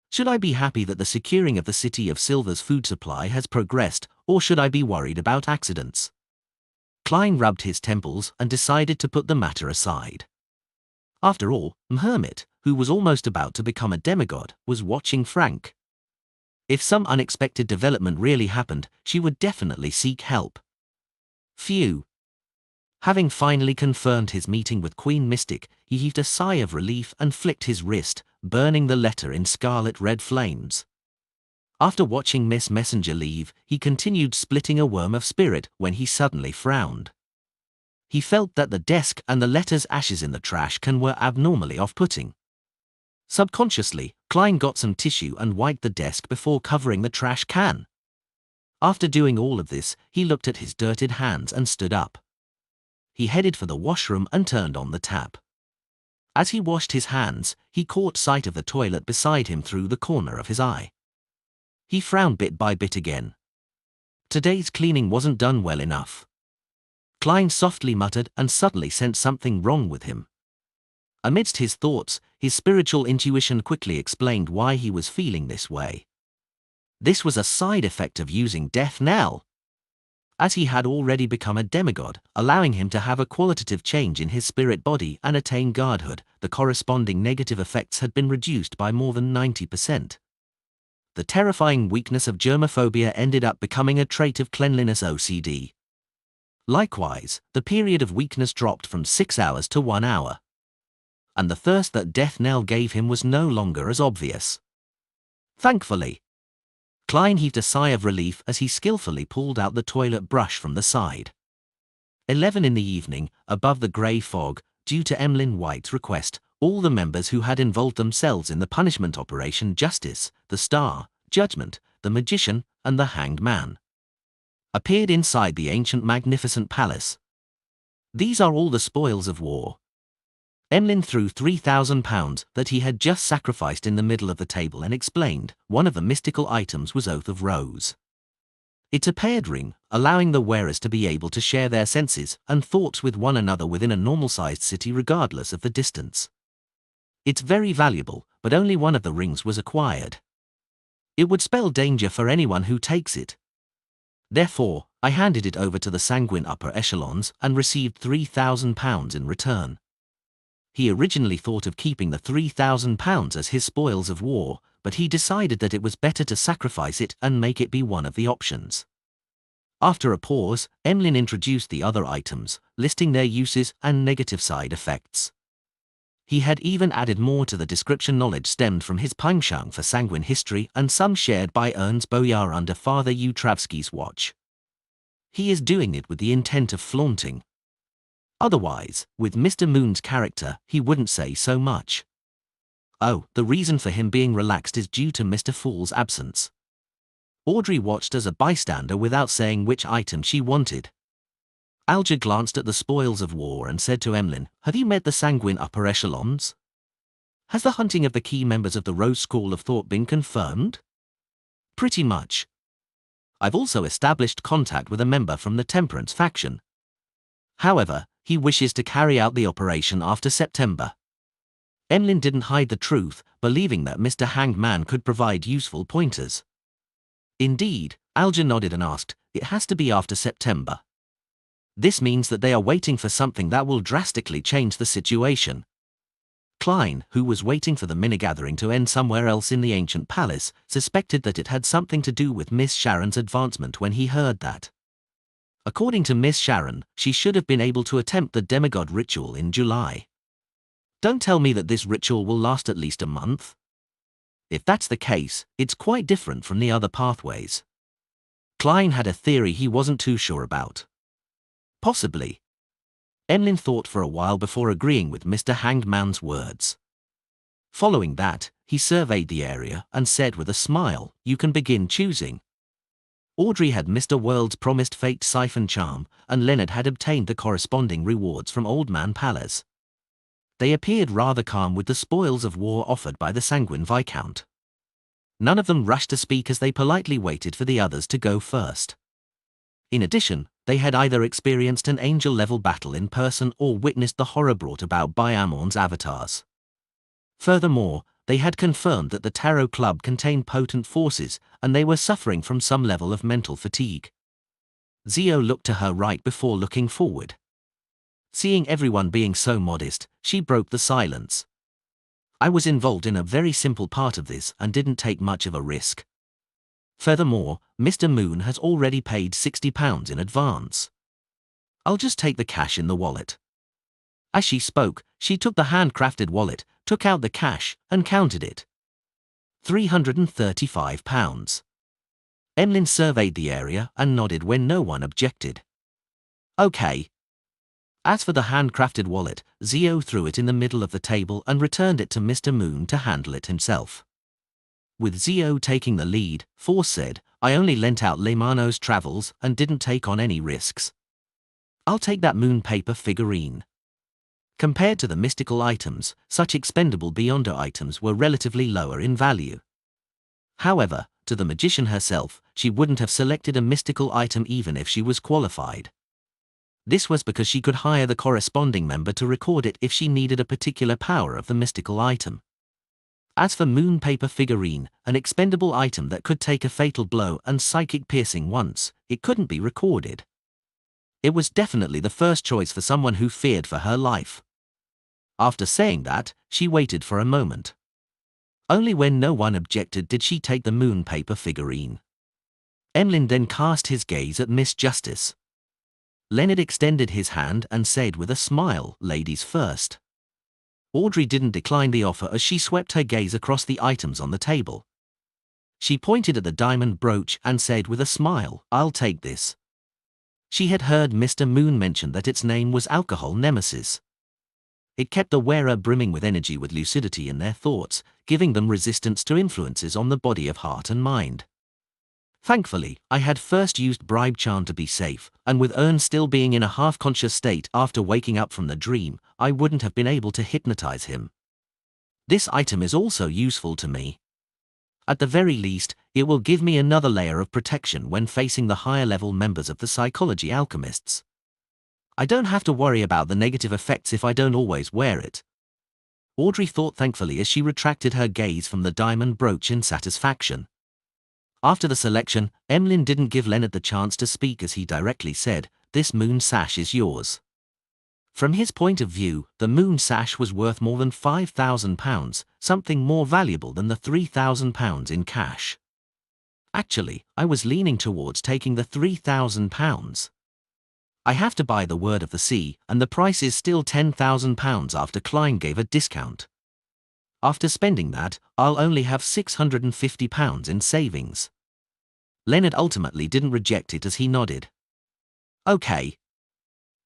Should I be happy that the securing of the City of Silver's food supply has progressed, or should I be worried about accidents? Klein rubbed his temples and decided to put the matter aside. After all, Mhermit, who was almost about to become a demigod, was watching Frank. If some unexpected development really happened, she would definitely seek help. Phew. Having finally confirmed his meeting with Queen Mystic, he heaved a sigh of relief and flicked his wrist, burning the letter in scarlet-red flames. After watching Miss Messenger leave, he continued splitting a worm of spirit when he suddenly frowned. He felt that the desk and the letter's ashes in the trash can were abnormally off-putting. Subconsciously, Klein got some tissue and wiped the desk before covering the trash can. After doing all of this, he looked at his dirted hands and stood up. He headed for the washroom and turned on the tap. As he washed his hands, he caught sight of the toilet beside him through the corner of his eye. He frowned bit by bit again. Today's cleaning wasn't done well enough. Klein softly muttered and suddenly sensed something wrong with him. Amidst his thoughts, his spiritual intuition quickly explained why he was feeling this way. This was a side effect of using Death Knell. As he had already become a demigod, allowing him to have a qualitative change in his spirit body and attain godhood, the corresponding negative effects had been reduced by more than 90%. The terrifying weakness of germophobia ended up becoming a trait of cleanliness OCD. Likewise, the period of weakness dropped from 6 hours to 1 hour. And the thirst that Death Knell gave him was no longer as obvious. Thankfully. Klein heaved a sigh of relief as he skillfully pulled out the toilet brush from the side. 11 in the evening, above the grey fog, due to Emlyn White's request, all the members who had involved themselves in the punishment operation Justice, the Star, Judgment, the Magician, and the Hanged Man appeared inside the ancient magnificent palace. These are all the spoils of war. Emlyn threw £3,000 that he had just sacrificed in the middle of the table and explained, one of the mystical items was Oath of Rose. It's a paired ring, allowing the wearers to be able to share their senses and thoughts with one another within a normal-sized city regardless of the distance. It's very valuable, but only one of the rings was acquired. It would spell danger for anyone who takes it. Therefore, I handed it over to the sanguine upper echelons and received £3,000 in return. He originally thought of keeping the £3,000 as his spoils of war, but he decided that it was better to sacrifice it and make it be one of the options. After a pause, Emlyn introduced the other items, listing their uses and negative side effects. He had even added more to the description. Knowledge stemmed from his penchant for sanguine history and some shared by Ernst Boyar under Father Utravsky's watch. He is doing it with the intent of flaunting. Otherwise, with Mr. Moon's character, he wouldn't say so much. Oh, the reason for him being relaxed is due to Mr. Fool's absence. Audrey watched as a bystander without saying which item she wanted. Alger glanced at the spoils of war and said to Emlyn, "Have you met the sanguine upper echelons? Has the hunting of the key members of the Rose School of Thought been confirmed?" "Pretty much. I've also established contact with a member from the Temperance faction. However, he wishes to carry out the operation after September." Emlyn didn't hide the truth, believing that Mr. Hanged Man could provide useful pointers. Indeed, Alger nodded and asked, "It has to be after September. This means that they are waiting for something that will drastically change the situation." Klein, who was waiting for the mini-gathering to end somewhere else in the ancient palace, suspected that it had something to do with Miss Sharon's advancement when he heard that. According to Miss Sharon, she should have been able to attempt the demigod ritual in July. Don't tell me that this ritual will last at least a month. If that's the case, it's quite different from the other pathways. Klein had a theory he wasn't too sure about. Possibly. Emlyn thought for a while before agreeing with Mr. Hanged Man's words. Following that, he surveyed the area and said with a smile, "You can begin choosing." Audrey had Mr. World's promised fate siphon charm, and Leonard had obtained the corresponding rewards from Old Man Pallas. They appeared rather calm with the spoils of war offered by the Sanguine Viscount. None of them rushed to speak as they politely waited for the others to go first. In addition, they had either experienced an angel-level battle in person or witnessed the horror brought about by Amorn's avatars. Furthermore, they had confirmed that the Tarot Club contained potent forces, and they were suffering from some level of mental fatigue. Zio looked to her right before looking forward. Seeing everyone being so modest, she broke the silence. "I was involved in a very simple part of this and didn't take much of a risk. Furthermore, Mr. Moon has already paid £60 in advance. I'll just take the cash in the wallet." As she spoke, she took the handcrafted wallet, took out the cash, and counted it. £335. Emlyn surveyed the area and nodded when no one objected. "Okay." As for the handcrafted wallet, Zio threw it in the middle of the table and returned it to Mr. Moon to handle it himself. With Zio taking the lead, Force said, "I only lent out Lemano's travels and didn't take on any risks. I'll take that moon paper figurine." Compared to the mystical items, such expendable Beyonder items were relatively lower in value. However, to the magician herself, she wouldn't have selected a mystical item even if she was qualified. This was because she could hire the corresponding member to record it if she needed a particular power of the mystical item. As for moon paper figurine, an expendable item that could take a fatal blow and psychic piercing once, it couldn't be recorded. It was definitely the first choice for someone who feared for her life. After saying that, she waited for a moment. Only when no one objected did she take the moon paper figurine. Emlyn then cast his gaze at Miss Justice. Leonard extended his hand and said with a smile, "Ladies first." Audrey didn't decline the offer as she swept her gaze across the items on the table. She pointed at the diamond brooch and said with a smile, "I'll take this." She had heard Mr. Moon mention that its name was Alcohol Nemesis. It kept the wearer brimming with energy with lucidity in their thoughts, giving them resistance to influences on the body of heart and mind. Thankfully, I had first used Bribe Charm to be safe, and with Ern still being in a half-conscious state after waking up from the dream, I wouldn't have been able to hypnotize him. This item is also useful to me. At the very least, it will give me another layer of protection when facing the higher-level members of the Psychology Alchemists. I don't have to worry about the negative effects if I don't always wear it. Audrey thought thankfully as she retracted her gaze from the diamond brooch in satisfaction. After the selection, Emlyn didn't give Leonard the chance to speak as he directly said, "This moon sash is yours." From his point of view, the moon sash was worth more than £5,000, something more valuable than the £3,000 in cash. Actually, I was leaning towards taking the £3,000. I have to buy the Word of the Sea, and the price is still £10,000 after Klein gave a discount. After spending that, I'll only have £650 in savings. Leonard ultimately didn't reject it as he nodded. "Okay."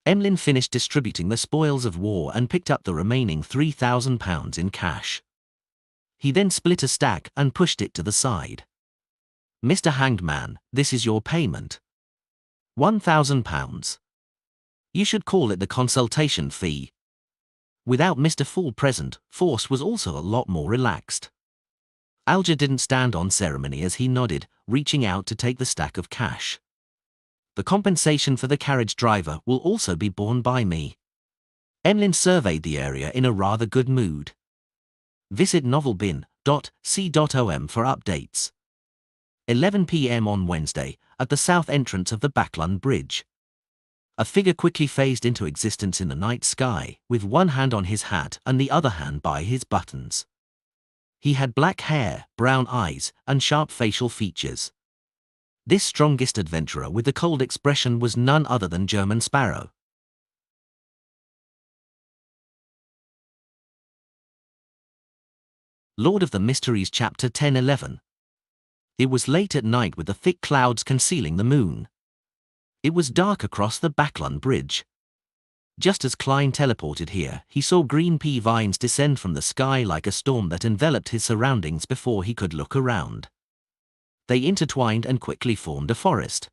Emlyn finished distributing the spoils of war and picked up the remaining £3,000 in cash. He then split a stack and pushed it to the side. "Mr. Hanged Man, this is your payment. £1,000. You should call it the consultation fee." Without Mr. Fool present, Force was also a lot more relaxed. Alger didn't stand on ceremony as he nodded, reaching out to take the stack of cash. "The compensation for the carriage driver will also be borne by me." Emlyn surveyed the area in a rather good mood. Visit novelbin.c.om for updates. 11 p.m. on Wednesday, at the south entrance of the Backlund Bridge. A figure quickly phased into existence in the night sky, with one hand on his hat and the other hand by his buttons. He had black hair, brown eyes, and sharp facial features. This strongest adventurer with the cold expression was none other than German Sparrow. Lord of the Mysteries Chapter 10-11. It was late at night with the thick clouds concealing the moon. It was dark across the Backlund Bridge. Just as Klein teleported here, he saw green pea vines descend from the sky like a storm that enveloped his surroundings before he could look around. They intertwined and quickly formed a forest.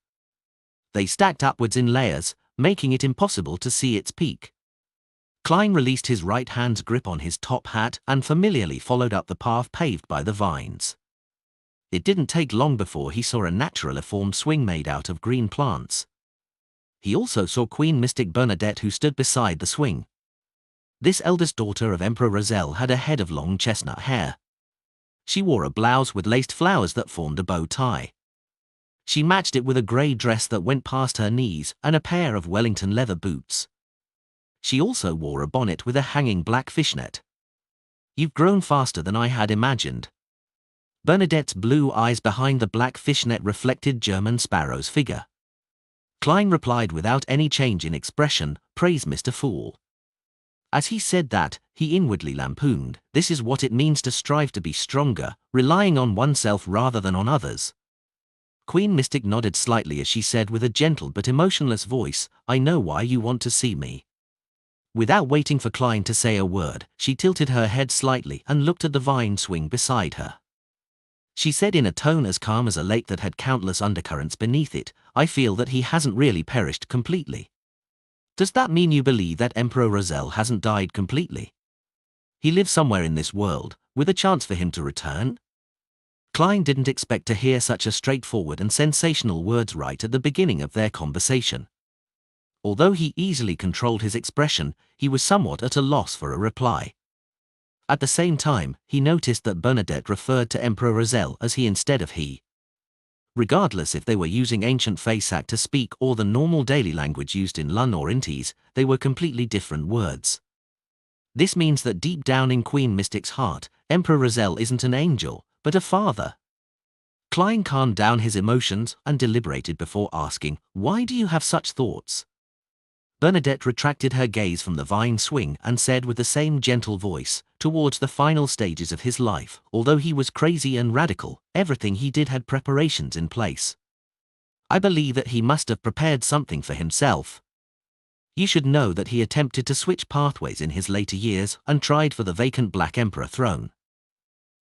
They stacked upwards in layers, making it impossible to see its peak. Klein released his right hand's grip on his top hat and familiarly followed up the path paved by the vines. It didn't take long before he saw a naturally formed swing made out of green plants. He also saw Queen Mystic Bernadette, who stood beside the swing. This eldest daughter of Emperor Roselle had a head of long chestnut hair. She wore a blouse with laced flowers that formed a bow tie. She matched it with a grey dress that went past her knees and a pair of Wellington leather boots. She also wore a bonnet with a hanging black fishnet. "You've grown faster than I had imagined." Bernadette's blue eyes behind the black fishnet reflected German Sparrow's figure. Klein replied without any change in expression, "Praise Mr. Fool." As he said that, he inwardly lampooned, "This is what it means to strive to be stronger, relying on oneself rather than on others." Queen Mystic nodded slightly as she said with a gentle but emotionless voice, "I know why you want to see me." Without waiting for Klein to say a word, she tilted her head slightly and looked at the vine swing beside her. She said in a tone as calm as a lake that had countless undercurrents beneath it, "I feel that he hasn't really perished completely." "Does that mean you believe that Emperor Roselle hasn't died completely? He lives somewhere in this world, with a chance for him to return?" Klein didn't expect to hear such a straightforward and sensational words right at the beginning of their conversation. Although he easily controlled his expression, he was somewhat at a loss for a reply. At the same time, he noticed that Bernadette referred to Emperor Roselle as he instead of he. Regardless if they were using ancient Faesac to speak or the normal daily language used in Lun or Intis, they were completely different words. This means that deep down in Queen Mystic's heart, Emperor Roselle isn't an angel, but a father. Klein calmed down his emotions and deliberated before asking, "Why do you have such thoughts?" Bernadette retracted her gaze from the vine swing and said with the same gentle voice, "Towards the final stages of his life, although he was crazy and radical, everything he did had preparations in place. I believe that he must have prepared something for himself. You should know that he attempted to switch pathways in his later years and tried for the vacant Black Emperor throne.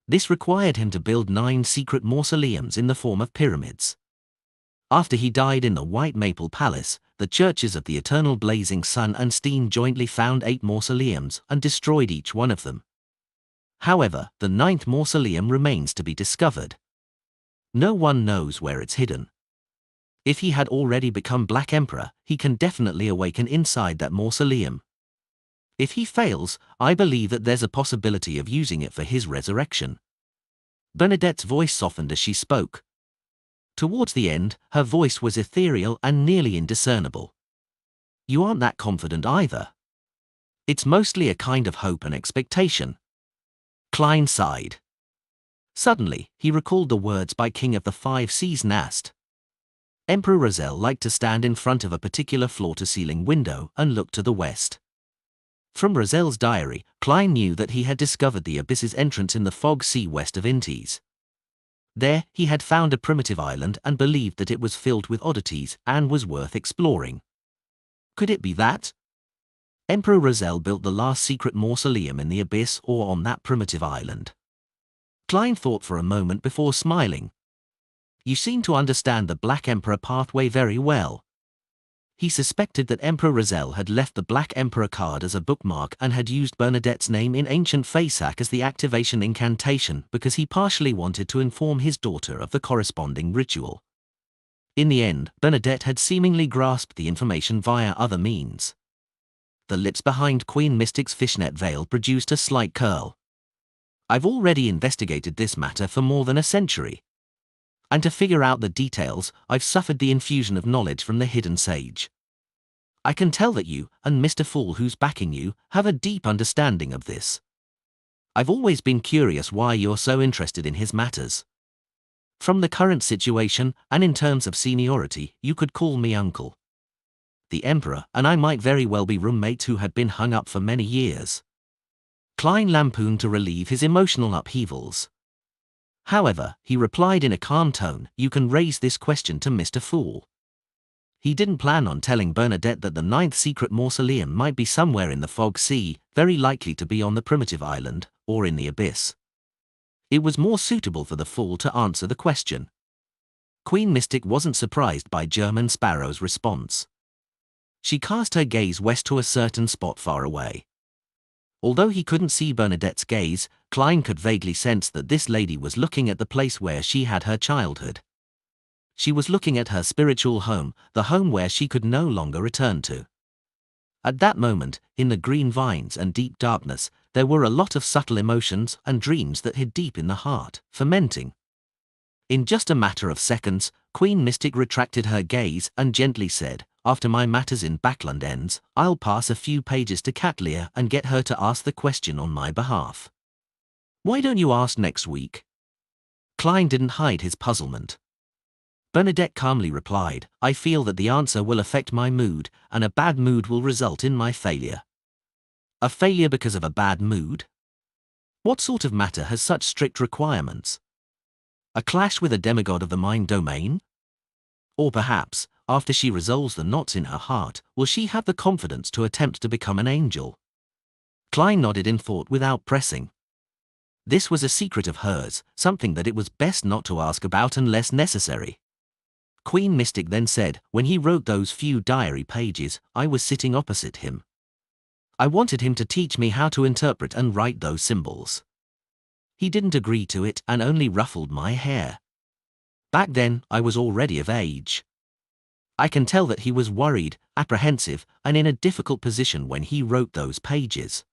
This required him to build 9 secret mausoleums in the form of pyramids. After he died in the White Maple Palace, the churches of the Eternal Blazing Sun and Steen jointly found 8 mausoleums and destroyed each one of them. However, the 9th mausoleum remains to be discovered. No one knows where it's hidden. If he had already become Black Emperor, he can definitely awaken inside that mausoleum. If he fails, I believe that there's a possibility of using it for his resurrection." Bernadette's voice softened as she spoke. Towards the end, her voice was ethereal and nearly indiscernible. "You aren't that confident either. It's mostly a kind of hope and expectation." Klein sighed. Suddenly, he recalled the words by King of the Five Seas Nast. Emperor Roselle liked to stand in front of a particular floor-to-ceiling window and look to the west. From Roselle's diary, Klein knew that he had discovered the abyss's entrance in the fog sea west of Intis. There, he had found a primitive island and believed that it was filled with oddities and was worth exploring. Could it be that Emperor Roselle built the last secret mausoleum in the abyss or on that primitive island? Klein thought for a moment before smiling. You seem to understand the Black Emperor pathway very well. He suspected that Emperor Roselle had left the Black Emperor card as a bookmark and had used Bernadette's name in ancient Facehack as the activation incantation because he partially wanted to inform his daughter of the corresponding ritual. In the end, Bernadette had seemingly grasped the information via other means. The lips behind Queen Mystic's fishnet veil produced a slight curl. I've already investigated this matter for more than a century. And to figure out the details, I've suffered the infusion of knowledge from the hidden sage. I can tell that you, and Mr. Fool who's backing you, have a deep understanding of this. I've always been curious why you're so interested in his matters. From the current situation, and in terms of seniority, you could call me uncle. The Emperor and I might very well be roommates who had been hung up for many years. Klein lampooned to relieve his emotional upheavals. However, he replied in a calm tone, you can raise this question to Mr. Fool. He didn't plan on telling Bernadette that the 9th secret mausoleum might be somewhere in the Fog Sea, very likely to be on the primitive island, or in the abyss. It was more suitable for the Fool to answer the question. Queen Mystic wasn't surprised by German Sparrow's response. She cast her gaze west to a certain spot far away. Although he couldn't see Bernadette's gaze, Klein could vaguely sense that this lady was looking at the place where she had her childhood. She was looking at her spiritual home, the home where she could no longer return to. At that moment, in the green vines and deep darkness, there were a lot of subtle emotions and dreams that hid deep in the heart, fermenting. In just a matter of seconds, Queen Mystic retracted her gaze and gently said, after my matters in Backland ends, I'll pass a few pages to Catleya and get her to ask the question on my behalf. Why don't you ask next week? Klein didn't hide his puzzlement. Bernadette calmly replied, I feel that the answer will affect my mood, and a bad mood will result in my failure. A failure because of a bad mood? What sort of matter has such strict requirements? A clash with a demigod of the mind domain? Or perhaps, after she resolves the knots in her heart, will she have the confidence to attempt to become an angel? Klein nodded in thought without pressing. This was a secret of hers, something that it was best not to ask about unless necessary. Queen Mystic then said, when he wrote those few diary pages, I was sitting opposite him. I wanted him to teach me how to interpret and write those symbols. He didn't agree to it and only ruffled my hair. Back then, I was already of age. I can tell that he was worried, apprehensive, and in a difficult position when he wrote those pages.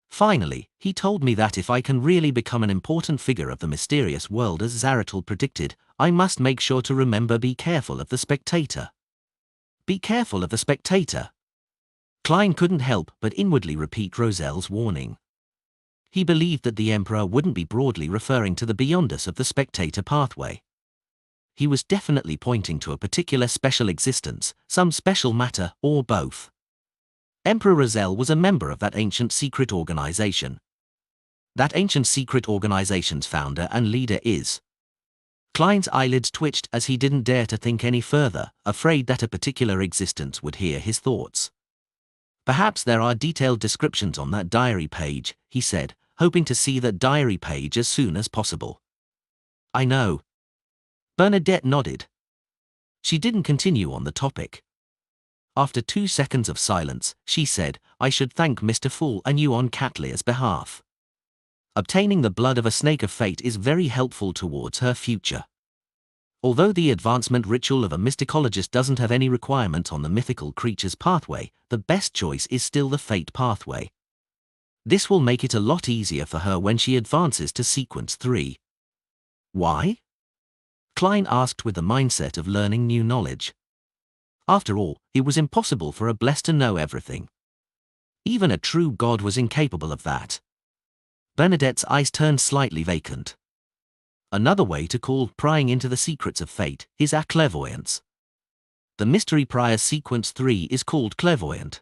Finally, he told me that if I can really become an important figure of the mysterious world as Zaratul predicted, I must make sure to remember be careful of the spectator. Be careful of the spectator. Klein couldn't help but inwardly repeat Roselle's warning. He believed that the Emperor wouldn't be broadly referring to the beyondness of the spectator pathway. He was definitely pointing to a particular special existence, some special matter, or both. Emperor Roselle was a member of that ancient secret organization. That ancient secret organization's founder and leader is. Klein's eyelids twitched as he didn't dare to think any further, afraid that a particular existence would hear his thoughts. Perhaps there are detailed descriptions on that diary page, he said, hoping to see that diary page as soon as possible. I know. Bernadette nodded. She didn't continue on the topic. After 2 seconds of silence, she said, I should thank Mr. Fool and you on Catleya's behalf. Obtaining the blood of a snake of fate is very helpful towards her future. Although the advancement ritual of a mysticologist doesn't have any requirement on the mythical creature's pathway, the best choice is still the fate pathway. This will make it a lot easier for her when she advances to sequence 3. Why? Klein asked with the mindset of learning new knowledge. After all, it was impossible for a blessed to know everything. Even a true god was incapable of that. Bernadette's eyes turned slightly vacant. Another way to call prying into the secrets of fate is a clairvoyance. The mystery prior sequence 3 is called clairvoyant.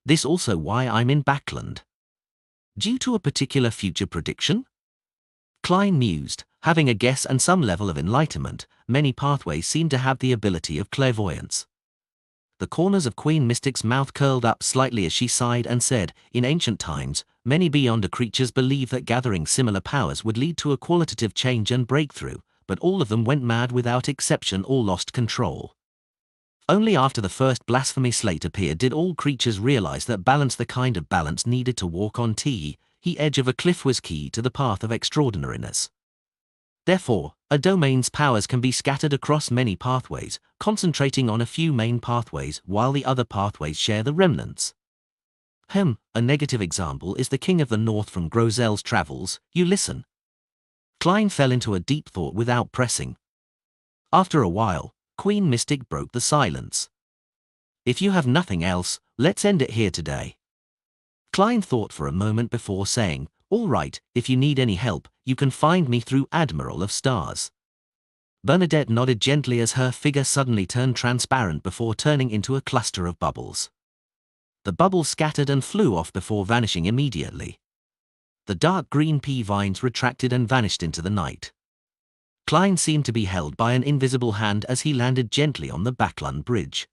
This also why I'm in Backland. Due to a particular future prediction? Klein mused, having a guess and some level of enlightenment, many pathways seem to have the ability of clairvoyance. The corners of Queen Mystic's mouth curled up slightly as she sighed and said, "In ancient times, many Beyonder creatures believed that gathering similar powers would lead to a qualitative change and breakthrough, but all of them went mad without exception or lost control. Only after the first blasphemy slate appeared did all creatures realize that balance, the kind of balance needed to walk on the edge of a cliff, was key to the path of extraordinariness. Therefore, a domain's powers can be scattered across many pathways, concentrating on a few main pathways while the other pathways share the remnants. A negative example is the King of the North from Grozel's Travels. You listen." Klein fell into a deep thought without pressing. After a while, Queen Mystic broke the silence. "If you have nothing else, let's end it here today." Klein thought for a moment before saying, "All right, if you need any help, you can find me through Admiral of Stars." Bernadette nodded gently as her figure suddenly turned transparent before turning into a cluster of bubbles. The bubbles scattered and flew off before vanishing immediately. The dark green pea vines retracted and vanished into the night. Klein seemed to be held by an invisible hand as he landed gently on the Backlund Bridge.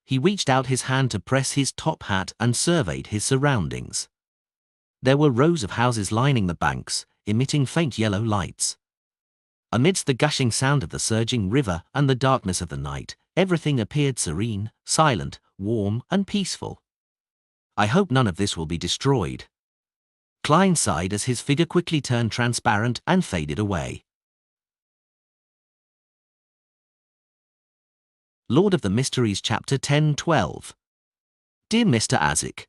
He reached out his hand to press his top hat and surveyed his surroundings. There were rows of houses lining the banks, emitting faint yellow lights. Amidst the gushing sound of the surging river and the darkness of the night, everything appeared serene, silent, warm, and peaceful. "I hope none of this will be destroyed." Klein sighed as his figure quickly turned transparent and faded away. Lord of the Mysteries Chapter 10-12. Dear Mr. Azik,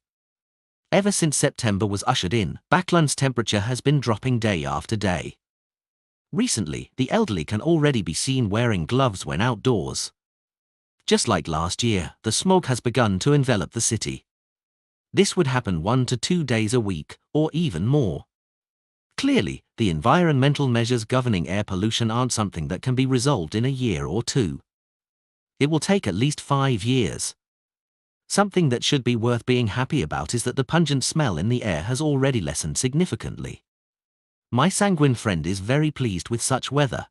ever since September was ushered in, Backlund's temperature has been dropping day after day. Recently, the elderly can already be seen wearing gloves when outdoors. Just like last year, the smog has begun to envelop the city. This would happen 1 to 2 days a week, or even more. Clearly, the environmental measures governing air pollution aren't something that can be resolved in a year or two. It will take at least 5 years. Something that should be worth being happy about is that the pungent smell in the air has already lessened significantly. My sanguine friend is very pleased with such weather.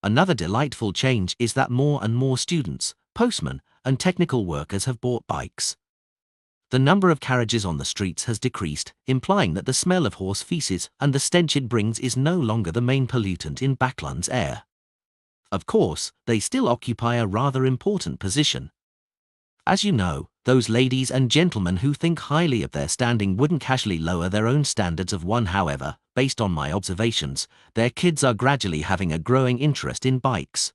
Another delightful change is that more and more students, postmen, and technical workers have bought bikes. The number of carriages on the streets has decreased, implying that the smell of horse feces and the stench it brings is no longer the main pollutant in Backlund's air. Of course, they still occupy a rather important position. As you know, those ladies and gentlemen who think highly of their standing wouldn't casually lower their own standards of one. However, based on my observations, their kids are gradually having a growing interest in bikes.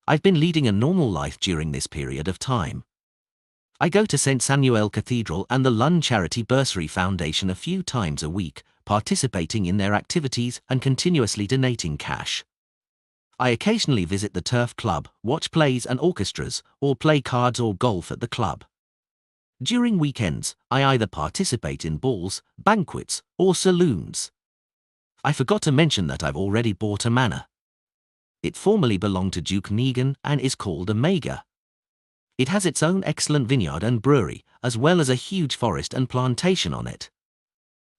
I've been leading a normal life during this period of time. I go to St. Samuel Cathedral and the Lund Charity Bursary Foundation a few times a week, participating in their activities and continuously donating cash. I occasionally visit the Turf Club, watch plays and orchestras, or play cards or golf at the club. During weekends, I either participate in balls, banquets, or saloons. I forgot to mention that I've already bought a manor. It formerly belonged to Duke Negan and is called a Mega. It has its own excellent vineyard and brewery, as well as a huge forest and plantation on it.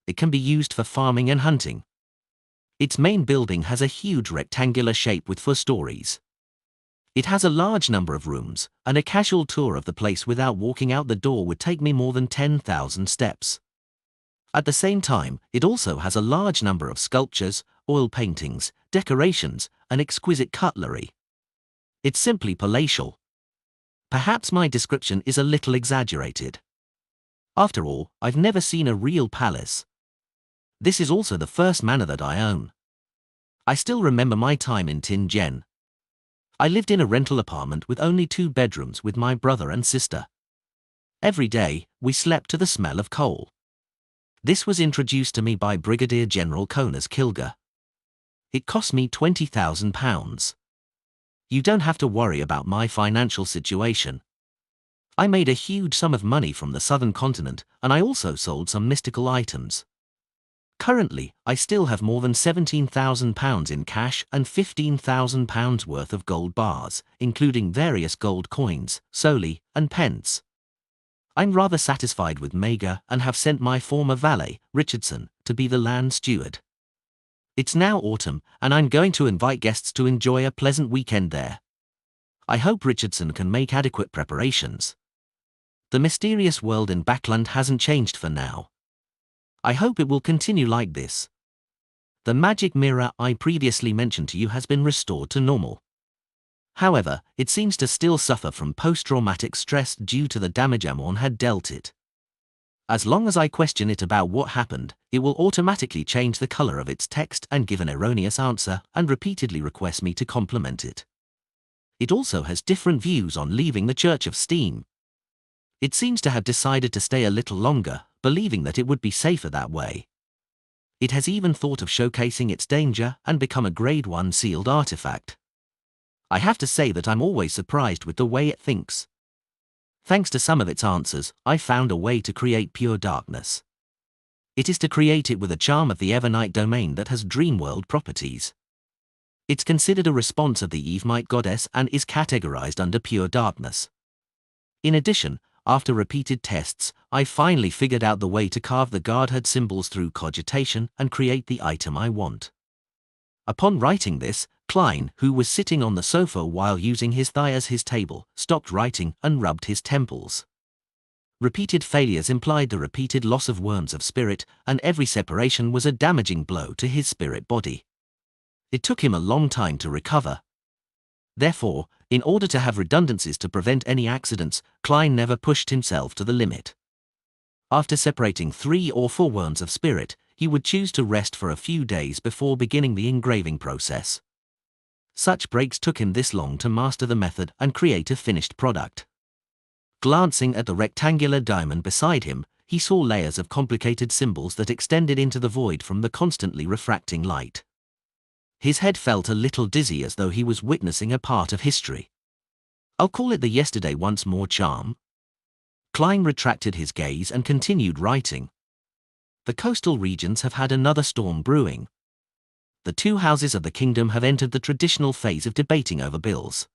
It can be used for farming and hunting. Its main building has a huge rectangular shape with 4 stories. It has a large number of rooms, and a casual tour of the place without walking out the door would take me more than 10,000 steps. At the same time, it also has a large number of sculptures, oil paintings, decorations, and exquisite cutlery. It's simply palatial. Perhaps my description is a little exaggerated. After all, I've never seen a real palace. This is also the first manor that I own. I still remember my time in Tingen. I lived in a rental apartment with only 2 bedrooms with my brother and sister. Every day, we slept to the smell of coal. This was introduced to me by Brigadier General Conas Kilger. It cost me £20,000. You don't have to worry about my financial situation. I made a huge sum of money from the southern continent, and I also sold some mystical items. Currently, I still have more than £17,000 in cash and £15,000 worth of gold bars, including various gold coins, soli, and pence. I'm rather satisfied with Mega and have sent my former valet, Richardson, to be the land steward. It's now autumn, and I'm going to invite guests to enjoy a pleasant weekend there. I hope Richardson can make adequate preparations. The mysterious world in Backland hasn't changed for now. I hope it will continue like this. The magic mirror I previously mentioned to you has been restored to normal. However, it seems to still suffer from post-traumatic stress due to the damage Amon had dealt it. As long as I question it about what happened, it will automatically change the color of its text and give an erroneous answer and repeatedly request me to complement it. It also has different views on leaving the Church of Steam. It seems to have decided to stay a little longer, believing that it would be safer that way. It has even thought of showcasing its danger and become a Grade 1 sealed artifact. I have to say that I'm always surprised with the way it thinks. Thanks to some of its answers, I found a way to create pure darkness. It is to create it with a charm of the Evernight domain that has Dreamworld properties. It's considered a response of the Evemite goddess and is categorized under pure darkness. In addition, after repeated tests, I finally figured out the way to carve the Godhead symbols through cogitation and create the item I want. Upon writing this, Klein, who was sitting on the sofa while using his thigh as his table, stopped writing and rubbed his temples. Repeated failures implied the repeated loss of worms of spirit, and every separation was a damaging blow to his spirit body. It took him a long time to recover. Therefore, in order to have redundancies to prevent any accidents, Klein never pushed himself to the limit. After separating 3 or 4 worms of spirit, he would choose to rest for a few days before beginning the engraving process. Such breaks took him this long to master the method and create a finished product. Glancing at the rectangular diamond beside him, he saw layers of complicated symbols that extended into the void from the constantly refracting light. His head felt a little dizzy as though he was witnessing a part of history. I'll call it the yesterday once more charm. Klein retracted his gaze and continued writing. The coastal regions have had another storm brewing. The 2 houses of the kingdom have entered the traditional phase of debating over bills.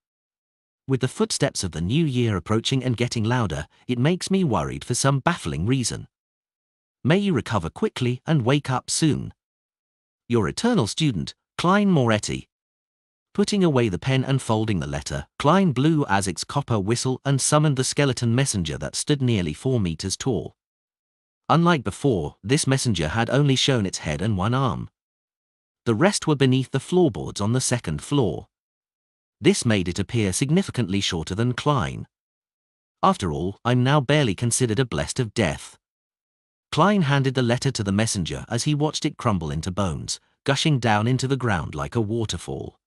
With the footsteps of the new year approaching and getting louder, it makes me worried for some baffling reason. May you recover quickly and wake up soon. Your eternal student, Klein Moretti. Putting away the pen and folding the letter, Klein blew Azic's copper whistle and summoned the skeleton messenger that stood nearly 4 meters tall. Unlike before, this messenger had only shown its head and 1 arm. The rest were beneath the floorboards on the 2nd floor. This made it appear significantly shorter than Klein. After all, I'm now barely considered a blessed of death. Klein handed the letter to the messenger as he watched it crumble into bones, gushing down into the ground like a waterfall.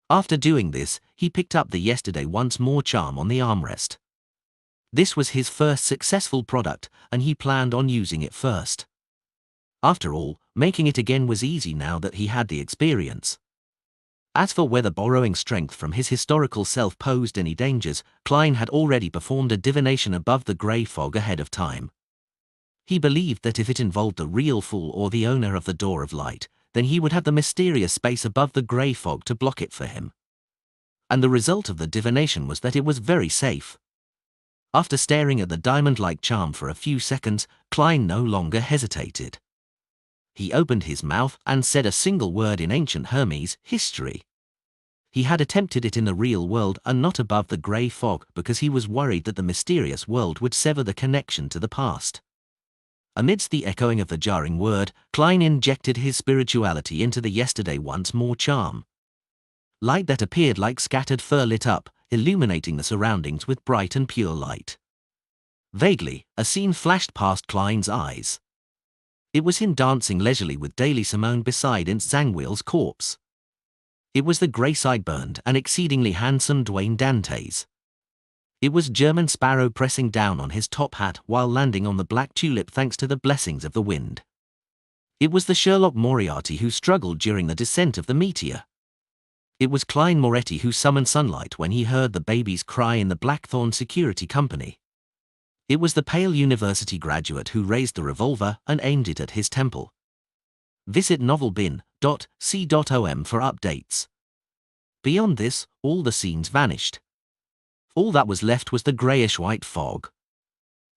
After doing this, he picked up the yesterday once more charm on the armrest. This was his first successful product, and he planned on using it first. After all, making it again was easy now that he had the experience. As for whether borrowing strength from his historical self posed any dangers, Klein had already performed a divination above the grey fog ahead of time. He believed that if it involved the real fool or the owner of the Door of Light, then he would have the mysterious space above the grey fog to block it for him. And the result of the divination was that it was very safe. After staring at the diamond-like charm for a few seconds, Klein no longer hesitated. He opened his mouth and said a single word in ancient Hermes, history. He had attempted it in the real world and not above the grey fog because he was worried that the mysterious world would sever the connection to the past. Amidst the echoing of the jarring word, Klein injected his spirituality into the yesterday once more charm. Light that appeared like scattered fur lit up, illuminating the surroundings with bright and pure light. Vaguely, a scene flashed past Klein's eyes. It was him dancing leisurely with Daily Simone beside Zangwill's corpse. It was the grey-sideburned and exceedingly handsome Dwayne Dantes. It was German Sparrow pressing down on his top hat while landing on the black tulip thanks to the blessings of the wind. It was the Sherlock Moriarty who struggled during the descent of the meteor. It was Klein Moretti who summoned sunlight when he heard the baby's cry in the Blackthorn Security Company. It was the pale university graduate who raised the revolver and aimed it at his temple. Visit novelbin.c.om for updates. Beyond this, all the scenes vanished. All that was left was the greyish-white fog.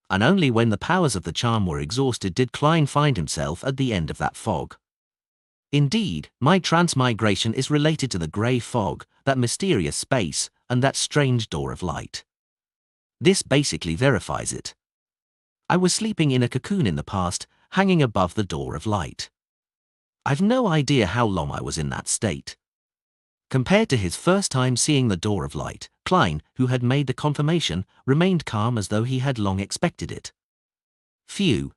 And only when the powers of the charm were exhausted did Klein find himself at the end of that fog. Indeed, my transmigration is related to the grey fog, that mysterious space, and that strange door of light. This basically verifies it. I was sleeping in a cocoon in the past, hanging above the door of light. I've no idea how long I was in that state. Compared to his first time seeing the door of light, Klein, who had made the confirmation, remained calm as though he had long expected it. Phew.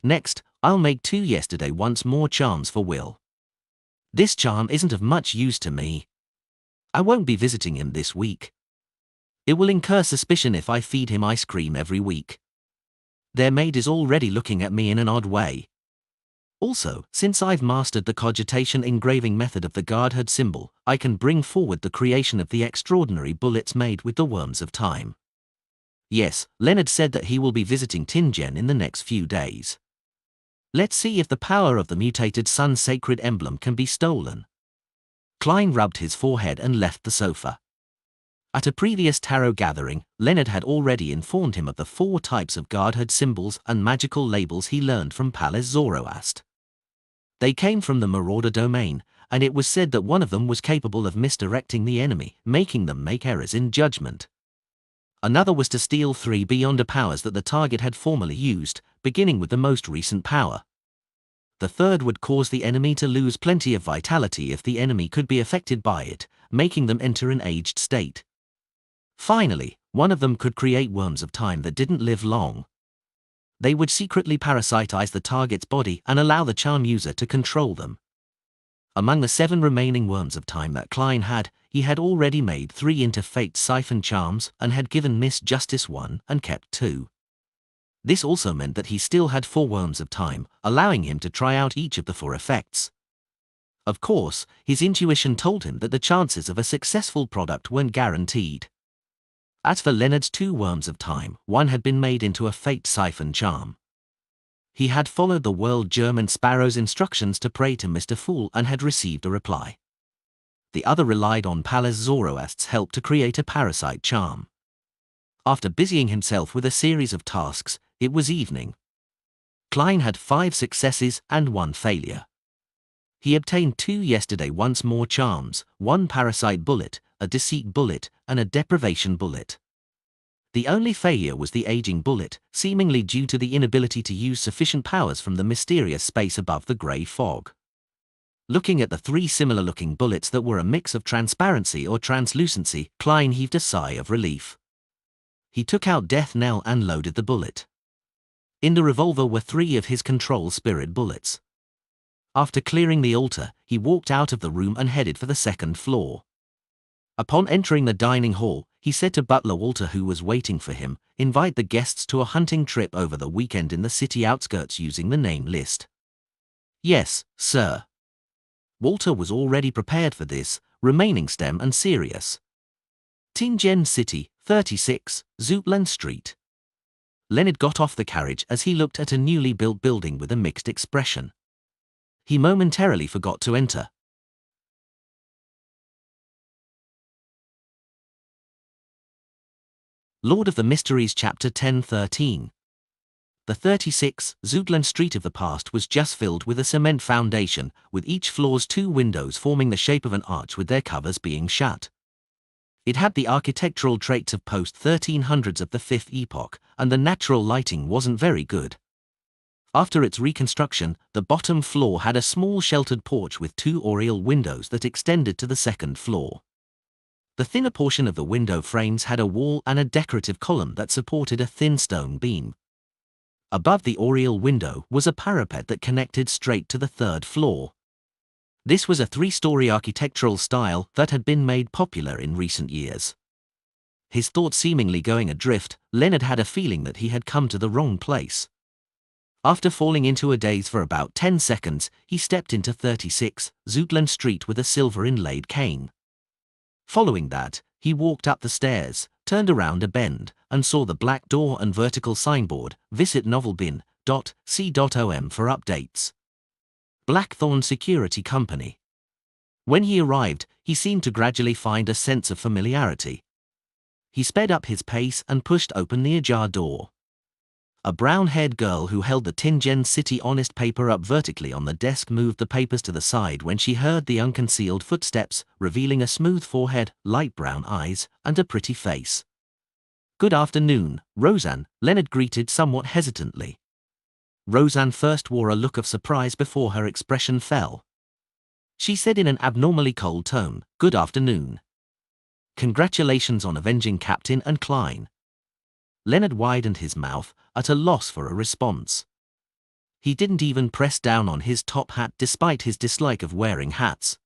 Next, I'll make 2 yesterday once more charms for Will. This charm isn't of much use to me. I won't be visiting him this week. It will incur suspicion if I feed him ice cream every week. Their maid is already looking at me in an odd way. Also, since I've mastered the cogitation engraving method of the Godhead symbol, I can bring forward the creation of the extraordinary bullets made with the worms of time. Yes, Leonard said that he will be visiting Tingen in the next few days. Let's see if the power of the mutated sun sacred emblem can be stolen. Klein rubbed his forehead and left the sofa. At a previous tarot gathering, Leonard had already informed him of the 4 types of Godhead symbols and magical labels he learned from Palace Zoroast. They came from the Marauder domain, and it was said that one of them was capable of misdirecting the enemy, making them make errors in judgment. Another was to steal 3 beyond the powers that the target had formerly used, beginning with the most recent power. The third would cause the enemy to lose plenty of vitality if the enemy could be affected by it, making them enter an aged state. Finally, one of them could create worms of time that didn't live long. They would secretly parasitize the target's body and allow the charm user to control them. Among the 7 remaining worms of time that Klein had, he had already made 3 into Fate Siphon charms and had given Miss Justice 1 and kept 2. This also meant that he still had 4 worms of time, allowing him to try out each of the 4 effects. Of course, his intuition told him that the chances of a successful product weren't guaranteed. As for Leonard's 2 worms of time, one had been made into a Fate Siphon charm. He had followed the World German Sparrow's instructions to pray to Mr. Fool and had received a reply. The other relied on Palace Zoroast's help to create a parasite charm. After busying himself with a series of tasks, it was evening. Klein had 5 successes and 1 failure. He obtained 2 yesterday once more charms, 1 parasite bullet, a deceit bullet, and a deprivation bullet. The only failure was the aging bullet, seemingly due to the inability to use sufficient powers from the mysterious space above the grey fog. Looking at the 3 similar-looking bullets that were a mix of transparency or translucency, Klein heaved a sigh of relief. He took out Death Knell and loaded the bullet. In the revolver were 3 of his control spirit bullets. After clearing the altar, he walked out of the room and headed for the 2nd floor. Upon entering the dining hall, he said to butler Walter, who was waiting for him, "Invite the guests to a hunting trip over the weekend in the city outskirts using the name list." "Yes, sir." Walter was already prepared for this, remaining stem and serious. Tingen City, 36, Zoutland Street. Leonard got off the carriage as he looked at a newly built building with a mixed expression. He momentarily forgot to enter. Lord of the Mysteries Chapter 10-13. The 36, Zoutland Street of the past was just filled with a cement foundation, with each floor's 2 windows forming the shape of an arch with their covers being shut. It had the architectural traits of post-1300s of the 5th epoch, and the natural lighting wasn't very good. After its reconstruction, the bottom floor had a small sheltered porch with 2 oriel windows that extended to the 2nd floor. The thinner portion of the window frames had a wall and a decorative column that supported a thin stone beam. Above the oriel window was a parapet that connected straight to the 3rd floor. This was a 3-story architectural style that had been made popular in recent years. His thoughts seemingly going adrift, Leonard had a feeling that he had come to the wrong place. After falling into a daze for about 10 seconds, he stepped into 36, Zoutland Street with a silver inlaid cane. Following that, he walked up the stairs, turned around a bend, and saw the black door and vertical signboard, "Visit novelbin.c.com for updates." Blackthorn Security Company. When he arrived, he seemed to gradually find a sense of familiarity. He sped up his pace and pushed open the ajar door. A brown-haired girl who held the Tingen City Honest paper up vertically on the desk moved the papers to the side when she heard the unconcealed footsteps, revealing a smooth forehead, light brown eyes, and a pretty face. "Good afternoon, Roseanne," Leonard greeted somewhat hesitantly. Roseanne first wore a look of surprise before her expression fell. She said in an abnormally cold tone, "Good afternoon. Congratulations on avenging Captain and Klein." Leonard widened his mouth, at a loss for a response. He didn't even press down on his top hat despite his dislike of wearing hats.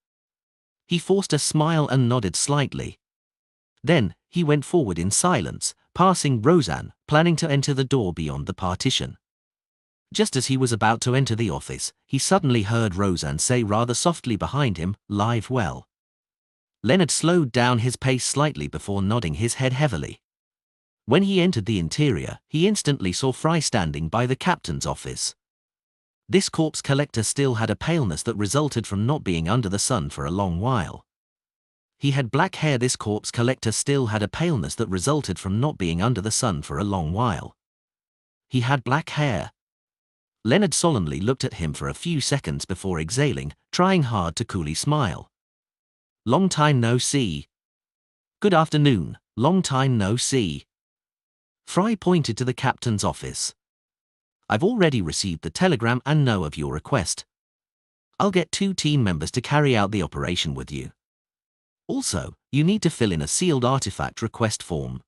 He forced a smile and nodded slightly. Then, he went forward in silence, passing Roseanne, planning to enter the door beyond the partition. Just as he was about to enter the office, he suddenly heard Roseanne say rather softly behind him, "Live well." Leonard slowed down his pace slightly before nodding his head heavily. When he entered the interior, he instantly saw Fry standing by the captain's office. This corpse collector still had a paleness that resulted from not being under the sun for a long while. He had black hair. This corpse collector still had a paleness that resulted from not being under the sun for a long while. He had black hair. Leonard solemnly looked at him for a few seconds before exhaling, trying hard to coolly smile. "Long time no see." "Good afternoon, long time no see." Fry pointed to the captain's office. "I've already received the telegram and know of your request. I'll get 2 team members to carry out the operation with you. Also, you need to fill in a sealed artifact request form."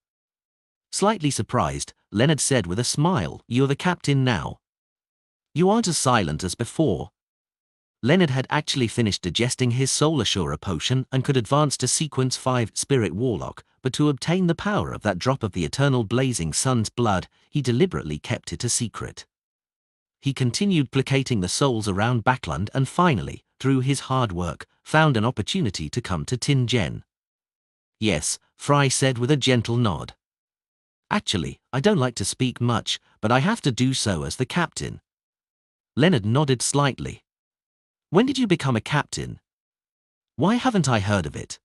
Slightly surprised, Leonard said with a smile, "You're the captain now. You aren't as silent as before." Leonard had actually finished digesting his Soul Assurer potion and could advance to Sequence 5 Spirit Warlock, but to obtain the power of that drop of the eternal blazing sun's blood, he deliberately kept it a secret. He continued placating the souls around Backland and finally, through his hard work, found an opportunity to come to Tingen. "Yes," Fry said with a gentle nod. "Actually, I don't like to speak much, but I have to do so as the captain." Leonard nodded slightly. "When did you become a captain? Why haven't I heard of it?"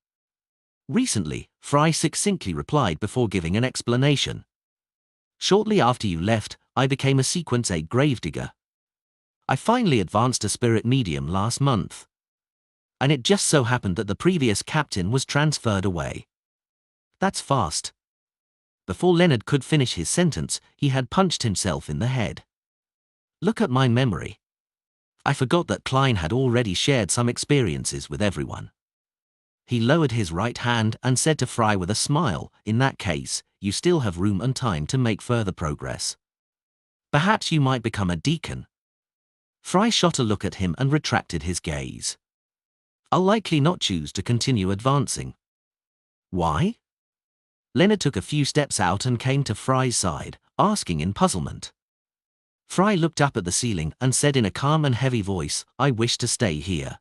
"Recently," Fry succinctly replied before giving an explanation. "Shortly after you left, I became a Sequence 8 gravedigger. I finally advanced to Spirit Medium last month. And it just so happened that the previous captain was transferred away." "That's fast." Before Leonard could finish his sentence, he had punched himself in the head. "Look at my memory. I forgot that Klein had already shared some experiences with everyone." He lowered his right hand and said to Fry with a smile, "In that case, you still have room and time to make further progress. Perhaps you might become a deacon." Fry shot a look at him and retracted his gaze. "I'll likely not choose to continue advancing." "Why?" Leonard took a few steps out and came to Fry's side, asking in puzzlement. Fry looked up at the ceiling and said in a calm and heavy voice, "I wish to stay here.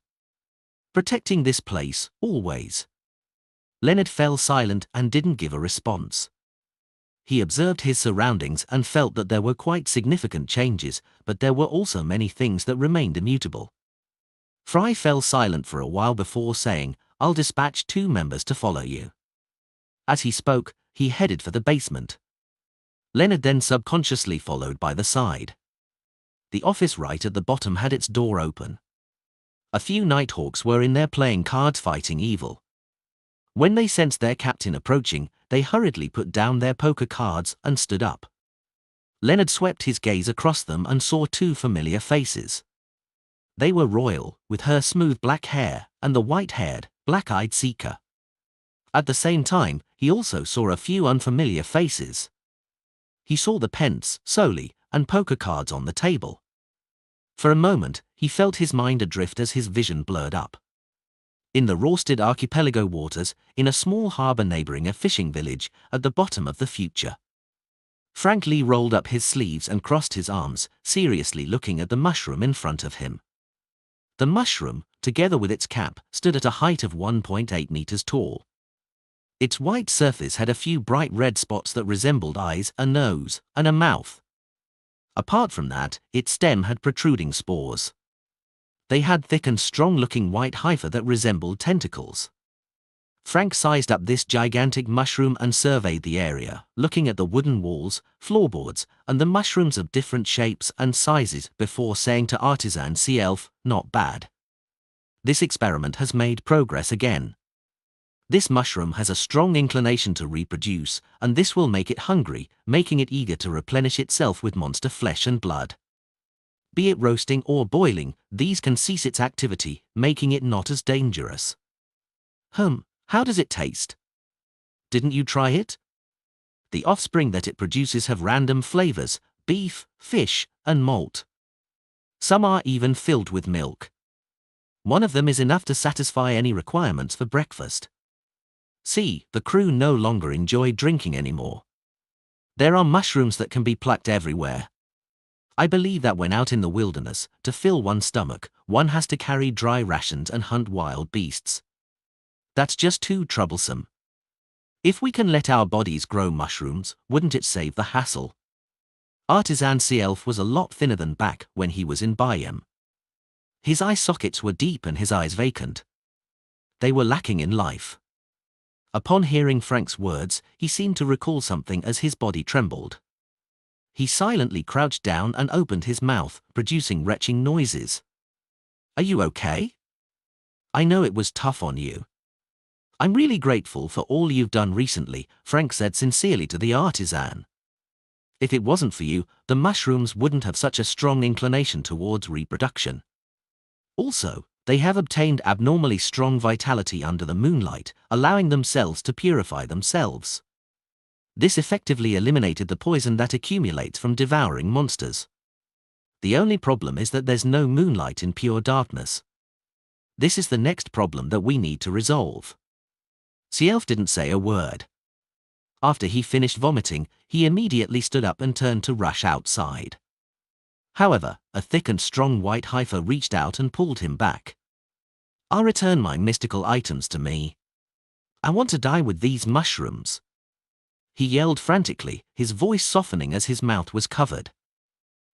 Protecting this place, always." Leonard fell silent and didn't give a response. He observed his surroundings and felt that there were quite significant changes, but there were also many things that remained immutable. Fry fell silent for a while before saying, "I'll dispatch 2 members to follow you." As he spoke, he headed for the basement. Leonard then subconsciously followed by the side. The office right at the bottom had its door open. A few Nighthawks were in there playing cards fighting evil. When they sensed their captain approaching, they hurriedly put down their poker cards and stood up. Leonard swept his gaze across them and saw 2 familiar faces. They were Royal, with her smooth black hair, and the white-haired, black-eyed Seeker. At the same time, he also saw a few unfamiliar faces. He saw the pence, solely, and poker cards on the table. For a moment, he felt his mind adrift as his vision blurred up. In the Rorsted archipelago waters, in a small harbor neighboring a fishing village, at the bottom of the future. Frank Lee rolled up his sleeves and crossed his arms, seriously looking at the mushroom in front of him. The mushroom, together with its cap, stood at a height of 1.8 meters tall. Its white surface had a few bright red spots that resembled eyes, a nose, and a mouth. Apart from that, its stem had protruding spores. They had thick and strong-looking white hyphae that resembled tentacles. Frank sized up this gigantic mushroom and surveyed the area, looking at the wooden walls, floorboards, and the mushrooms of different shapes and sizes before saying to Artisan C-Elf, "Not bad. This experiment has made progress again. This mushroom has a strong inclination to reproduce, and this will make it hungry, making it eager to replenish itself with monster flesh and blood. Be it roasting or boiling, these can cease its activity, making it not as dangerous." How does it taste? Didn't you try it? The offspring that it produces have random flavors: beef, fish, and malt. Some are even filled with milk. One of them is enough to satisfy any requirements for breakfast. See, the crew no longer enjoy drinking anymore. There are mushrooms that can be plucked everywhere. I believe that when out in the wilderness, to fill one's stomach, one has to carry dry rations and hunt wild beasts. That's just too troublesome. If we can let our bodies grow mushrooms, wouldn't it save the hassle? Artisan C-Elf was a lot thinner than back when he was in Bayem. His eye sockets were deep and his eyes vacant. They were lacking in life. Upon hearing Frank's words, he seemed to recall something as his body trembled. He silently crouched down and opened his mouth, producing retching noises. "Are you okay? I know it was tough on you." "I'm really grateful for all you've done recently," Frank said sincerely to the artisan. "If it wasn't for you, the mushrooms wouldn't have such a strong inclination towards reproduction. Also, they have obtained abnormally strong vitality under the moonlight, allowing themselves to purify themselves. This effectively eliminated the poison that accumulates from devouring monsters. The only problem is that there's no moonlight in pure darkness. This is the next problem that we need to resolve." C-Elf didn't say a word. After he finished vomiting, he immediately stood up and turned to rush outside. However, a thick and strong white heifer reached out and pulled him back. "I'll return my mystical items to me. I want to die with these mushrooms," he yelled frantically, his voice softening as his mouth was covered.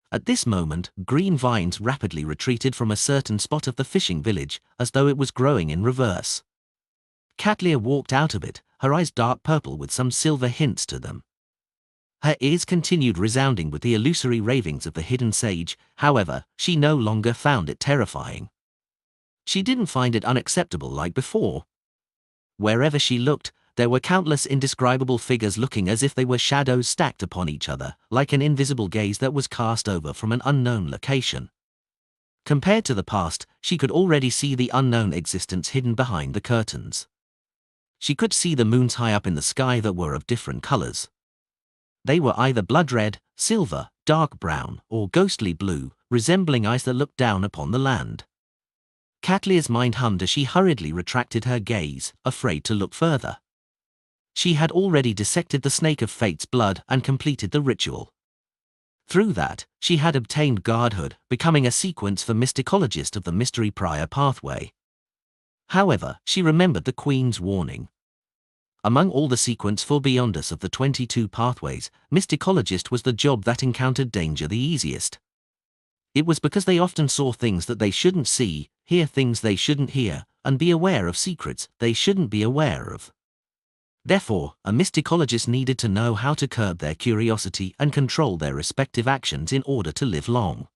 At this moment, green vines rapidly retreated from a certain spot of the fishing village, as though it was growing in reverse. Catlear walked out of it, her eyes dark purple with some silver hints to them. Her ears continued resounding with the illusory ravings of the hidden sage, however, she no longer found it terrifying. She didn't find it unacceptable like before. Wherever she looked, there were countless indescribable figures looking as if they were shadows stacked upon each other, like an invisible gaze that was cast over from an unknown location. Compared to the past, she could already see the unknown existence hidden behind the curtains. She could see the moons high up in the sky that were of different colors. They were either blood red, silver, dark brown, or ghostly blue, resembling eyes that looked down upon the land. Catlear's mind hummed as she hurriedly retracted her gaze, afraid to look further. She had already dissected the snake of fate's blood and completed the ritual. Through that, she had obtained guardhood, becoming a sequence for mysticologist of the mystery prior pathway. However, she remembered the Queen's warning. Among all the sequence for Beyonders of the 22 pathways, mysticologist was the job that encountered danger the easiest. It was because they often saw things that they shouldn't see, hear things they shouldn't hear, and be aware of secrets they shouldn't be aware of. Therefore, a mysticologist needed to know how to curb their curiosity and control their respective actions in order to live long.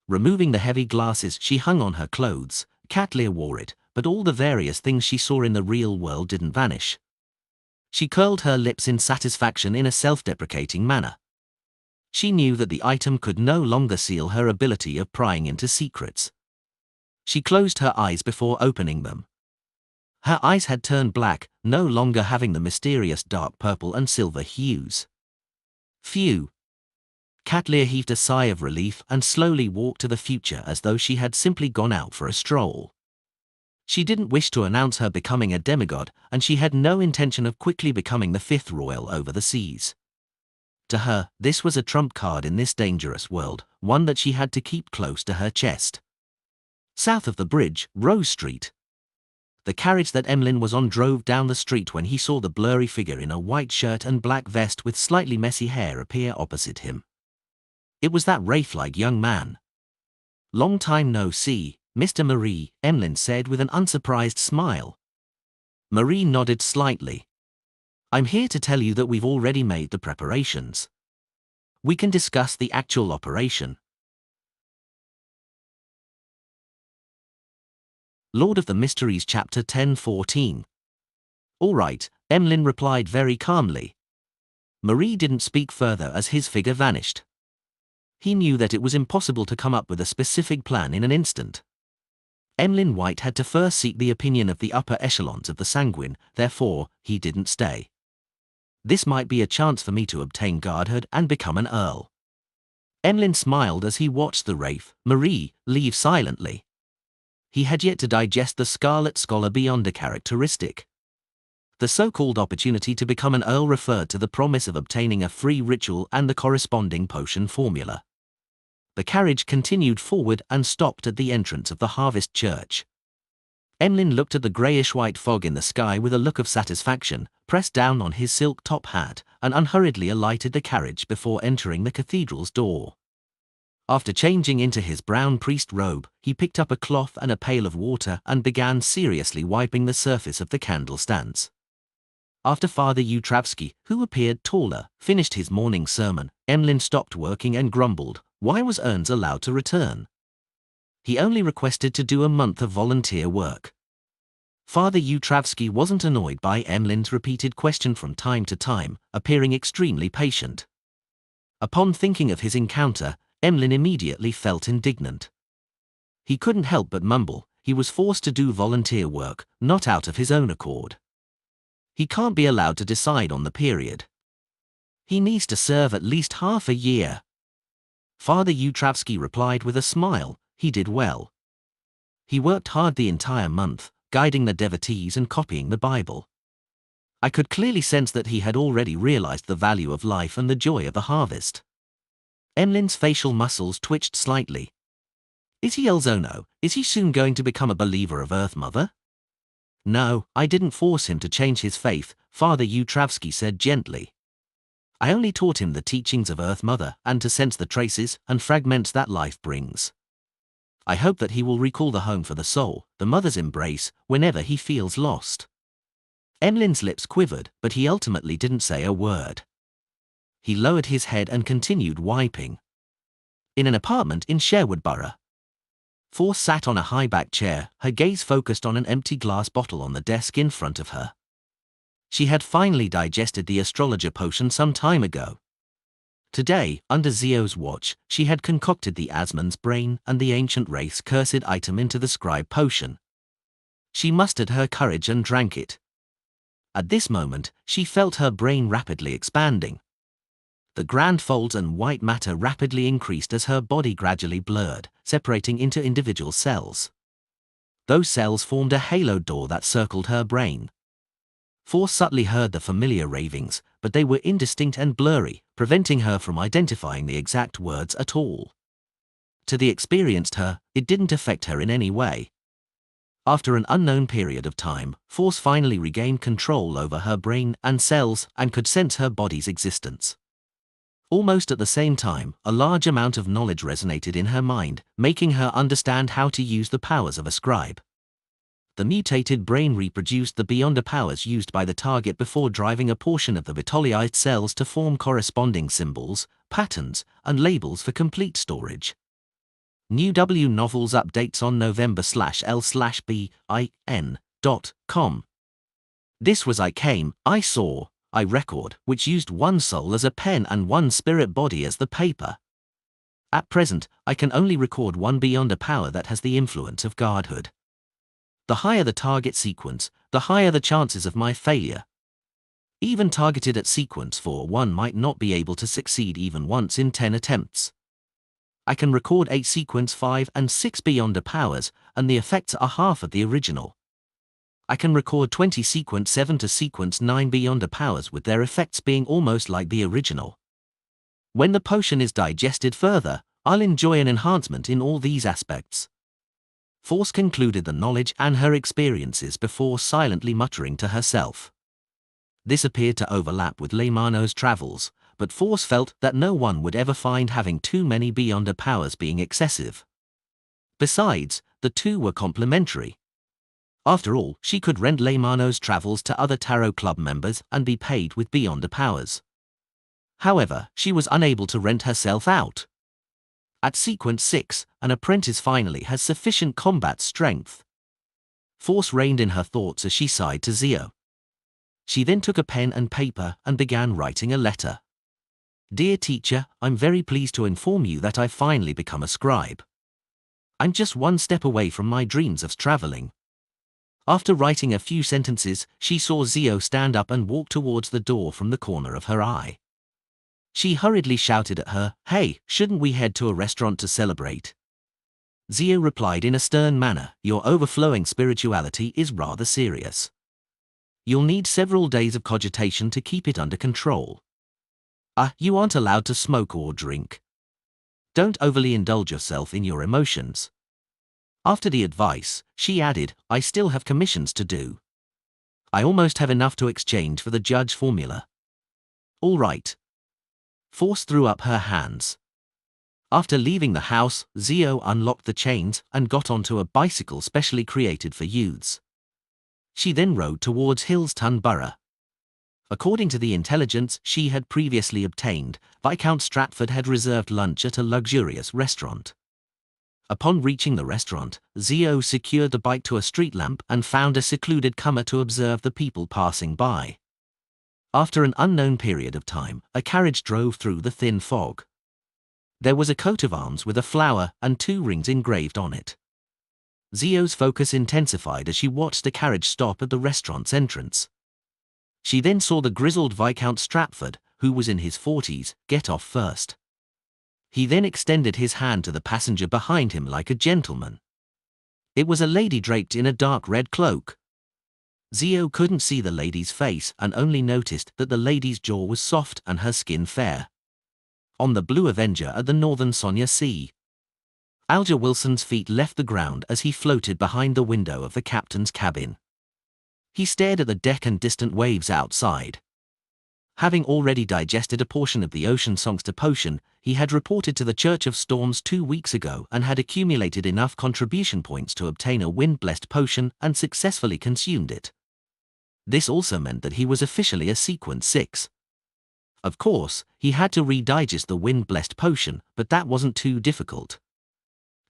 Removing the heavy glasses she hung on her clothes, Catlear wore it, but all the various things she saw in the real world didn't vanish. She curled her lips in satisfaction in a self-deprecating manner. She knew that the item could no longer seal her ability of prying into secrets. She closed her eyes before opening them. Her eyes had turned black, no longer having the mysterious dark purple and silver hues. Phew! Catlear heaved a sigh of relief and slowly walked to the future as though she had simply gone out for a stroll. She didn't wish to announce her becoming a demigod, and she had no intention of quickly becoming the fifth royal over the seas. To her, this was a trump card in this dangerous world, one that she had to keep close to her chest. South of the bridge, Rose Street. The carriage that Emlyn was on drove down the street when he saw the blurry figure in a white shirt and black vest with slightly messy hair appear opposite him. It was that wraith-like young man. "Long time no see, Mr. Marie," Emlyn said with an unsurprised smile. Marie nodded slightly. I'm here to tell you that we've already made the preparations. We can discuss the actual operation. Lord of the Mysteries Chapter 10:14. All right, Emlyn replied very calmly. Marie didn't speak further as his figure vanished. He knew that it was impossible to come up with a specific plan in an instant. Emlyn White had to first seek the opinion of the upper echelons of the Sanguine, therefore, he didn't stay. This might be a chance for me to obtain godhood and become an earl. Emlyn smiled as he watched the wraith, Marie, leave silently. He had yet to digest the Scarlet Scholar Beyonder characteristic. The so-called opportunity to become an earl referred to the promise of obtaining a free ritual and the corresponding potion formula. The carriage continued forward and stopped at the entrance of the Harvest Church. Emlyn looked at the greyish-white fog in the sky with a look of satisfaction, pressed down on his silk top hat, and unhurriedly alighted the carriage before entering the cathedral's door. After changing into his brown priest robe, he picked up a cloth and a pail of water and began seriously wiping the surface of the candle stands. After Father Utravsky, who appeared taller, finished his morning sermon, Emlyn stopped working and grumbled, why was Ernst allowed to return? He only requested to do a month of volunteer work. Father Utravsky wasn't annoyed by Emlyn's repeated question from time to time, appearing extremely patient. Upon thinking of his encounter, Emlyn immediately felt indignant. He couldn't help but mumble, he was forced to do volunteer work, not out of his own accord. He can't be allowed to decide on the period. He needs to serve at least half a year. Father Utravsky replied with a smile, he did well. He worked hard the entire month, guiding the devotees and copying the Bible. I could clearly sense that he had already realized the value of life and the joy of the harvest. Emlyn's facial muscles twitched slightly. Is he Elzono? Is he soon going to become a believer of Earth Mother? No, I didn't force him to change his faith, Father Utravsky said gently. I only taught him the teachings of Earth Mother and to sense the traces and fragments that life brings. I hope that he will recall the home for the soul, the mother's embrace, whenever he feels lost. Emlyn's lips quivered, but he ultimately didn't say a word. He lowered his head and continued wiping. In an apartment in Sherwood Borough. Force sat on a high-backed chair, her gaze focused on an empty glass bottle on the desk in front of her. She had finally digested the astrologer potion some time ago. Today, under Zio's watch, she had concocted the Asmon's brain and the ancient race cursed item into the scribe potion. She mustered her courage and drank it. At this moment, she felt her brain rapidly expanding. The grand folds and white matter rapidly increased as her body gradually blurred, separating into individual cells. Those cells formed a halo door that circled her brain. Force subtly heard the familiar ravings, but they were indistinct and blurry, preventing her from identifying the exact words at all. To the experienced her, it didn't affect her in any way. After an unknown period of time, Force finally regained control over her brain and cells and could sense her body's existence. Almost at the same time, a large amount of knowledge resonated in her mind, making her understand how to use the powers of a scribe. The mutated brain reproduced the Beyonder powers used by the target before driving a portion of the Vitoliized cells to form corresponding symbols, patterns, and labels for complete storage. New W Novels updates on November/L/BIN.com. This was I Came, I Saw, I Record, which used one soul as a pen and one spirit body as the paper. At present, I can only record one Beyonder power that has the influence of godhood. The higher the target sequence, the higher the chances of my failure. Even targeted at sequence 4, one might not be able to succeed even once in 10 attempts. I can record 8 sequence 5 and 6 Beyonder powers, and the effects are half of the original. I can record 20 sequence 7 to sequence 9 Beyonder powers with their effects being almost like the original. When the potion is digested further, I'll enjoy an enhancement in all these aspects. Force concluded the knowledge and her experiences before silently muttering to herself. This appeared to overlap with Leymano's travels, but Force felt that no one would ever find having too many Beyonder powers being excessive. Besides, the two were complementary. After all, she could rent Leymano's travels to other Tarot Club members and be paid with Beyonder powers. However, she was unable to rent herself out. At sequence 6, an apprentice finally has sufficient combat strength. Force reigned in her thoughts as she sighed to Zio. She then took a pen and paper and began writing a letter. Dear teacher, I'm very pleased to inform you that I've finally become a scribe. I'm just one step away from my dreams of traveling. After writing a few sentences, she saw Zio stand up and walk towards the door from the corner of her eye. She hurriedly shouted at her, "Hey, shouldn't we head to a restaurant to celebrate?" Zio replied in a stern manner, "Your overflowing spirituality is rather serious. You'll need several days of cogitation to keep it under control. You aren't allowed to smoke or drink. Don't overly indulge yourself in your emotions." After the advice, she added, "I still have commissions to do. I almost have enough to exchange for the judge formula." "All right." Force threw up her hands. After leaving the house, Zio unlocked the chains and got onto a bicycle specially created for youths. She then rode towards Hillston Borough. According to the intelligence she had previously obtained, Viscount Stratford had reserved lunch at a luxurious restaurant. Upon reaching the restaurant, Zio secured the bike to a street lamp and found a secluded corner to observe the people passing by. After an unknown period of time, a carriage drove through the thin fog. There was a coat of arms with a flower and 2 rings engraved on it. Zio's focus intensified as she watched the carriage stop at the restaurant's entrance. She then saw the grizzled Viscount Stratford, who was in his 40s, get off first. He then extended his hand to the passenger behind him like a gentleman. It was a lady draped in a dark red cloak. Zio couldn't see the lady's face and only noticed that the lady's jaw was soft and her skin fair. On the Blue Avenger at the Northern Sonia Sea. Alger Wilson's feet left the ground as he floated behind the window of the captain's cabin. He stared at the deck and distant waves outside. Having already digested a portion of the Ocean Songster potion, he had reported to the Church of Storms 2 weeks ago and had accumulated enough contribution points to obtain a wind-blessed potion and successfully consumed it. This also meant that he was officially a sequence 6. Of course, he had to redigest the wind-blessed potion, but that wasn't too difficult.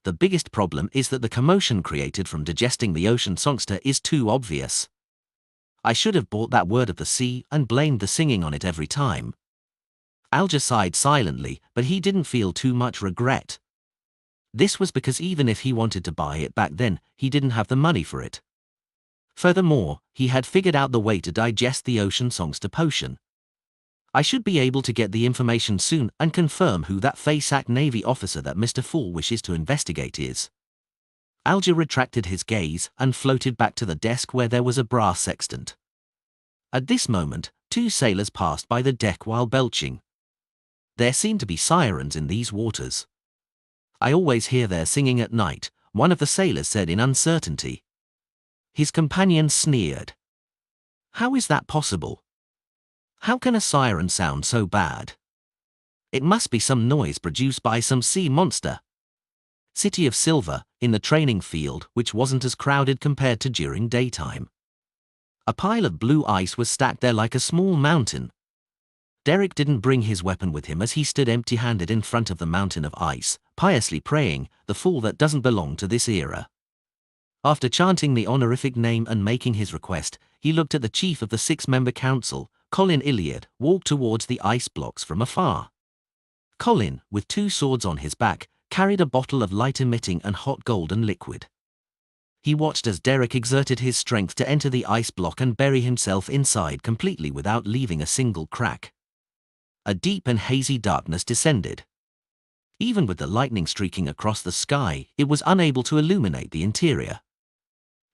The biggest problem is that the commotion created from digesting the Ocean Songster is too obvious. I should have bought that Word of the Sea and blamed the singing on it every time. Alger sighed silently, but he didn't feel too much regret. This was because even if he wanted to buy it back then, he didn't have the money for it. Furthermore, he had figured out the way to digest the Ocean Songster potion. I should be able to get the information soon and confirm who that Faceac Navy officer that Mr. Fool wishes to investigate is. Alger retracted his gaze and floated back to the desk where there was a brass sextant. At this moment, 2 sailors passed by the deck while belching. There seemed to be sirens in these waters. "I always hear their singing at night," one of the sailors said in uncertainty. His companion sneered. "How is that possible? How can a siren sound so bad? It must be some noise produced by some sea monster." City of Silver, in the training field, which wasn't as crowded compared to during daytime. A pile of blue ice was stacked there like a small mountain. Derek didn't bring his weapon with him as he stood empty-handed in front of the mountain of ice, piously praying, "The fool that doesn't belong to this era." After chanting the honorific name and making his request, he looked at the chief of the 6-member council, Colin Iliad, walk towards the ice blocks from afar. Colin, with 2 swords on his back, carried a bottle of light-emitting and hot golden liquid. He watched as Derek exerted his strength to enter the ice block and bury himself inside completely without leaving a single crack. A deep and hazy darkness descended. Even with the lightning streaking across the sky, it was unable to illuminate the interior.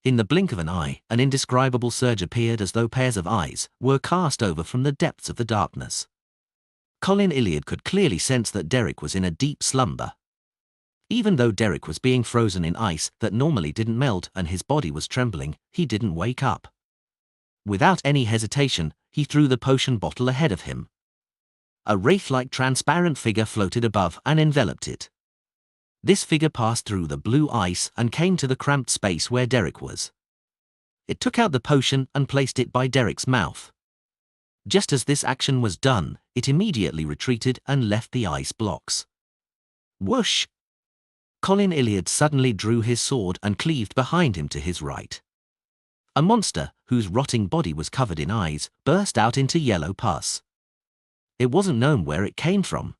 In the blink of an eye, an indescribable surge appeared as though pairs of eyes were cast over from the depths of the darkness. Colin Iliad could clearly sense that Derek was in a deep slumber. Even though Derek was being frozen in ice that normally didn't melt and his body was trembling, he didn't wake up. Without any hesitation, he threw the potion bottle ahead of him. A wraith-like transparent figure floated above and enveloped it. This figure passed through the blue ice and came to the cramped space where Derek was. It took out the potion and placed it by Derek's mouth. Just as this action was done, it immediately retreated and left the ice blocks. Whoosh! Colin Iliad suddenly drew his sword and cleaved behind him to his right. A monster, whose rotting body was covered in eyes, burst out into yellow pus. It wasn't known where it came from.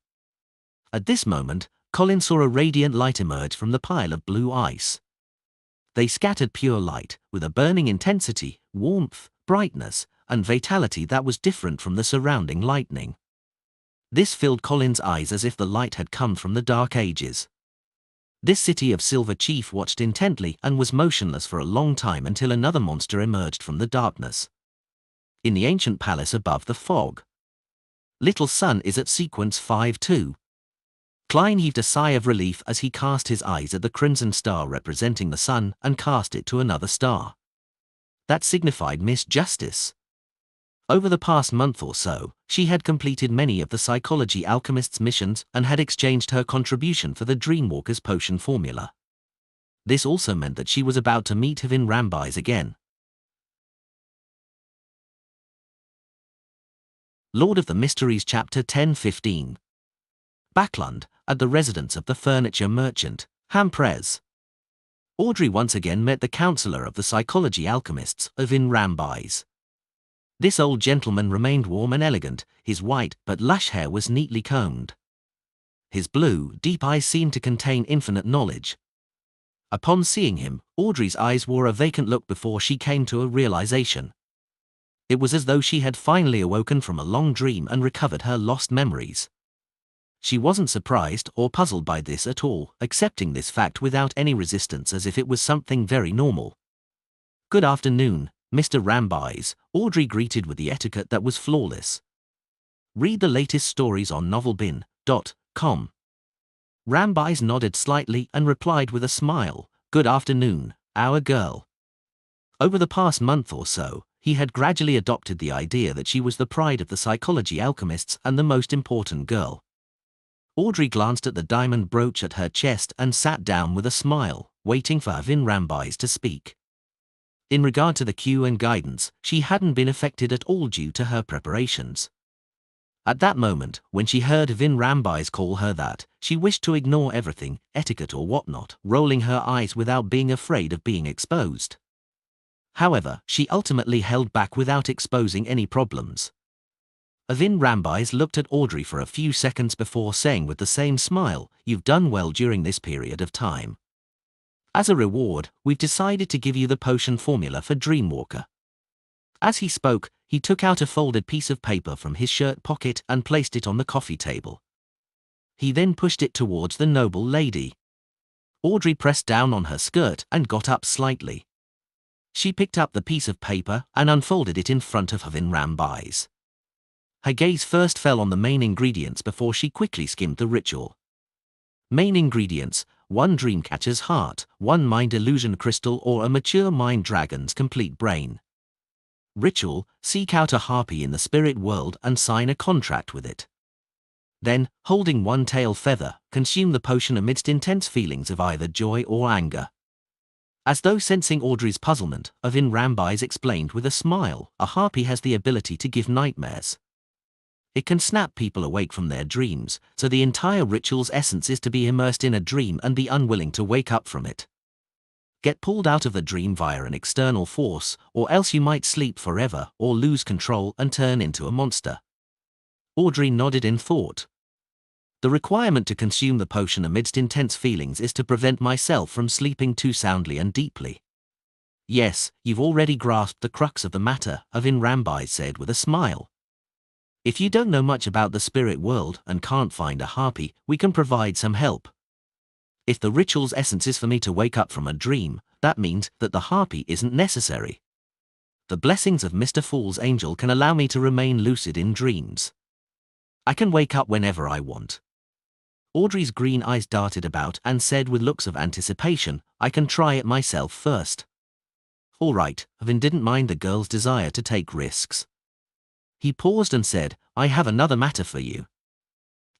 At this moment, Colin saw a radiant light emerge from the pile of blue ice. They scattered pure light, with a burning intensity, warmth, brightness, and vitality that was different from the surrounding lightning. This filled Colin's eyes as if the light had come from the Dark Ages. This city of Silver Chief watched intently and was motionless for a long time until another monster emerged from the darkness. In the ancient palace above the fog. Little Sun is at sequence 5-2. Klein heaved a sigh of relief as he cast his eyes at the crimson star representing the sun and cast it to another star. That signified Miss Justice. Over the past month or so, she had completed many of the Psychology Alchemist's missions and had exchanged her contribution for the Dreamwalker's potion formula. This also meant that she was about to meet Havin Rambais again. Lord of the Mysteries Chapter 10-15. Backlund, at the residence of the furniture merchant, Hamprez. Audrey once again met the counselor of the Psychology Alchemists, Havin Rambais. This old gentleman remained warm and elegant, his white but lush hair was neatly combed. His blue, deep eyes seemed to contain infinite knowledge. Upon seeing him, Audrey's eyes wore a vacant look before she came to a realization. It was as though she had finally awoken from a long dream and recovered her lost memories. She wasn't surprised or puzzled by this at all, accepting this fact without any resistance as if it was something very normal. "Good afternoon, Mr. Rambais," Audrey greeted with the etiquette that was flawless. "Read the latest stories on novelbin.com. Rambais nodded slightly and replied with a smile, "Good afternoon, our girl." Over the past month or so, he had gradually adopted the idea that she was the pride of the Psychology Alchemists and the most important girl. Audrey glanced at the diamond brooch at her chest and sat down with a smile, waiting for Havin Rambais to speak. In regard to the cue and guidance, she hadn't been affected at all due to her preparations. At that moment, when she heard Havin Rambais call her that, she wished to ignore everything, etiquette or whatnot, rolling her eyes without being afraid of being exposed. However, she ultimately held back without exposing any problems. Havin Rambais looked at Audrey for a few seconds before saying with the same smile, "You've done well during this period of time. As a reward, we've decided to give you the potion formula for Dreamwalker." As he spoke, he took out a folded piece of paper from his shirt pocket and placed it on the coffee table. He then pushed it towards the noble lady. Audrey pressed down on her skirt and got up slightly. She picked up the piece of paper and unfolded it in front of Havin Rambais. Her gaze first fell on the main ingredients before she quickly skimmed the ritual. Main ingredients: 1 Dreamcatcher's heart, 1 Mind Illusion crystal or a mature mind dragon's complete brain. Ritual: seek out a harpy in the spirit world and sign a contract with it. Then, holding 1 tail feather, consume the potion amidst intense feelings of either joy or anger. As though sensing Audrey's puzzlement, Havin Rambais explained with a smile, "A harpy has the ability to give nightmares. It can snap people awake from their dreams, so the entire ritual's essence is to be immersed in a dream and be unwilling to wake up from it. Get pulled out of the dream via an external force, or else you might sleep forever or lose control and turn into a monster." Audrey nodded in thought. "The requirement to consume the potion amidst intense feelings is to prevent myself from sleeping too soundly and deeply." "Yes, you've already grasped the crux of the matter," Havin Rambais said with a smile. "If you don't know much about the spirit world and can't find a harpy, we can provide some help. If the ritual's essence is for me to wake up from a dream, that means that the harpy isn't necessary. The blessings of Mr. Fool's angel can allow me to remain lucid in dreams. I can wake up whenever I want." Audrey's green eyes darted about and said with looks of anticipation, "I can try it myself first." All right, Havin didn't mind the girl's desire to take risks. He paused and said, "I have another matter for you.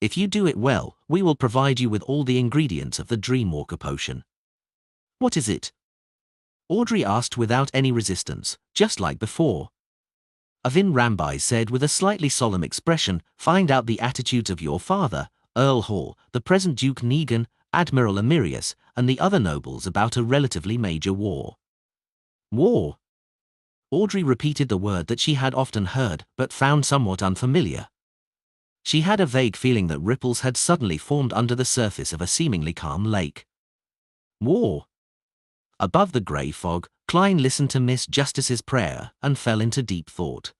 If you do it well, we will provide you with all the ingredients of the Dreamwalker potion." "What is it?" Audrey asked without any resistance, just like before. Avin Rambai said with a slightly solemn expression, "Find out the attitudes of your father, Earl Hall, the present Duke Negan, Admiral Amirius, and the other nobles about a relatively major war." War? Audrey repeated the word that she had often heard but found somewhat unfamiliar. She had a vague feeling that ripples had suddenly formed under the surface of a seemingly calm lake. War? Above the grey fog, Klein listened to Miss Justice's prayer and fell into deep thought.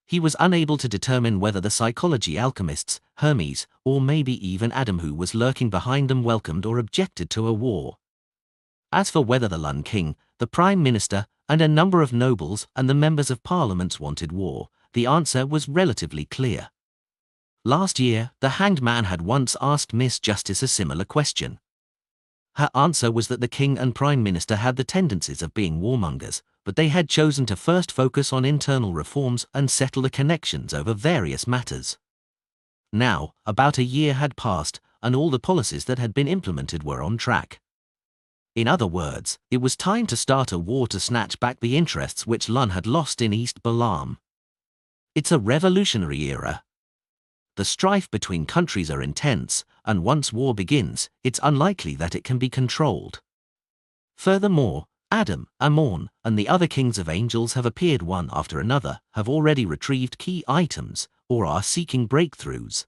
He was unable to determine whether the psychology alchemists, Hermes, or maybe even Adam who was lurking behind them welcomed or objected to a war. As for whether the Lun King, the Prime Minister, and a number of nobles and the members of Parliament wanted war, the answer was relatively clear. Last year, the Hanged Man had once asked Miss Justice a similar question. Her answer was that the King and Prime Minister had the tendencies of being warmongers, but they had chosen to first focus on internal reforms and settle the connections over various matters. Now, about a year had passed, and all the policies that had been implemented were on track. In other words, it was time to start a war to snatch back the interests which Lun had lost in East Balam. It's a revolutionary era. The strife between countries are intense, and once war begins, it's unlikely that it can be controlled. Furthermore, Adam, Amon, and the other kings of angels have appeared one after another, have already retrieved key items, or are seeking breakthroughs.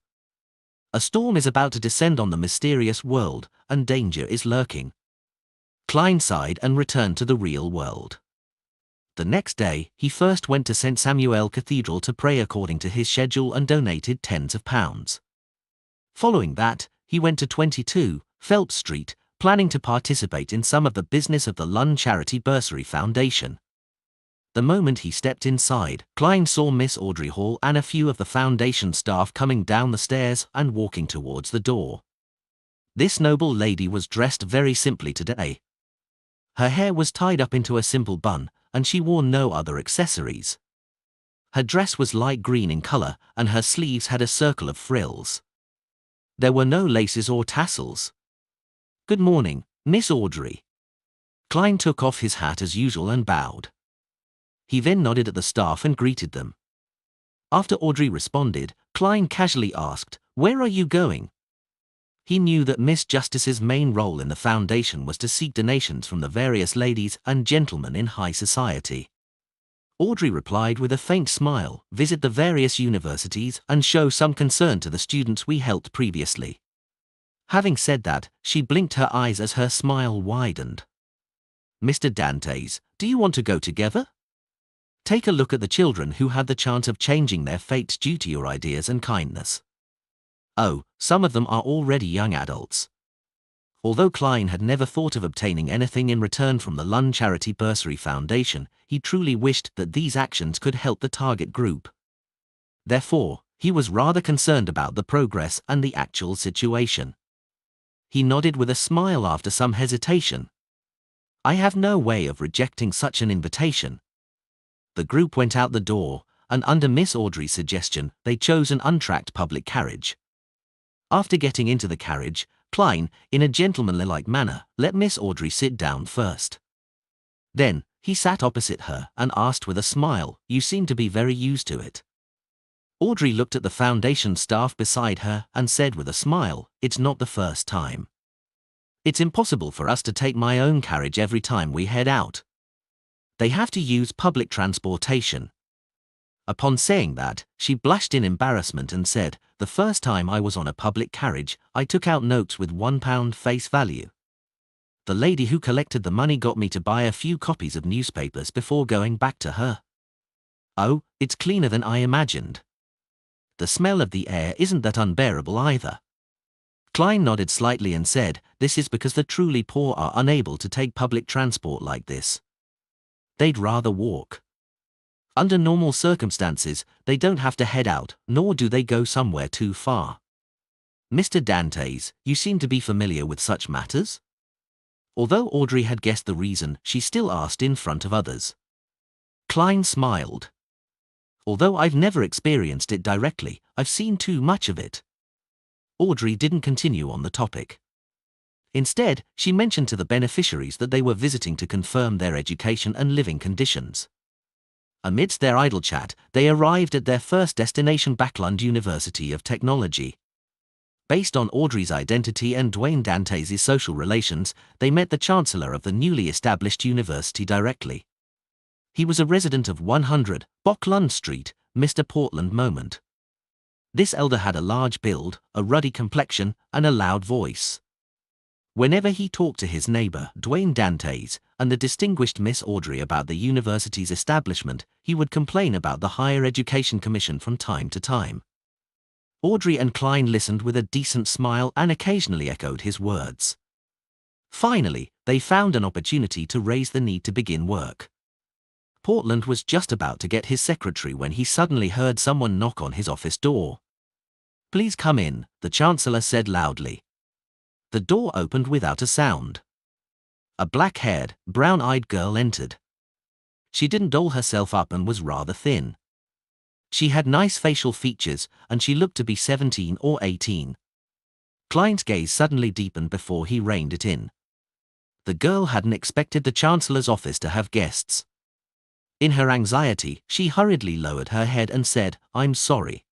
A storm is about to descend on the mysterious world, and danger is lurking. Klein sighed and returned to the real world. The next day, he first went to St. Samuel Cathedral to pray according to his schedule and donated tens of pounds. Following that, he went to 22 Phelps Street, planning to participate in some of the business of the Lun Charity Bursary Foundation. The moment he stepped inside, Klein saw Miss Audrey Hall and a few of the foundation staff coming down the stairs and walking towards the door. This noble lady was dressed very simply today. Her hair was tied up into a simple bun, and she wore no other accessories. Her dress was light green in color, and her sleeves had a circle of frills. There were no laces or tassels. "Good morning, Miss Audrey." Klein took off his hat as usual and bowed. He then nodded at the staff and greeted them. After Audrey responded, Klein casually asked, "Where are you going?" He knew that Miss Justice's main role in the foundation was to seek donations from the various ladies and gentlemen in high society. Audrey replied with a faint smile, "Visit the various universities and show some concern to the students we helped previously." Having said that, she blinked her eyes as her smile widened. "Mr. Dantes, do you want to go together? Take a look at the children who had the chance of changing their fates due to your ideas and kindness. Oh, some of them are already young adults." Although Klein had never thought of obtaining anything in return from the Lun Charity Bursary Foundation, he truly wished that these actions could help the target group. Therefore, he was rather concerned about the progress and the actual situation. He nodded with a smile after some hesitation. "I have no way of rejecting such an invitation." The group went out the door, and under Miss Audrey's suggestion, they chose an untracked public carriage. After getting into the carriage, Klein, in a gentlemanly-like manner, let Miss Audrey sit down first. Then, he sat opposite her and asked with a smile, "You seem to be very used to it." Audrey looked at the foundation staff beside her and said with a smile, "It's not the first time. It's impossible for us to take my own carriage every time we head out. They have to use public transportation." Upon saying that, she blushed in embarrassment and said, "The first time I was on a public carriage, I took out notes with £1 face value. The lady who collected the money got me to buy a few copies of newspapers before going back to her. Oh, it's cleaner than I imagined. The smell of the air isn't that unbearable either." Klein nodded slightly and said, "This is because the truly poor are unable to take public transport like this. They'd rather walk. Under normal circumstances, they don't have to head out, nor do they go somewhere too far. Mr. Dantes, you seem to be familiar with such matters?" Although Audrey had guessed the reason, she still asked in front of others. Klein smiled. "Although I've never experienced it directly, I've seen too much of it." Audrey didn't continue on the topic. Instead, she mentioned to the beneficiaries that they were visiting to confirm their education and living conditions. Amidst their idle chat, they arrived at their first destination, Backlund University of Technology. Based on Audrey's identity and Dwayne Dantes' social relations, they met the chancellor of the newly established university directly. He was a resident of 100 Backlund Street, Mr. Portland Moment. This elder had a large build, a ruddy complexion, and a loud voice. Whenever he talked to his neighbor, Dwayne Dantes, and the distinguished Miss Audrey about the university's establishment, he would complain about the Higher Education Commission from time to time. Audrey and Klein listened with a decent smile and occasionally echoed his words. Finally, they found an opportunity to raise the need to begin work. Portland was just about to get his secretary when he suddenly heard someone knock on his office door. "Please come in," the chancellor said loudly. The door opened without a sound. A black-haired, brown-eyed girl entered. She didn't doll herself up and was rather thin. She had nice facial features, and she looked to be 17 or 18. Klein's gaze suddenly deepened before he reined it in. The girl hadn't expected the chancellor's office to have guests. In her anxiety, she hurriedly lowered her head and said, "I'm sorry."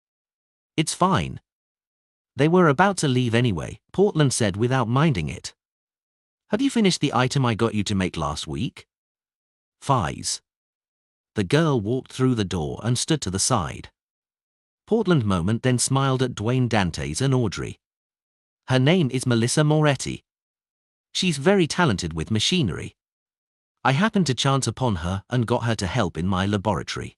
"It's fine." They were about to leave anyway, Portland said without minding it. "Have you finished the item I got you to make last week?" "Fies." The girl walked through the door and stood to the side. Portland Moment then smiled at Dwayne Dantes and Audrey. "Her name is Melissa Moretti. She's very talented with machinery. I happened to chance upon her and got her to help in my laboratory.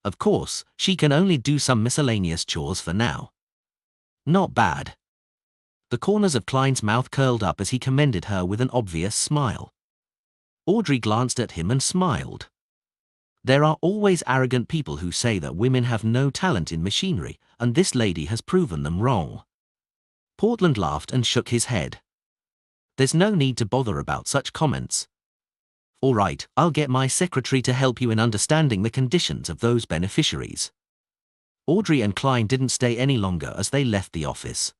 Of course, she can only do some miscellaneous chores for now." "Not bad." The corners of Klein's mouth curled up as he commended her with an obvious smile. Audrey glanced at him and smiled. There are always arrogant people who say that women have no talent in machinery, and this lady has proven them wrong. Portland laughed and shook his head. "There's no need to bother about such comments. All right, I'll get my secretary to help you in understanding the conditions of those beneficiaries." Audrey and Klein didn't stay any longer as they left the office.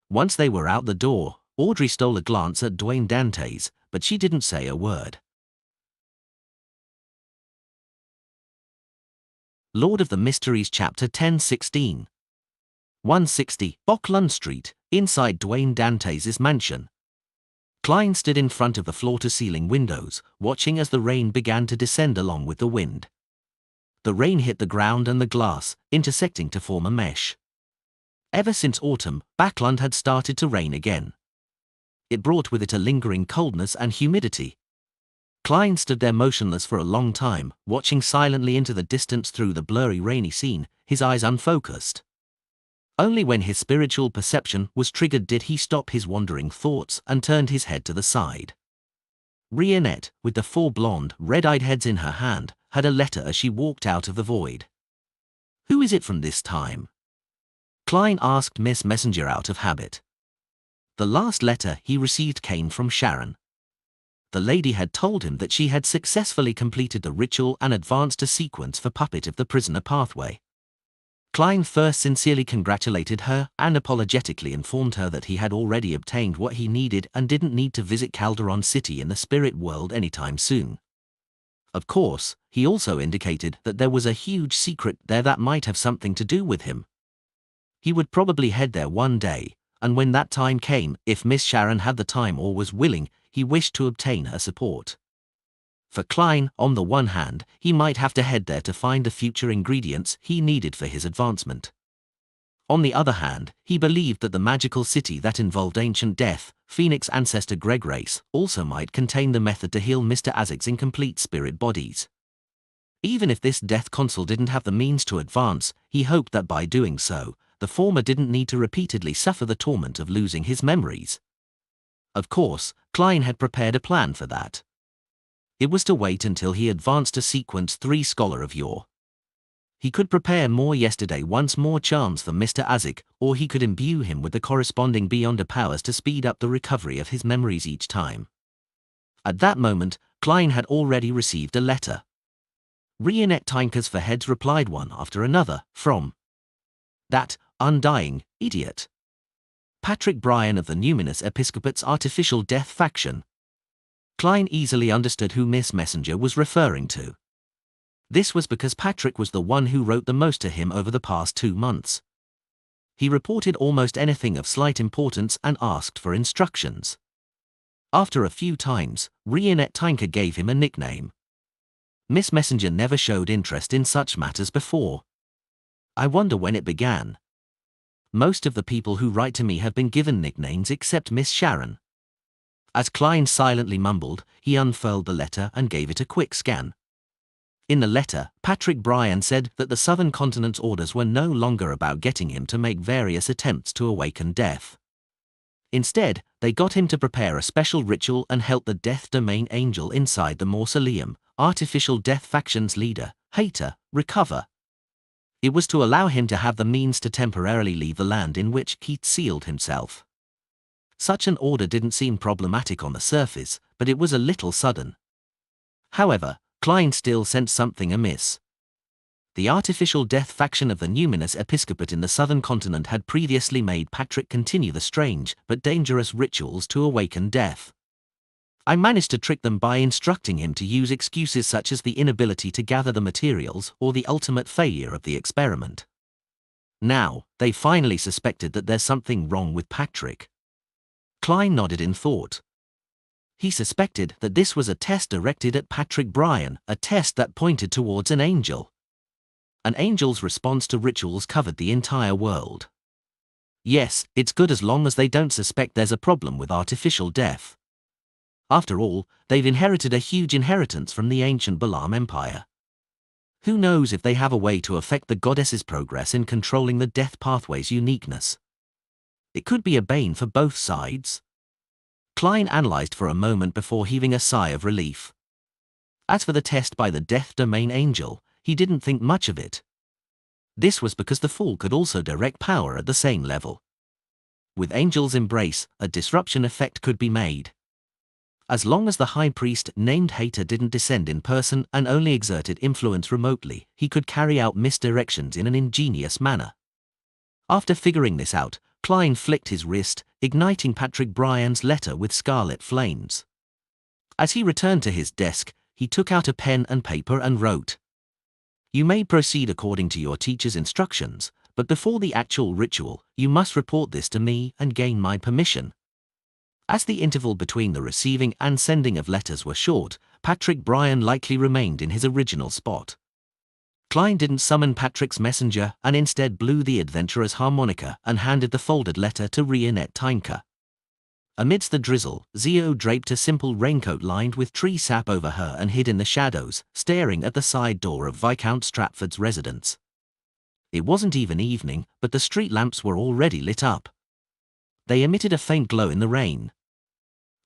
Once they were out the door, Audrey stole a glance at Dwayne Dantes, but she didn't say a word. Lord of the Mysteries Chapter 10-16. 160 Backlund Street, inside Dwayne Dantes' mansion. Klein stood in front of the floor-to-ceiling windows, watching as the rain began to descend along with the wind. The rain hit the ground and the glass, intersecting to form a mesh. Ever since autumn, Backlund had started to rain again. It brought with it a lingering coldness and humidity. Klein stood there motionless for a long time, watching silently into the distance through the blurry rainy scene, his eyes unfocused. Only when his spiritual perception was triggered did he stop his wandering thoughts and turned his head to the side. Rionette, with the 4 blonde, red-eyed heads in her hand, had a letter as she walked out of the void. "Who is it from this time?" Klein asked Miss Messenger out of habit. The last letter he received came from Sharon. The lady had told him that she had successfully completed the ritual and advanced a sequence for Puppet of the Prisoner Pathway. Klein first sincerely congratulated her and apologetically informed her that he had already obtained what he needed and didn't need to visit Calderon City in the spirit world anytime soon. Of course, he also indicated that there was a huge secret there that might have something to do with him. He would probably head there one day, and when that time came, if Miss Sharon had the time or was willing, he wished to obtain her support. For Klein, on the one hand, he might have to head there to find the future ingredients he needed for his advancement. On the other hand, he believed that the magical city that involved ancient death, Phoenix ancestor Greg race, also might contain the method to heal Mr. Azek's incomplete spirit bodies. Even if this death consul didn't have the means to advance, he hoped that by doing so, the former didn't need to repeatedly suffer the torment of losing his memories. Of course, Klein had prepared a plan for that. It was to wait until he advanced to Sequence 3 Scholar of Yore. He could prepare more yesterday once more charms for Mr. Azek, or he could imbue him with the corresponding Beyonder powers to speed up the recovery of his memories each time. At that moment, Klein had already received a letter. Rionette Tinkers for Heads replied one after another, from that undying idiot. Patrick Bryan of the Numinous Episcopate's Artificial Death faction. Klein easily understood who Miss Messenger was referring to. This was because Patrick was the one who wrote the most to him over the past 2 months. He reported almost anything of slight importance and asked for instructions. After a few times, Rionette Tinker gave him a nickname. Miss Messenger never showed interest in such matters before. I wonder when it began. Most of the people who write to me have been given nicknames except Miss Sharon. As Klein silently mumbled, he unfurled the letter and gave it a quick scan. In the letter, Patrick Bryan said that the Southern Continent's orders were no longer about getting him to make various attempts to awaken death. Instead, they got him to prepare a special ritual and help the Death Domain Angel inside the mausoleum, Artificial Death Faction's leader, Hater, recover. It was to allow him to have the means to temporarily leave the land in which he'd sealed himself. Such an order didn't seem problematic on the surface, but it was a little sudden. However, Klein still sensed something amiss. The Artificial Death faction of the Numinous Episcopate in the Southern Continent had previously made Patrick continue the strange but dangerous rituals to awaken death. I managed to trick them by instructing him to use excuses such as the inability to gather the materials or the ultimate failure of the experiment. Now, they finally suspected that there's something wrong with Patrick. Klein nodded in thought. He suspected that this was a test directed at Patrick Bryan, a test that pointed towards an angel. An angel's response to rituals covered the entire world. Yes, it's good as long as they don't suspect there's a problem with artificial death. After all, they've inherited a huge inheritance from the ancient Balaam Empire. Who knows if they have a way to affect the goddess's progress in controlling the death pathway's uniqueness. It could be a bane for both sides. Klein analyzed for a moment before heaving a sigh of relief. As for the test by the Death Domain Angel, he didn't think much of it. This was because the Fool could also direct power at the same level. With Angel's embrace, a disruption effect could be made. As long as the High Priest named Hater didn't descend in person and only exerted influence remotely, he could carry out misdirections in an ingenious manner. After figuring this out, Klein flicked his wrist, igniting Patrick Bryan's letter with scarlet flames. As he returned to his desk, he took out a pen and paper and wrote, "You may proceed according to your teacher's instructions, but before the actual ritual, you must report this to me and gain my permission." As the interval between the receiving and sending of letters were short, Patrick Bryan likely remained in his original spot. Klein didn't summon Patrick's messenger and instead blew the adventurer's harmonica and handed the folded letter to Rionette Tinker. Amidst the drizzle, Zio draped a simple raincoat lined with tree sap over her and hid in the shadows, staring at the side door of Viscount Stratford's residence. It wasn't even evening, but the street lamps were already lit up. They emitted a faint glow in the rain.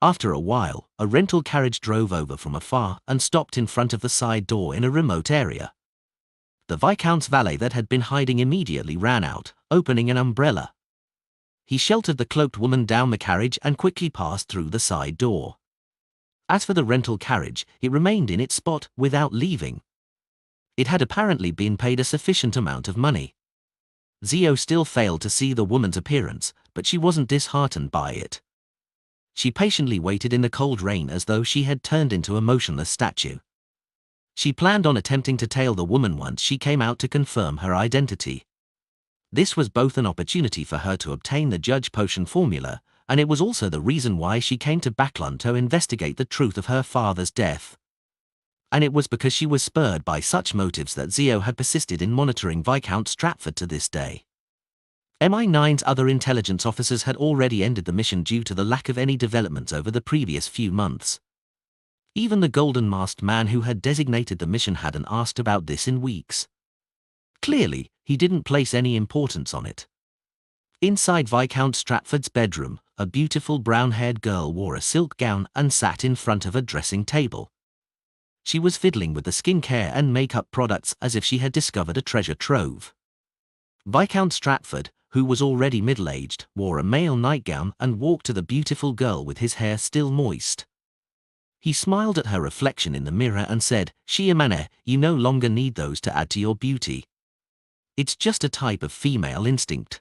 After a while, a rental carriage drove over from afar and stopped in front of the side door in a remote area. The Viscount's valet that had been hiding immediately ran out, opening an umbrella. He sheltered the cloaked woman down the carriage and quickly passed through the side door. As for the rental carriage, it remained in its spot without leaving. It had apparently been paid a sufficient amount of money. Zio still failed to see the woman's appearance, but she wasn't disheartened by it. She patiently waited in the cold rain as though she had turned into a motionless statue. She planned on attempting to tail the woman once she came out to confirm her identity. This was both an opportunity for her to obtain the Judge Potion formula, and it was also the reason why she came to Backlund to investigate the truth of her father's death. And it was because she was spurred by such motives that Zio had persisted in monitoring Viscount Stratford to this day. MI9's other intelligence officers had already ended the mission due to the lack of any developments over the previous few months. Even the golden-masked man who had designated the mission hadn't asked about this in weeks. Clearly, he didn't place any importance on it. Inside Viscount Stratford's bedroom, a beautiful brown-haired girl wore a silk gown and sat in front of a dressing table. She was fiddling with the skincare and makeup products as if she had discovered a treasure trove. Viscount Stratford, who was already middle-aged, wore a male nightgown and walked to the beautiful girl with his hair still moist. He smiled at her reflection in the mirror and said, "Shiamane, you no longer need those to add to your beauty. It's just a type of female instinct."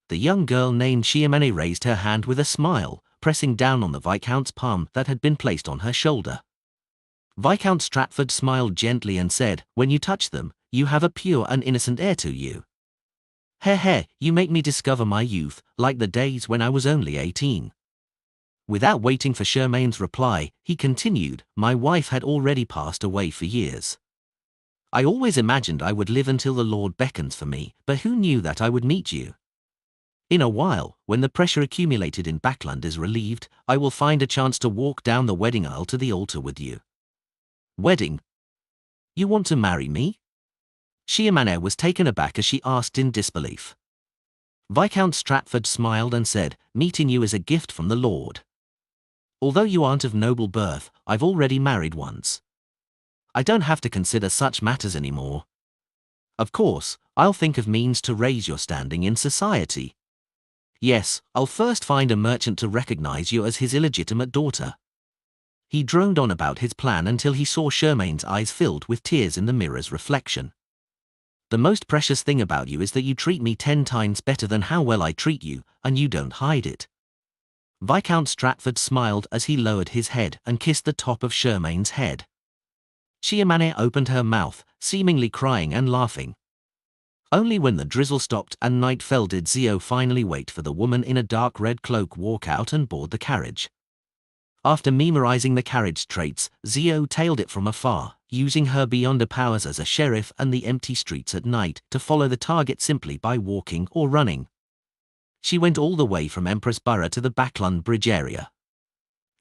The young girl named Xiomene raised her hand with a smile, pressing down on the Viscount's palm that had been placed on her shoulder. Viscount Stratford smiled gently and said, "When you touch them, you have a pure and innocent air to you. He, you make me discover my youth, like the days when I was only 18. Without waiting for Charmaine's reply, he continued, "My wife had already passed away for years. I always imagined I would live until the Lord beckons for me, but who knew that I would meet you? In a while, when the pressure accumulated in Backland is relieved, I will find a chance to walk down the wedding aisle to the altar with you." "Wedding? You want to marry me?" Xiomene was taken aback as she asked in disbelief. Viscount Stratford smiled and said, "Meeting you is a gift from the Lord. Although you aren't of noble birth, I've already married once. I don't have to consider such matters anymore. Of course, I'll think of means to raise your standing in society. Yes, I'll first find a merchant to recognize you as his illegitimate daughter." He droned on about his plan until he saw Charmaine's eyes filled with tears in the mirror's reflection. "The most precious thing about you is that you treat me 10 times better than how well I treat you, and you don't hide it." Viscount Stratford smiled as he lowered his head and kissed the top of Charmaine's head. Xiomene opened her mouth, seemingly crying and laughing. Only when the drizzle stopped and night fell did Zio finally wait for the woman in a dark red cloak walk out and board the carriage. After memorizing the carriage traits, Zio tailed it from afar, using her beyonder powers as a sheriff and the empty streets at night to follow the target simply by walking or running. She went all the way from Empress Borough to the Backland Bridge area.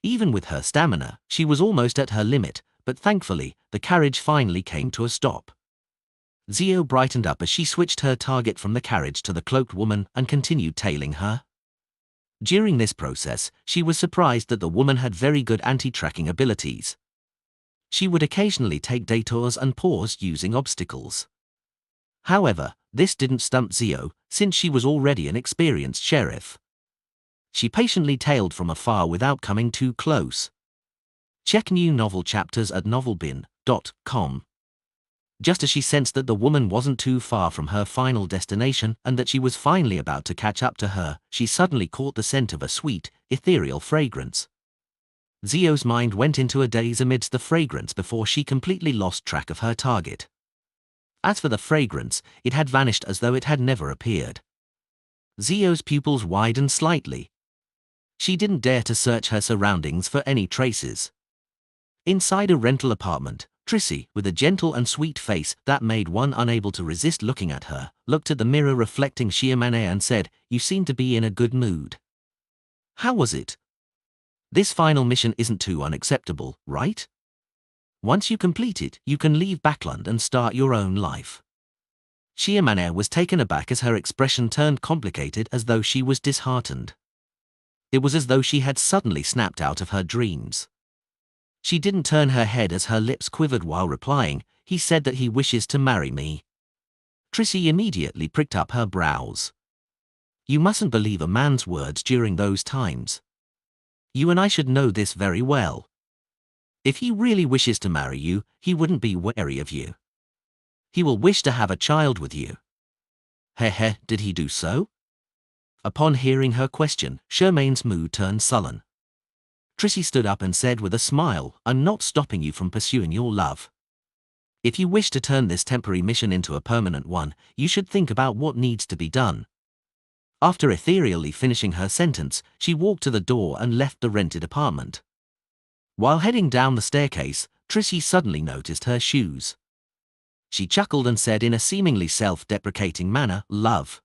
Even with her stamina, she was almost at her limit, but thankfully, the carriage finally came to a stop. Zio brightened up as she switched her target from the carriage to the cloaked woman and continued tailing her. During this process, she was surprised that the woman had very good anti-tracking abilities. She would occasionally take detours and pause using obstacles. However, this didn't stump Zio, since she was already an experienced sheriff. She patiently tailed from afar without coming too close. Check new novel chapters at novelbin.com. Just as she sensed that the woman wasn't too far from her final destination and that she was finally about to catch up to her, she suddenly caught the scent of a sweet, ethereal fragrance. Zio's mind went into a daze amidst the fragrance before she completely lost track of her target. As for the fragrance, it had vanished as though it had never appeared. Zio's pupils widened slightly. She didn't dare to search her surroundings for any traces. Inside a rental apartment, Trissy, with a gentle and sweet face that made one unable to resist looking at her, looked at the mirror reflecting Xiomene and said, "You seem to be in a good mood. How was it? This final mission isn't too unacceptable, right? Once you complete it, you can leave Backland and start your own life." Xiomene was taken aback as her expression turned complicated as though she was disheartened. It was as though she had suddenly snapped out of her dreams. She didn't turn her head as her lips quivered while replying, "He said that he wishes to marry me." Trissy immediately pricked up her brows. "You mustn't believe a man's words during those times. You and I should know this very well. If he really wishes to marry you, he wouldn't be wary of you. He will wish to have a child with you." "He, did he do so?" Upon hearing her question, Charmaine's mood turned sullen. Trissy stood up and said with a smile, "I'm not stopping you from pursuing your love. If you wish to turn this temporary mission into a permanent one, you should think about what needs to be done." After ethereally finishing her sentence, she walked to the door and left the rented apartment. While heading down the staircase, Trissy suddenly noticed her shoes. She chuckled and said in a seemingly self-deprecating manner, "Love."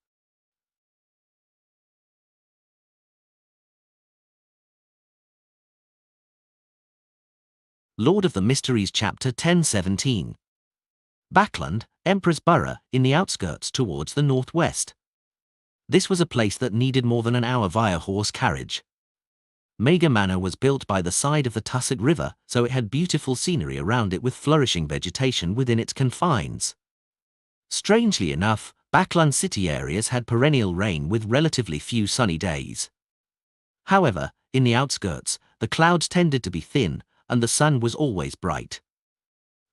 Lord of the Mysteries Chapter 1017. Backland, Empress Borough, in the outskirts towards the northwest. This was a place that needed more than an hour via horse carriage. Mega Manor was built by the side of the Tussock River, so it had beautiful scenery around it with flourishing vegetation within its confines. Strangely enough, Backland city areas had perennial rain with relatively few sunny days. However, in the outskirts, the clouds tended to be thin, and the sun was always bright.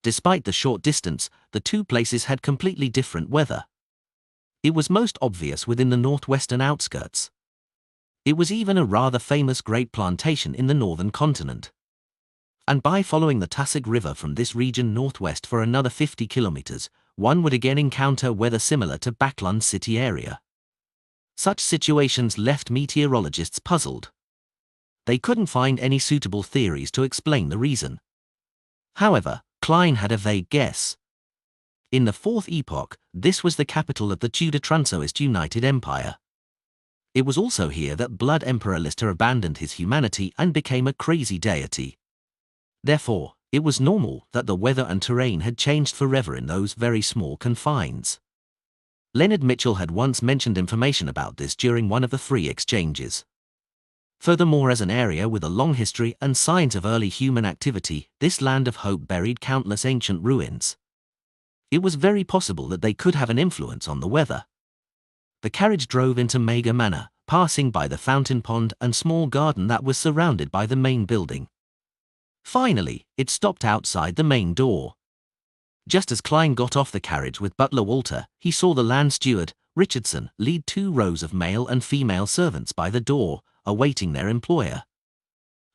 Despite the short distance, the two places had completely different weather. It was most obvious within the northwestern outskirts. It was even a rather famous grape plantation in the northern continent. And by following the Tassig River from this region northwest for another 50 kilometers, one would again encounter weather similar to Backlund city area. Such situations left meteorologists puzzled. They couldn't find any suitable theories to explain the reason. However, Klein had a vague guess. In the Fourth Epoch, this was the capital of the Tudor Transoist United Empire. It was also here that Blood Emperor Lister abandoned his humanity and became a crazy deity. Therefore, it was normal that the weather and terrain had changed forever in those very small confines. Leonard Mitchell had once mentioned information about this during one of the free exchanges. Furthermore, as an area with a long history and signs of early human activity, this land of hope buried countless ancient ruins. It was very possible that they could have an influence on the weather. The carriage drove into Mega Manor, passing by the fountain pond and small garden that was surrounded by the main building. Finally, it stopped outside the main door. Just as Klein got off the carriage with butler Walter, he saw the land steward, Richardson, lead 2 rows of male and female servants by the door, awaiting their employer.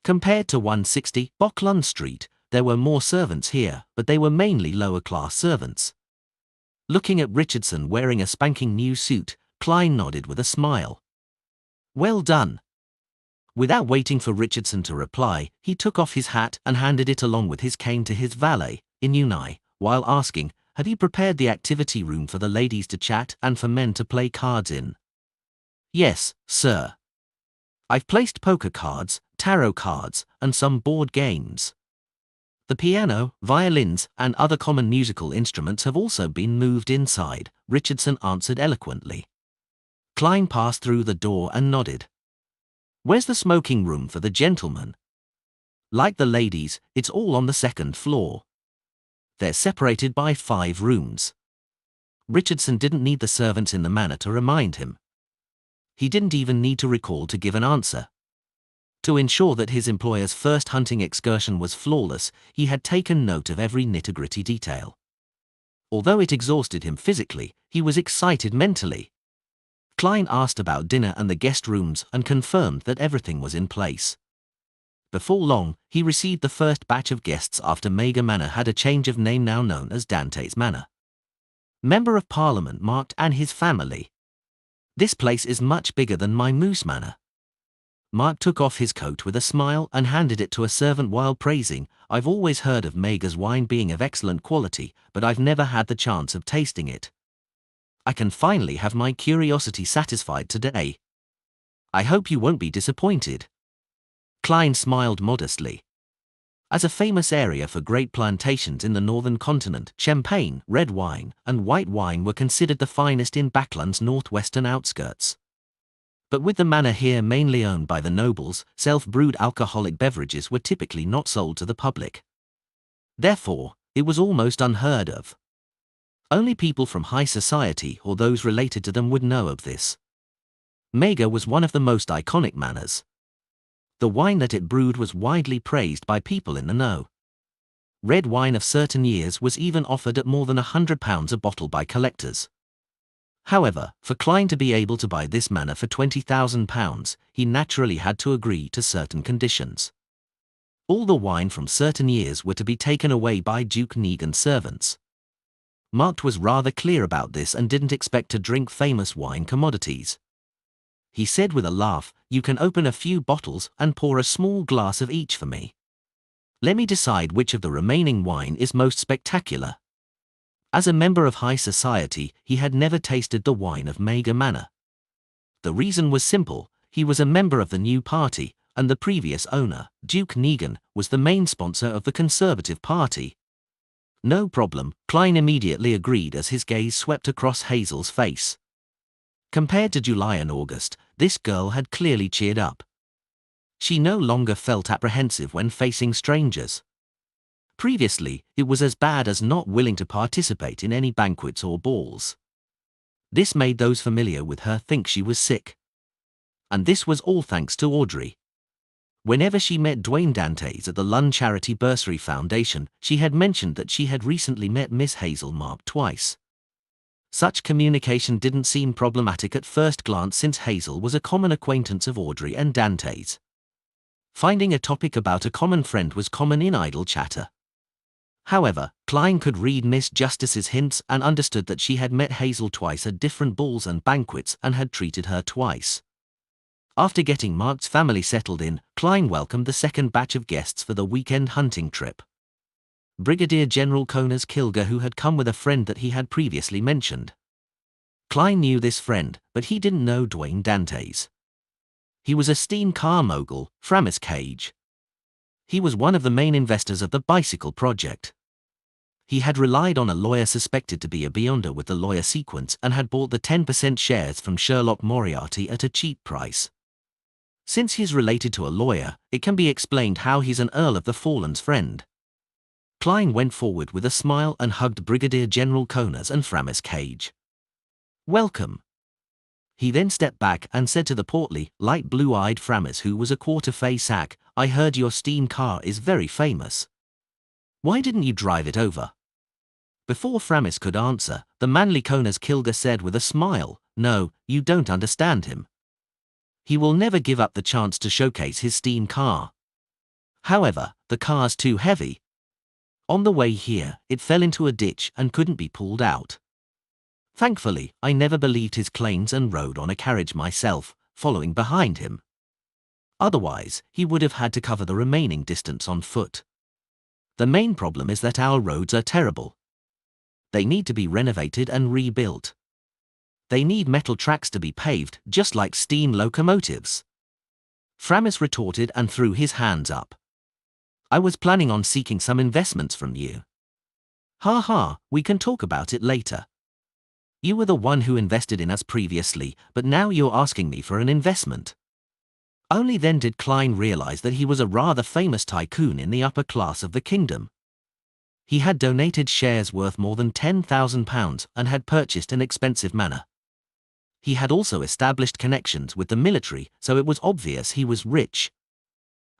Compared to 160 Backlund Street, there were more servants here, but they were mainly lower-class servants. Looking at Richardson wearing a spanking new suit, Klein nodded with a smile. "Well done." Without waiting for Richardson to reply, he took off his hat and handed it along with his cane to his valet, Inunai, while asking, "Have you prepared the activity room for the ladies to chat and for men to play cards in?" "Yes, sir. I've placed poker cards, tarot cards, and some board games. The piano, violins, and other common musical instruments have also been moved inside," Richardson answered eloquently. Klein passed through the door and nodded. "Where's the smoking room for the gentlemen?" "Like the ladies, it's all on the 2nd floor. They're separated by 5 rooms." Richardson didn't need the servants in the manor to remind him. He didn't even need to recall to give an answer. To ensure that his employer's first hunting excursion was flawless, he had taken note of every nitty-gritty detail. Although it exhausted him physically, he was excited mentally. Klein asked about dinner and the guest rooms and confirmed that everything was in place. Before long, he received the first batch of guests after Mega Manor had a change of name, now known as Dante's Manor. Member of Parliament Mark and his family. "This place is much bigger than my Moose Manor." Mark took off his coat with a smile and handed it to a servant while praising, "I've always heard of Mega's wine being of excellent quality, but I've never had the chance of tasting it. I can finally have my curiosity satisfied today. I hope you won't be disappointed." Klein smiled modestly. As a famous area for grape plantations in the northern continent, champagne, red wine, and white wine were considered the finest in Backlund's northwestern outskirts. But with the manor here mainly owned by the nobles, self-brewed alcoholic beverages were typically not sold to the public. Therefore, it was almost unheard of. Only people from high society or those related to them would know of this. Mega was one of the most iconic manors. The wine that it brewed was widely praised by people in the know. Red wine of certain years was even offered at more than £100 a bottle by collectors. However, for Klein to be able to buy this manor for £20,000, he naturally had to agree to certain conditions. All the wine from certain years were to be taken away by Duke Negan's servants. Mark was rather clear about this and didn't expect to drink famous wine commodities. He said with a laugh, "You can open a few bottles and pour a small glass of each for me. Let me decide which of the remaining wine is most spectacular." As a member of high society, he had never tasted the wine of Mega Manor. The reason was simple: he was a member of the new party, and the previous owner, Duke Negan, was the main sponsor of the Conservative Party. "No problem," Klein immediately agreed as his gaze swept across Hazel's face. Compared to July and August, this girl had clearly cheered up. She no longer felt apprehensive when facing strangers. Previously, it was as bad as not willing to participate in any banquets or balls. This made those familiar with her think she was sick. And this was all thanks to Audrey. Whenever she met Dwayne Dantes at the Lund Charity Bursary Foundation, she had mentioned that she had recently met Miss Hazel Mark twice. Such communication didn't seem problematic at first glance since Hazel was a common acquaintance of Audrey and Dante's. Finding a topic about a common friend was common in idle chatter. However, Klein could read Miss Justice's hints and understood that she had met Hazel twice at different balls and banquets and had treated her twice. After getting Mark's family settled in, Klein welcomed the second batch of guests for the weekend hunting trip. Brigadier General Connors Kilger, who had come with a friend that he had previously mentioned. Klein knew this friend, but he didn't know Dwayne Dantes. He was a steam car mogul, Framis Cage. He was one of the main investors of the bicycle project. He had relied on a lawyer suspected to be a beyonder with the lawyer sequence and had bought the 10% shares from Sherlock Moriarty at a cheap price. Since he's related to a lawyer, it can be explained how he's an Earl of the Fallen's friend. Klein went forward with a smile and hugged Brigadier General Connors and Framis Cage. "Welcome." He then stepped back and said to the portly, light blue-eyed Framis, who was a quarter-fay sack, "I heard your steam car is very famous. Why didn't you drive it over?" Before Framis could answer, the manly Connors Kilger said with a smile, "No, you don't understand him. He will never give up the chance to showcase his steam car. However, the car's too heavy. On the way here, it fell into a ditch and couldn't be pulled out. Thankfully, I never believed his claims and rode on a carriage myself, following behind him. Otherwise, he would have had to cover the remaining distance on foot. The main problem is that our roads are terrible. They need to be renovated and rebuilt. They need metal tracks to be paved, just like steam locomotives." Framis retorted and threw his hands up. "I was planning on seeking some investments from you." "Ha ha, we can talk about it later. You were the one who invested in us previously, but now you're asking me for an investment." Only then did Klein realize that he was a rather famous tycoon in the upper class of the kingdom. He had donated shares worth more than £10,000 and had purchased an expensive manor. He had also established connections with the military, so it was obvious he was rich.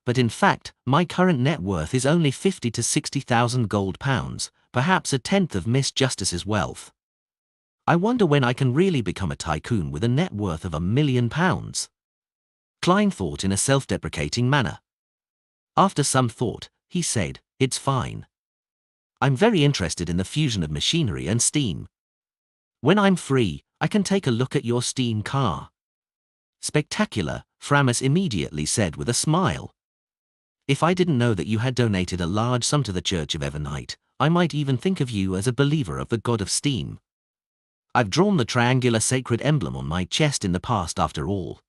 "But in fact, my current net worth is only 50 to 60,000 gold pounds, perhaps a tenth of Miss Justice's wealth. I wonder when I can really become a tycoon with a net worth of £1 million. Klein thought in a self-deprecating manner. After some thought, he said, "It's fine. I'm very interested in the fusion of machinery and steam. When I'm free, I can take a look at your steam car." "Spectacular," Framis immediately said with a smile. "If I didn't know that you had donated a large sum to the Church of Evernight, I might even think of you as a believer of the god of steam. I've drawn the triangular sacred emblem on my chest in the past after all."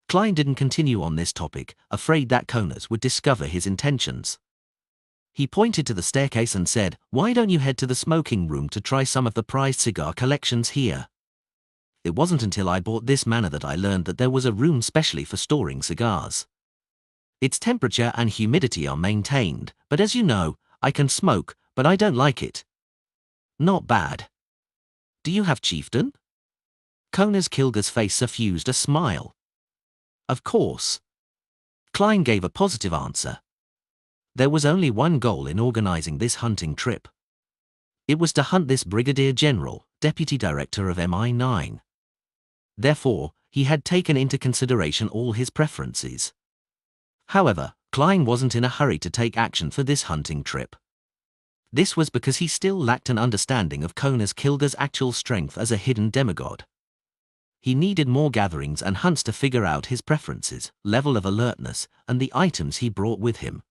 Klein didn't continue on this topic, afraid that Connors would discover his intentions. He pointed to the staircase and said, "Why don't you head to the smoking room to try some of the prized cigar collections here?" It wasn't until I bought this manor that I learned that there was a room specially for storing cigars. Its temperature and humidity are maintained, but as you know, I can smoke, but I don't like it. Not bad. Do you have chieftain? Connors Kilger's face suffused a smile. Of course. Klein gave a positive answer. There was only one goal in organizing this hunting trip. It was to hunt this Brigadier General, Deputy Director of MI9. Therefore, he had taken into consideration all his preferences. However, Klein wasn't in a hurry to take action for this hunting trip. This was because he still lacked an understanding of Connors Kilger's actual strength as a hidden demigod. He needed more gatherings and hunts to figure out his preferences, level of alertness, and the items he brought with him.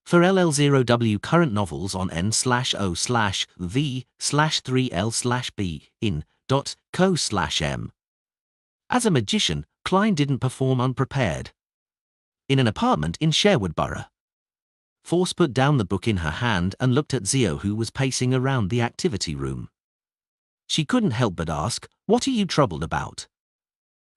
For LL0W current novels on n/o/v/3l/b in.co/m. As a magician, Klein didn't perform unprepared. In an apartment in Sherwood Borough. Force put down the book in her hand and looked at Zio, who was pacing around the activity room. She couldn't help but ask, "What are you troubled about?"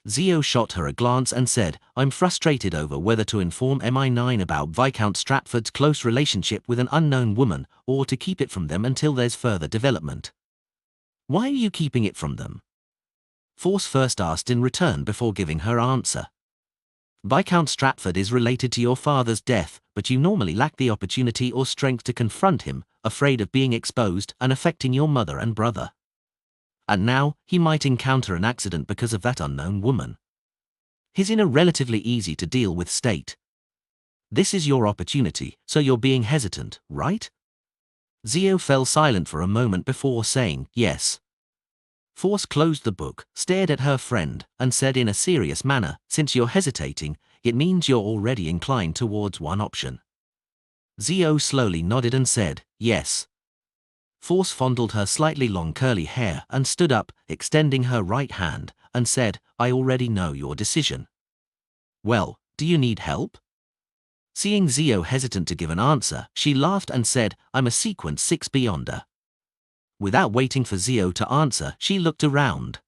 Zio shot her a glance and said, "I'm frustrated over whether to inform MI9 about Viscount Stratford's close relationship with an unknown woman, or to keep it from them until there's further development." "Why are you keeping it from them?" Force first asked in return before giving her answer. "Viscount Stratford is related to your father's death, but you normally lack the opportunity or strength to confront him, afraid of being exposed and affecting your mother and brother. And now, he might encounter an accident because of that unknown woman. He's in a relatively easy to deal with state. This is your opportunity, so you're being hesitant, right? Zio fell silent for a moment before saying, yes. Force closed the book, stared at her friend, and said in a serious manner, since you're hesitating, it means you're already inclined towards one option. Zio slowly nodded and said, yes. Force fondled her slightly long curly hair and stood up, extending her right hand, and said, I already know your decision. Well, do you need help? Seeing Zio hesitant to give an answer, she laughed and said, I'm a sequence 6 beyonder. Without waiting for Zio to answer, she looked around.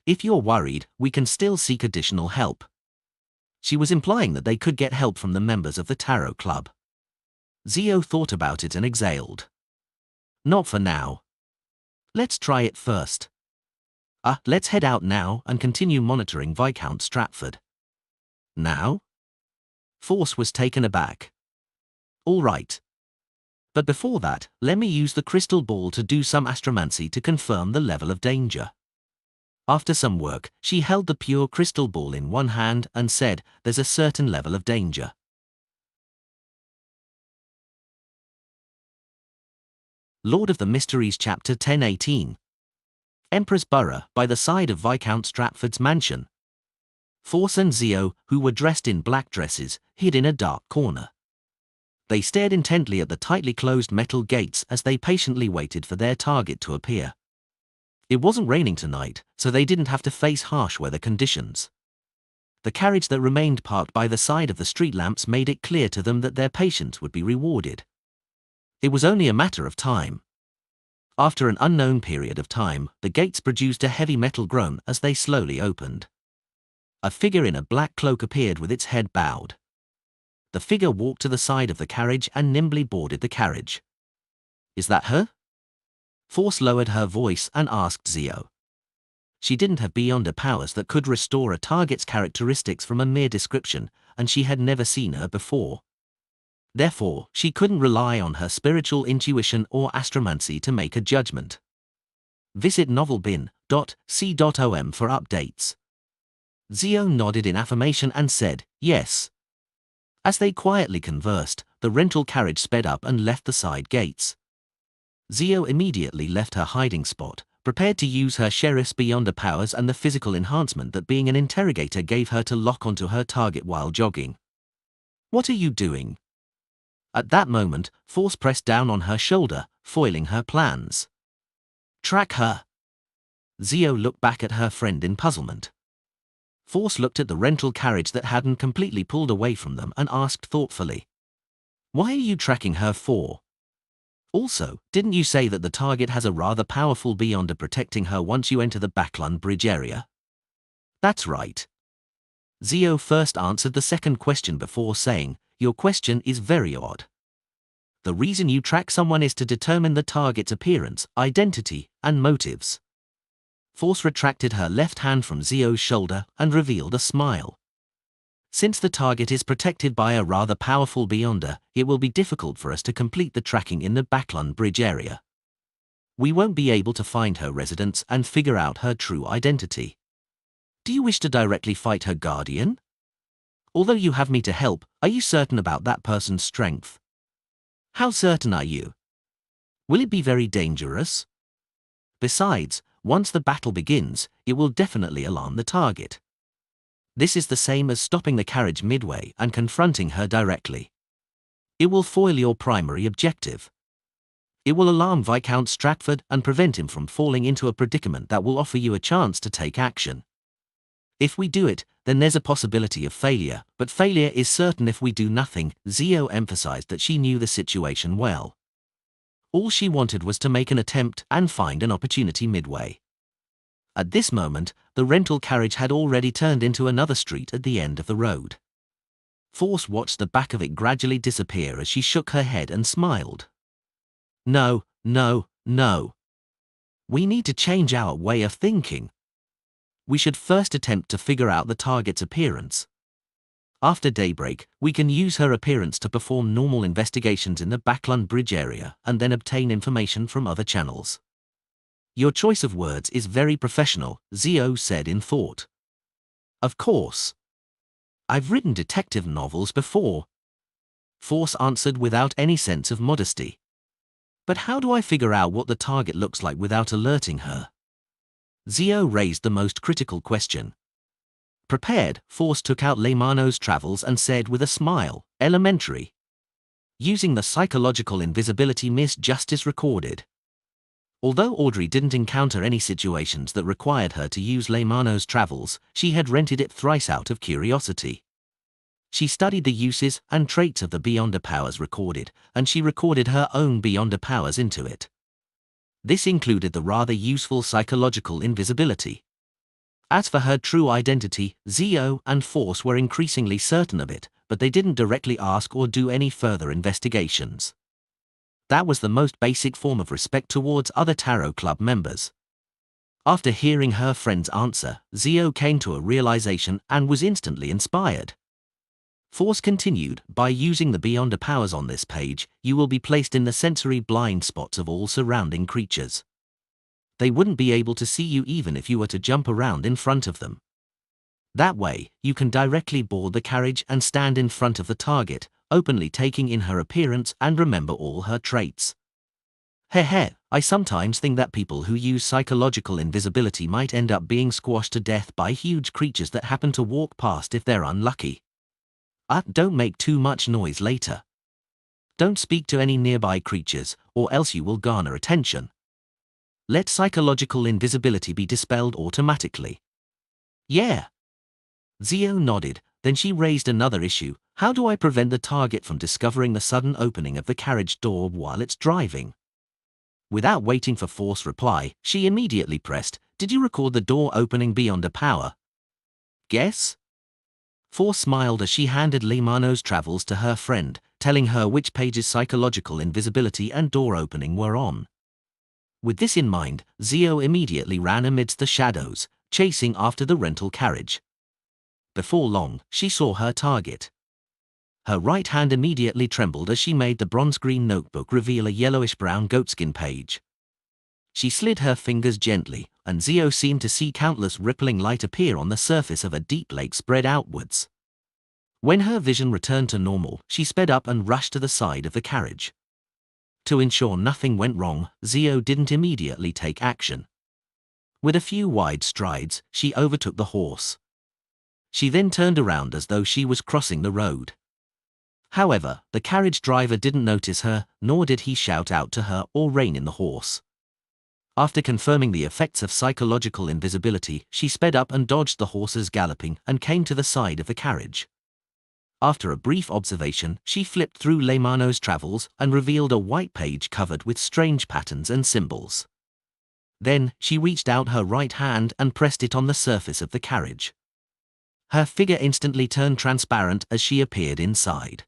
If you're worried, we can still seek additional help. She was implying that they could get help from the members of the Tarot Club. Zio thought about it and exhaled. Not for now. Let's try it first. Let's head out now and continue monitoring Viscount Stratford. Now? Force was taken aback. All right. But before that, let me use the crystal ball to do some astromancy to confirm the level of danger. After some work, she held the pure crystal ball in one hand and said, there's a certain level of danger. Lord of the Mysteries Chapter 10:18. Empress Borough, by the side of Viscount Stratford's mansion. Force and Zio, who were dressed in black dresses, hid in a dark corner. They stared intently at the tightly closed metal gates as they patiently waited for their target to appear. It wasn't raining tonight, so they didn't have to face harsh weather conditions. The carriage that remained parked by the side of the street lamps made it clear to them that their patience would be rewarded. It was only a matter of time. After an unknown period of time, the gates produced a heavy metal groan as they slowly opened. A figure in a black cloak appeared with its head bowed. The figure walked to the side of the carriage and nimbly boarded the carriage. Is that her? Force lowered her voice and asked Zio. She didn't have beyonder powers that could restore a target's characteristics from a mere description, and she had never seen her before. Therefore, she couldn't rely on her spiritual intuition or astromancy to make a judgment. Visit novelbin.c.om for updates. Zio nodded in affirmation and said, yes. As they quietly conversed, the rental carriage sped up and left the side gates. Zio immediately left her hiding spot, prepared to use her sheriff's beyonder powers and the physical enhancement that being an interrogator gave her to lock onto her target while jogging. What are you doing? At that moment, Force pressed down on her shoulder, foiling her plans. Track her. Zio looked back at her friend in puzzlement. Force looked at the rental carriage that hadn't completely pulled away from them and asked thoughtfully. Why are you tracking her for? Also, didn't you say that the target has a rather powerful beyonder protecting her once you enter the Backlund Bridge area? That's right. Zio first answered the second question before saying, your question is very odd. The reason you track someone is to determine the target's appearance, identity, and motives. Force retracted her left hand from Zio's shoulder and revealed a smile. Since the target is protected by a rather powerful beyonder, it will be difficult for us to complete the tracking in the Backlund Bridge area. We won't be able to find her residence and figure out her true identity. Do you wish to directly fight her guardian? Although you have me to help, are you certain about that person's strength? How certain are you? Will it be very dangerous? Besides, once the battle begins, it will definitely alarm the target. This is the same as stopping the carriage midway and confronting her directly. It will foil your primary objective. It will alarm Viscount Stratford and prevent him from falling into a predicament that will offer you a chance to take action. If we do it, then there's a possibility of failure, but failure is certain if we do nothing. Zio emphasized that she knew the situation well. All she wanted was to make an attempt and find an opportunity midway. At this moment, the rental carriage had already turned into another street at the end of the road. Force watched the back of it gradually disappear as she shook her head and smiled. No, no, no. We need to change our way of thinking. We should first attempt to figure out the target's appearance. After daybreak, we can use her appearance to perform normal investigations in the Backlund Bridge area and then obtain information from other channels. Your choice of words is very professional, Zio said in thought. Of course. I've written detective novels before. Force answered without any sense of modesty. But how do I figure out what the target looks like without alerting her? Zio raised the most critical question. Prepared, Force took out Leymano's travels and said with a smile, elementary. Using the psychological invisibility Miss Justice recorded. Although Audrey didn't encounter any situations that required her to use Leymano's travels, she had rented it thrice out of curiosity. She studied the uses and traits of the Beyonder powers recorded, and she recorded her own Beyonder powers into it. This included the rather useful psychological invisibility. As for her true identity, Zio and Force were increasingly certain of it, but they didn't directly ask or do any further investigations. That was the most basic form of respect towards other Tarot Club members. After hearing her friend's answer, Zio came to a realization and was instantly inspired. Force continued, by using the Beyonder powers on this page, you will be placed in the sensory blind spots of all surrounding creatures. They wouldn't be able to see you even if you were to jump around in front of them. That way, you can directly board the carriage and stand in front of the target, openly taking in her appearance and remember all her traits. I sometimes think that people who use psychological invisibility might end up being squashed to death by huge creatures that happen to walk past if they're unlucky. Don't make too much noise later. Don't speak to any nearby creatures, or else you will garner attention. Let psychological invisibility be dispelled automatically. Yeah. Zio nodded, then she raised another issue. How do I prevent the target from discovering the sudden opening of the carriage door while it's driving? Without waiting for Force's reply, she immediately pressed, did you record the door opening beyond a power? Guess? Force smiled as she handed Leymano's travels to her friend, telling her which pages psychological invisibility and door opening were on. With this in mind, Zio immediately ran amidst the shadows, chasing after the rental carriage. Before long, she saw her target. Her right hand immediately trembled as she made the bronze-green notebook reveal a yellowish-brown goatskin page. She slid her fingers gently, and Zio seemed to see countless rippling light appear on the surface of a deep lake spread outwards. When her vision returned to normal, she sped up and rushed to the side of the carriage. To ensure nothing went wrong, Zio didn't immediately take action. With a few wide strides, she overtook the horse. She then turned around as though she was crossing the road. However, the carriage driver didn't notice her, nor did he shout out to her or rein in the horse. After confirming the effects of psychological invisibility, she sped up and dodged the horse's galloping and came to the side of the carriage. After a brief observation, she flipped through Leymano's travels and revealed a white page covered with strange patterns and symbols. Then, she reached out her right hand and pressed it on the surface of the carriage. Her figure instantly turned transparent as she appeared inside.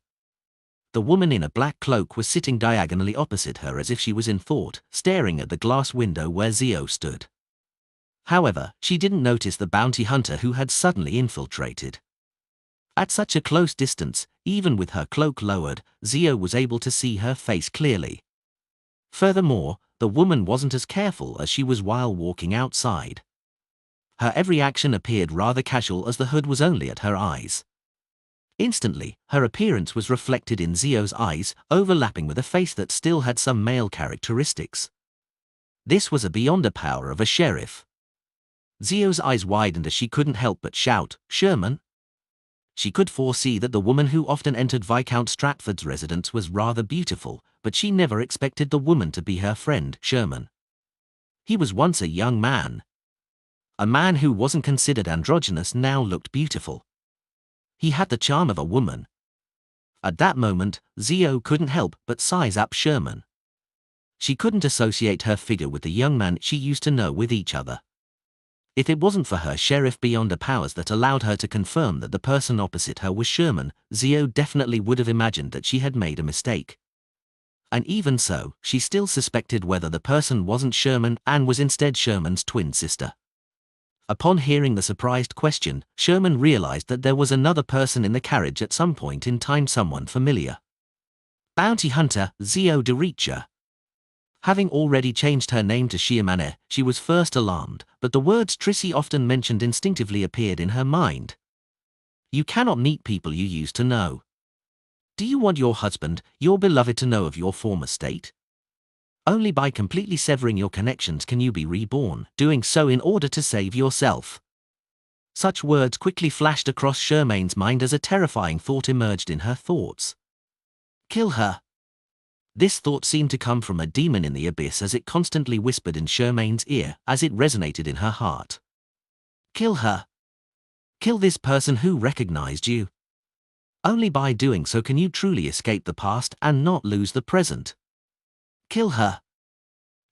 The woman in a black cloak was sitting diagonally opposite her as if she was in thought, staring at the glass window where Zio stood. However, she didn't notice the bounty hunter who had suddenly infiltrated. At such a close distance, even with her cloak lowered, Zio was able to see her face clearly. Furthermore, the woman wasn't as careful as she was while walking outside. Her every action appeared rather casual as the hood was only at her eyes. Instantly, her appearance was reflected in Zio's eyes, overlapping with a face that still had some male characteristics. This was a Beyonder power of a sheriff. Zio's eyes widened as she couldn't help but shout, Sherman? She could foresee that the woman who often entered Viscount Stratford's residence was rather beautiful, but she never expected the woman to be her friend, Sherman. He was once a young man. A man who wasn't considered androgynous now looked beautiful. He had the charm of a woman. At that moment, Zio couldn't help but size up Sherman. She couldn't associate her figure with the young man she used to know with each other. If it wasn't for her sheriff Beyonder powers that allowed her to confirm that the person opposite her was Sherman, Zio definitely would have imagined that she had made a mistake. And even so, she still suspected whether the person wasn't Sherman and was instead Sherman's twin sister. Upon hearing the surprised question, Sherman realized that there was another person in the carriage at some point in time, someone familiar. Bounty hunter, Zio de Reacher. Having already changed her name to Shiamane, she was first alarmed, but the words Trissy often mentioned instinctively appeared in her mind. You cannot meet people you used to know. Do you want your husband, your beloved, to know of your former state? Only by completely severing your connections can you be reborn, doing so in order to save yourself. Such words quickly flashed across Charmaine's mind as a terrifying thought emerged in her thoughts. Kill her. This thought seemed to come from a demon in the abyss as it constantly whispered in Charmaine's ear as it resonated in her heart. Kill her. Kill this person who recognized you. Only by doing so can you truly escape the past and not lose the present. Kill her.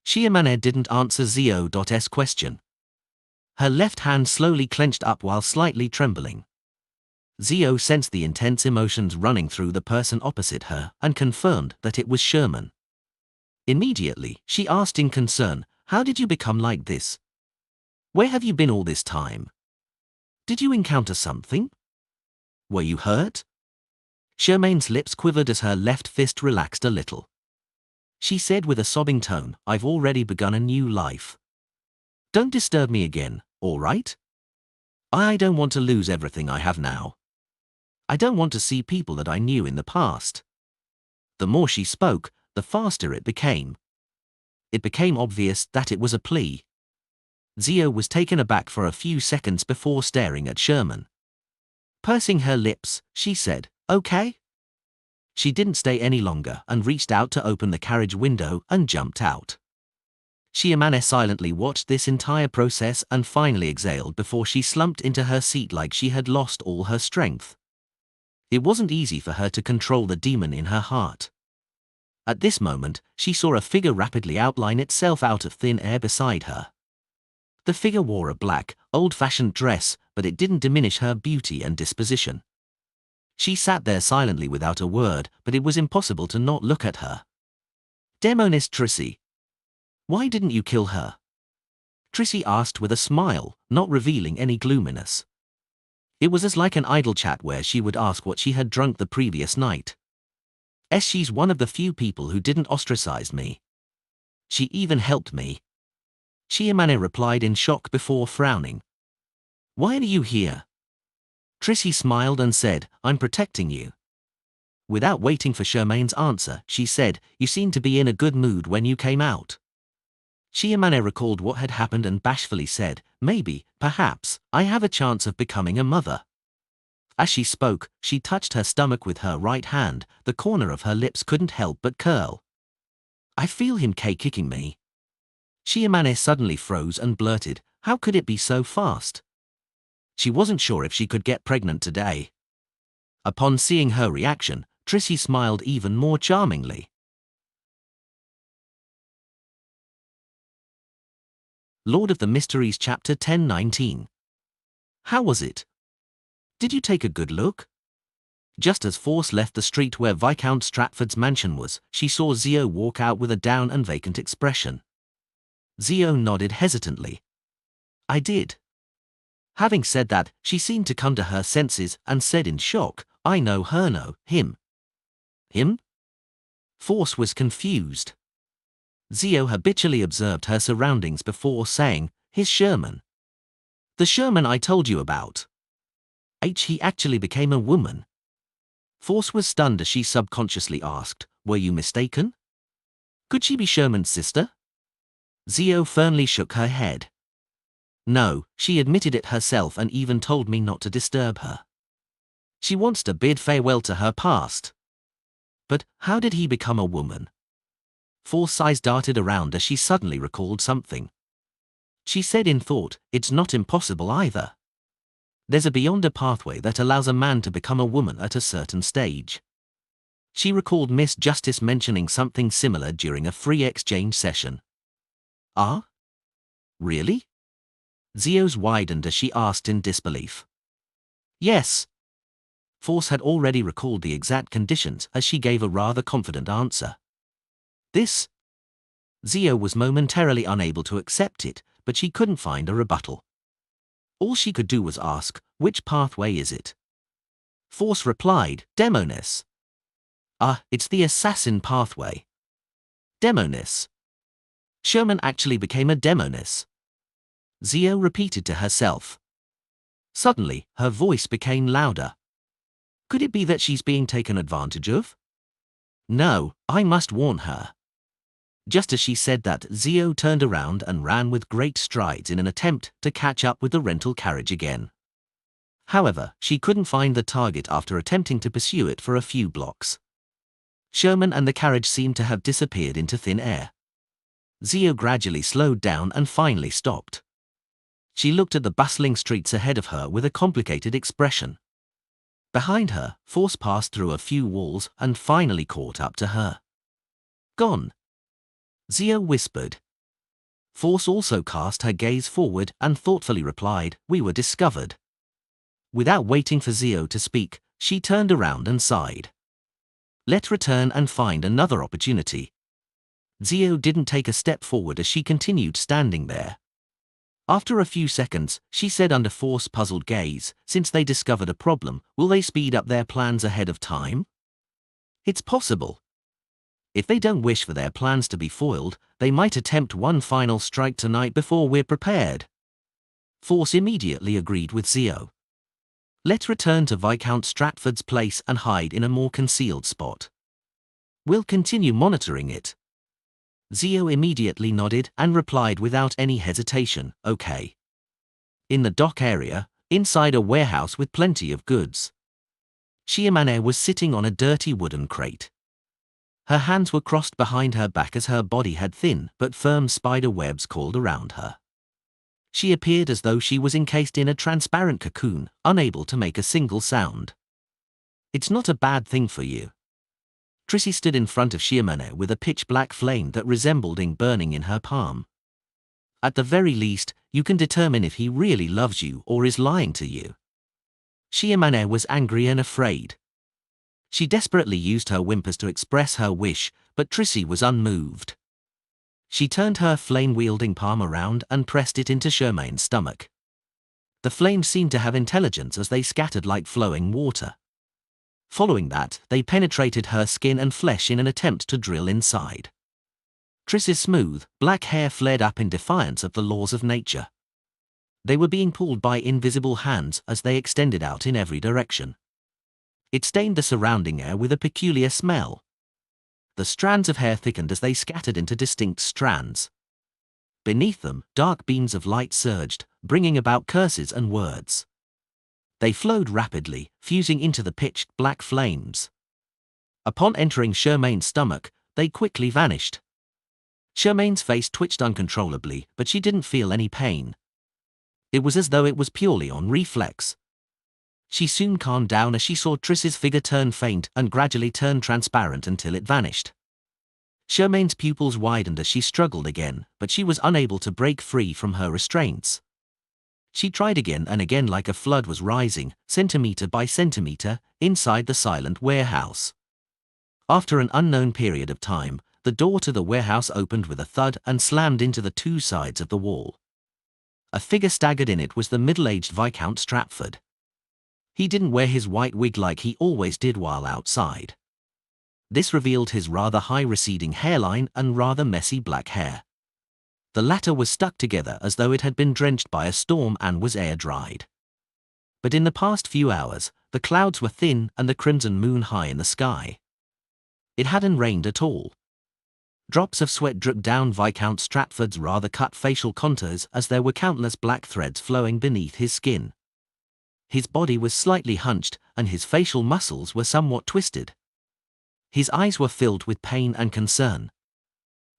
Shiamane didn't answer Zio's question. Her left hand slowly clenched up while slightly trembling. Zio sensed the intense emotions running through the person opposite her and confirmed that it was Sherman. Immediately, she asked in concern, "How did you become like this? Where have you been all this time? Did you encounter something? Were you hurt?" Charmaine's lips quivered as her left fist relaxed a little. She said with a sobbing tone, "I've already begun a new life. Don't disturb me again, all right? I don't want to lose everything I have now. I don't want to see people that I knew in the past." The more she spoke, the faster it became. It became obvious that it was a plea. Zio was taken aback for a few seconds before staring at Sherman. Pursing her lips, she said, "Okay." She didn't stay any longer and reached out to open the carriage window and jumped out. Shiamane silently watched this entire process and finally exhaled before she slumped into her seat like she had lost all her strength. It wasn't easy for her to control the demon in her heart. At this moment, she saw a figure rapidly outline itself out of thin air beside her. The figure wore a black, old-fashioned dress, but it didn't diminish her beauty and disposition. She sat there silently without a word, but it was impossible to not look at her. "Demoness Trissy. Why didn't you kill her?" Trissy asked with a smile, not revealing any gloominess. It was as like an idle chat where she would ask what she had drunk the previous night. "She's one of the few people who didn't ostracize me. She even helped me." Shiamane replied in shock before frowning. "Why are you here?" Trissy smiled and said, "I'm protecting you." Without waiting for Charmaine's answer, she said, "You seemed to be in a good mood when you came out." Shiamane recalled what had happened and bashfully said, "Maybe, perhaps, I have a chance of becoming a mother." As she spoke, she touched her stomach with her right hand. The corner of her lips couldn't help but curl. "I feel him kicking me." Shiamane suddenly froze and blurted, "How could it be so fast?" She wasn't sure if she could get pregnant today. Upon seeing her reaction, Trissy smiled even more charmingly. Lord of the Mysteries Chapter 10:19. How was it? Did you take a good look? Just as Force left the street where Viscount Stratford's mansion was, she saw Zio walk out with a down and vacant expression. Zio nodded hesitantly. "I did." Having said that, she seemed to come to her senses and said in shock, "I know her, no, him." "Him?" Force was confused. Zio habitually observed her surroundings before saying, "His Sherman. The Sherman I told you about." He actually became a woman. Force was stunned as she subconsciously asked, "Were you mistaken? Could she be Sherman's sister?" Zio firmly shook her head. "No, she admitted it herself and even told me not to disturb her. She wants to bid farewell to her past." "But how did he become a woman?" Force's eyes darted around as she suddenly recalled something. She said in thought, "It's not impossible either. There's a beyond a pathway that allows a man to become a woman at a certain stage." She recalled Miss Justice mentioning something similar during a free exchange session. "Ah? Really?" Zio's widened as she asked in disbelief. "Yes." Force had already recalled the exact conditions as she gave a rather confident answer. "This?" Zio was momentarily unable to accept it, but she couldn't find a rebuttal. All she could do was ask, "Which pathway is it?" Force replied, "Demoness." "Ah, it's the assassin pathway." "Demoness. Sherman actually became a demoness. Zio repeated to herself. Suddenly, her voice became louder. Could it be that she's being taken advantage of? No, I must warn her. Just as she said that, Zio turned around and ran with great strides in an attempt to catch up with the rental carriage again. However, she couldn't find the target after attempting to pursue it for a few blocks. Sherman and the carriage seemed to have disappeared into thin air. Zio gradually slowed down and finally stopped. She looked at the bustling streets ahead of her with a complicated expression. Behind her, Force passed through a few walls and finally caught up to her. Gone, Zio whispered. Force also cast her gaze forward and thoughtfully replied, we were discovered. Without waiting for Zio to speak, she turned around and sighed. Let's return and find another opportunity. Zio didn't take a step forward as she continued standing there. After a few seconds, she said under Force's puzzled gaze, since they discovered a problem, will they speed up their plans ahead of time? It's possible. If they don't wish for their plans to be foiled, they might attempt one final strike tonight before we're prepared. Force immediately agreed with Zio. Let's return to Viscount Stratford's place and hide in a more concealed spot. We'll continue monitoring it. Zio immediately nodded and replied without any hesitation, okay. In the dock area, inside a warehouse with plenty of goods, Shiamane was sitting on a dirty wooden crate. Her hands were crossed behind her back as her body had thin but firm spider webs coiled around her. She appeared as though she was encased in a transparent cocoon, unable to make a single sound. It's not a bad thing for you. Trissy stood in front of Shiamane with a pitch-black flame that resembled ink burning in her palm. At the very least, you can determine if he really loves you or is lying to you. Shiamane was angry and afraid. She desperately used her whimpers to express her wish, but Trissy was unmoved. She turned her flame-wielding palm around and pressed it into Sherman's stomach. The flames seemed to have intelligence as they scattered like flowing water. Following that, they penetrated her skin and flesh in an attempt to drill inside. Trissy's smooth, black hair flared up in defiance of the laws of nature. They were being pulled by invisible hands as they extended out in every direction. It stained the surrounding air with a peculiar smell. The strands of hair thickened as they scattered into distinct strands. Beneath them, dark beams of light surged, bringing about curses and words. They flowed rapidly, fusing into the pitched black flames. Upon entering Sherman's stomach, they quickly vanished. Sherman's face twitched uncontrollably, but she didn't feel any pain. It was as though it was purely on reflex. She soon calmed down as she saw Triss's figure turn faint and gradually turn transparent until it vanished. Sherman's pupils widened as she struggled again, but she was unable to break free from her restraints. She tried again and again like a flood was rising, centimeter by centimeter, inside the silent warehouse. After an unknown period of time, the door to the warehouse opened with a thud and slammed into the two sides of the wall. A figure staggered in. It was the middle-aged Viscount Stratford. He didn't wear his white wig like he always did while outside. This revealed his rather high receding hairline and rather messy black hair. The latter was stuck together as though it had been drenched by a storm and was air-dried. But in the past few hours, the clouds were thin and the crimson moon high in the sky. It hadn't rained at all. Drops of sweat dripped down Viscount Stratford's rather cut facial contours as there were countless black threads flowing beneath his skin. His body was slightly hunched, and his facial muscles were somewhat twisted. His eyes were filled with pain and concern.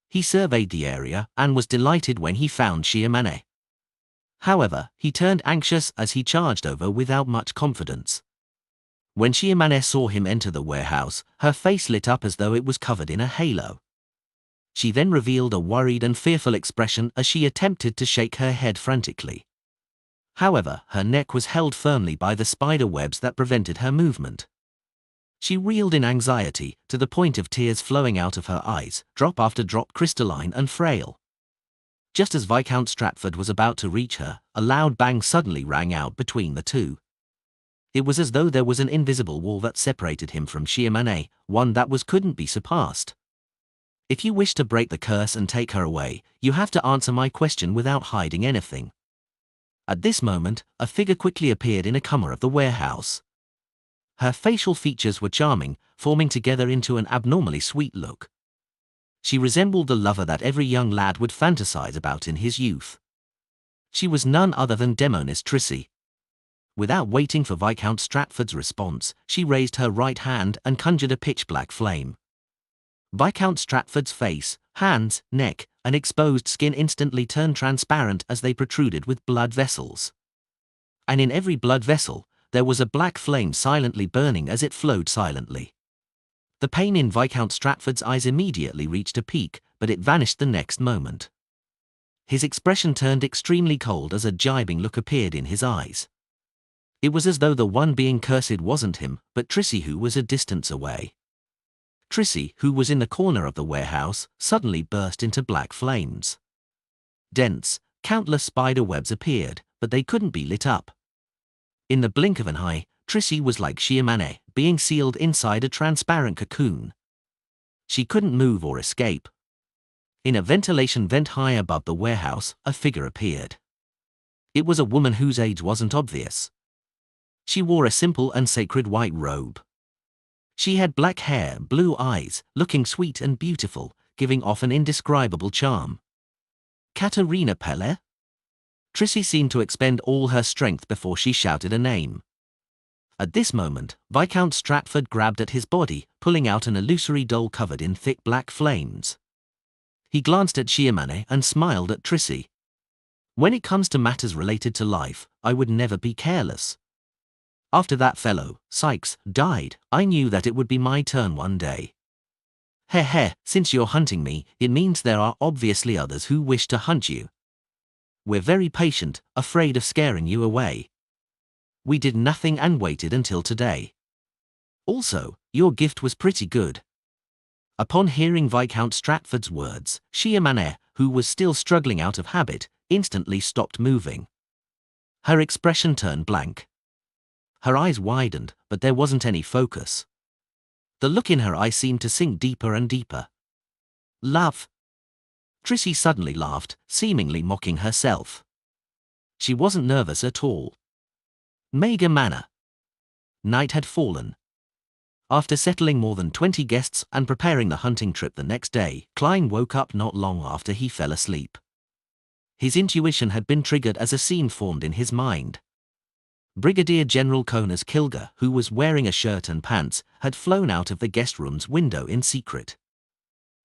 He surveyed the area and was delighted when he found Shiamane. However, he turned anxious as he charged over without much confidence. When Shiamane saw him enter the warehouse, her face lit up as though it was covered in a halo. She then revealed a worried and fearful expression as she attempted to shake her head frantically. However, her neck was held firmly by the spider webs that prevented her movement. She reeled in anxiety, to the point of tears flowing out of her eyes, drop after drop, crystalline and frail. Just as Viscount Stratford was about to reach her, a loud bang suddenly rang out between the two. It was as though there was an invisible wall that separated him from Shiamane, one that couldn't be surpassed. If you wish to break the curse and take her away, you have to answer my question without hiding anything. At this moment, a figure quickly appeared in a corner of the warehouse. Her facial features were charming, forming together into an abnormally sweet look. She resembled the lover that every young lad would fantasize about in his youth. She was none other than Demonis Trissy. Without waiting for Viscount Stratford's response, she raised her right hand and conjured a pitch-black flame. Viscount Stratford's face, hands, neck, and exposed skin instantly turned transparent as they protruded with blood vessels. And in every blood vessel, there was a black flame silently burning as it flowed silently. The pain in Viscount Stratford's eyes immediately reached a peak, but it vanished the next moment. His expression turned extremely cold as a gibing look appeared in his eyes. It was as though the one being cursed wasn't him, but Trissy, who was a distance away. Trissy, who was in the corner of the warehouse, suddenly burst into black flames. Dense, countless spider webs appeared, but they couldn't be lit up. In the blink of an eye, Trissy was like Shiamane, being sealed inside a transparent cocoon. She couldn't move or escape. In a ventilation vent high above the warehouse, a figure appeared. It was a woman whose age wasn't obvious. She wore a simple and sacred white robe. She had black hair, blue eyes, looking sweet and beautiful, giving off an indescribable charm. Katerina Pelle? Trissy seemed to expend all her strength before she shouted a name. At this moment, Viscount Stratford grabbed at his body, pulling out an illusory doll covered in thick black flames. He glanced at Shiamane and smiled at Trissy. When it comes to matters related to life, I would never be careless. After that fellow, Sykes, died, I knew that it would be my turn one day. Since you're hunting me, it means there are obviously others who wish to hunt you. We're very patient, afraid of scaring you away. We did nothing and waited until today. Also, your gift was pretty good. Upon hearing Viscount Stratford's words, Shiamane, who was still struggling out of habit, instantly stopped moving. Her expression turned blank. Her eyes widened, but there wasn't any focus. The look in her eyes seemed to sink deeper and deeper. Love. Trissy suddenly laughed, seemingly mocking herself. She wasn't nervous at all. Mega Manor. Night had fallen. After settling more than 20 guests and preparing the hunting trip the next day, Klein woke up not long after he fell asleep. His intuition had been triggered as a scene formed in his mind. Brigadier General Connors Kilger, who was wearing a shirt and pants, had flown out of the guest room's window in secret.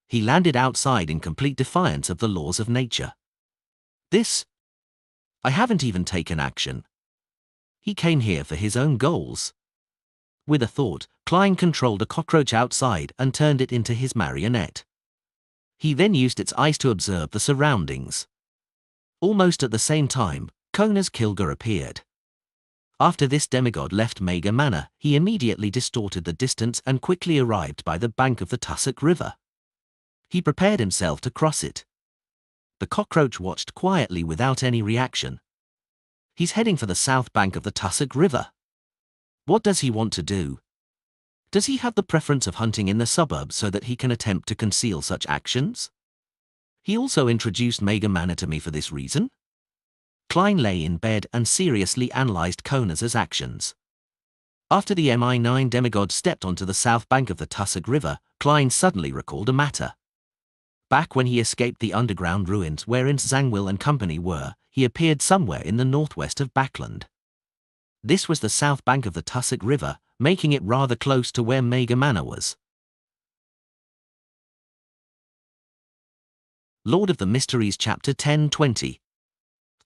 He landed outside in complete defiance of the laws of nature. I haven't even taken action. He came here for his own goals. With a thought, Klein controlled a cockroach outside and turned it into his marionette. He then used its eyes to observe the surroundings. Almost at the same time, Connors Kilger appeared. After this demigod left Mega Manor, he immediately distorted the distance and quickly arrived by the bank of the Tussock River. He prepared himself to cross it. The cockroach watched quietly without any reaction. He's heading for the south bank of the Tussock River. What does he want to do? Does he have the preference of hunting in the suburbs so that he can attempt to conceal such actions? He also introduced Mega Manor to me for this reason? Klein lay in bed and seriously analyzed Connors' actions. After the Mi-9 demigod stepped onto the south bank of the Tussock River, Klein suddenly recalled a matter. Back when he escaped the underground ruins wherein Zangwill and company were, he appeared somewhere in the northwest of Backland. This was the south bank of the Tussock River, making it rather close to where Mega Manor was. Lord of the Mysteries Chapter 10-20.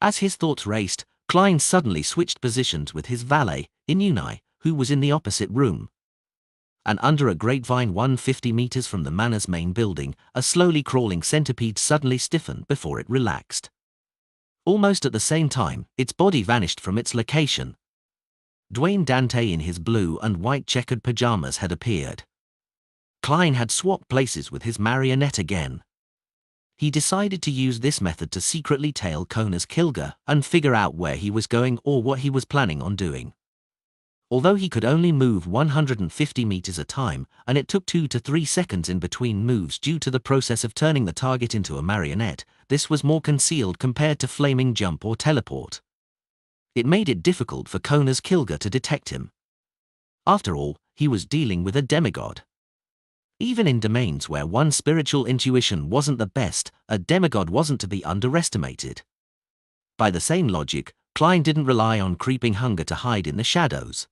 As his thoughts raced, Klein suddenly switched positions with his valet, Inuni, who was in the opposite room. And under a grapevine 150 meters from the manor's main building, a slowly crawling centipede suddenly stiffened before it relaxed. Almost at the same time, its body vanished from its location. Dwayne Dante in his blue and white checkered pajamas had appeared. Klein had swapped places with his marionette again. He decided to use this method to secretly tail Connors Kilger and figure out where he was going or what he was planning on doing. Although he could only move 150 meters at a time, and it took 2 to 3 seconds in between moves due to the process of turning the target into a marionette, this was more concealed compared to flaming jump or teleport. It made it difficult for Kona's Kilga to detect him. After all, he was dealing with a demigod. Even in domains where one's spiritual intuition wasn't the best, a demigod wasn't to be underestimated. By the same logic, Klein didn't rely on creeping hunger to hide in the shadows.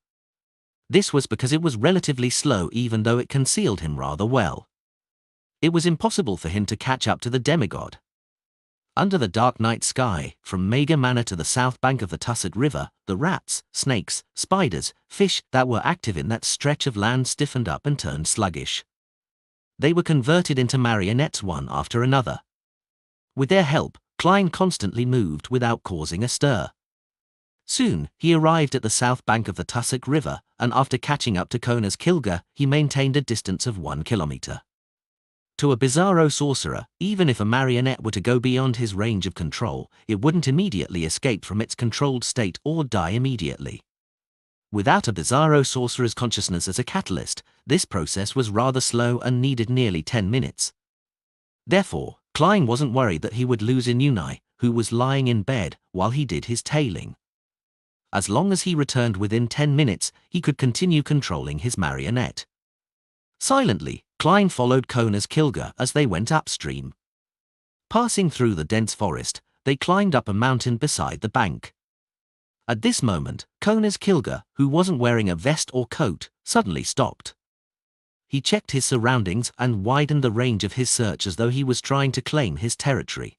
This was because it was relatively slow even though it concealed him rather well. It was impossible for him to catch up to the demigod. Under the dark night sky, from Mega Manor to the south bank of the Tusset River, the rats, snakes, spiders, fish that were active in that stretch of land stiffened up and turned sluggish. They were converted into marionettes one after another. With their help, Klein constantly moved without causing a stir. Soon, he arrived at the south bank of the Tussock River, and after catching up to Kona's Kilga, he maintained a distance of 1 kilometer. To a Bizarro sorcerer, even if a marionette were to go beyond his range of control, it wouldn't immediately escape from its controlled state or die immediately. Without a Bizarro sorcerer's consciousness as a catalyst, this process was rather slow and needed nearly 10 minutes. Therefore, Klein wasn't worried that he would lose Inuni, who was lying in bed while he did his tailing. As long as he returned within 10 minutes, he could continue controlling his marionette. Silently, Klein followed Kona's Kilga as they went upstream. Passing through the dense forest, they climbed up a mountain beside the bank. At this moment, Kona's Kilga, who wasn't wearing a vest or coat, suddenly stopped. He checked his surroundings and widened the range of his search as though he was trying to claim his territory.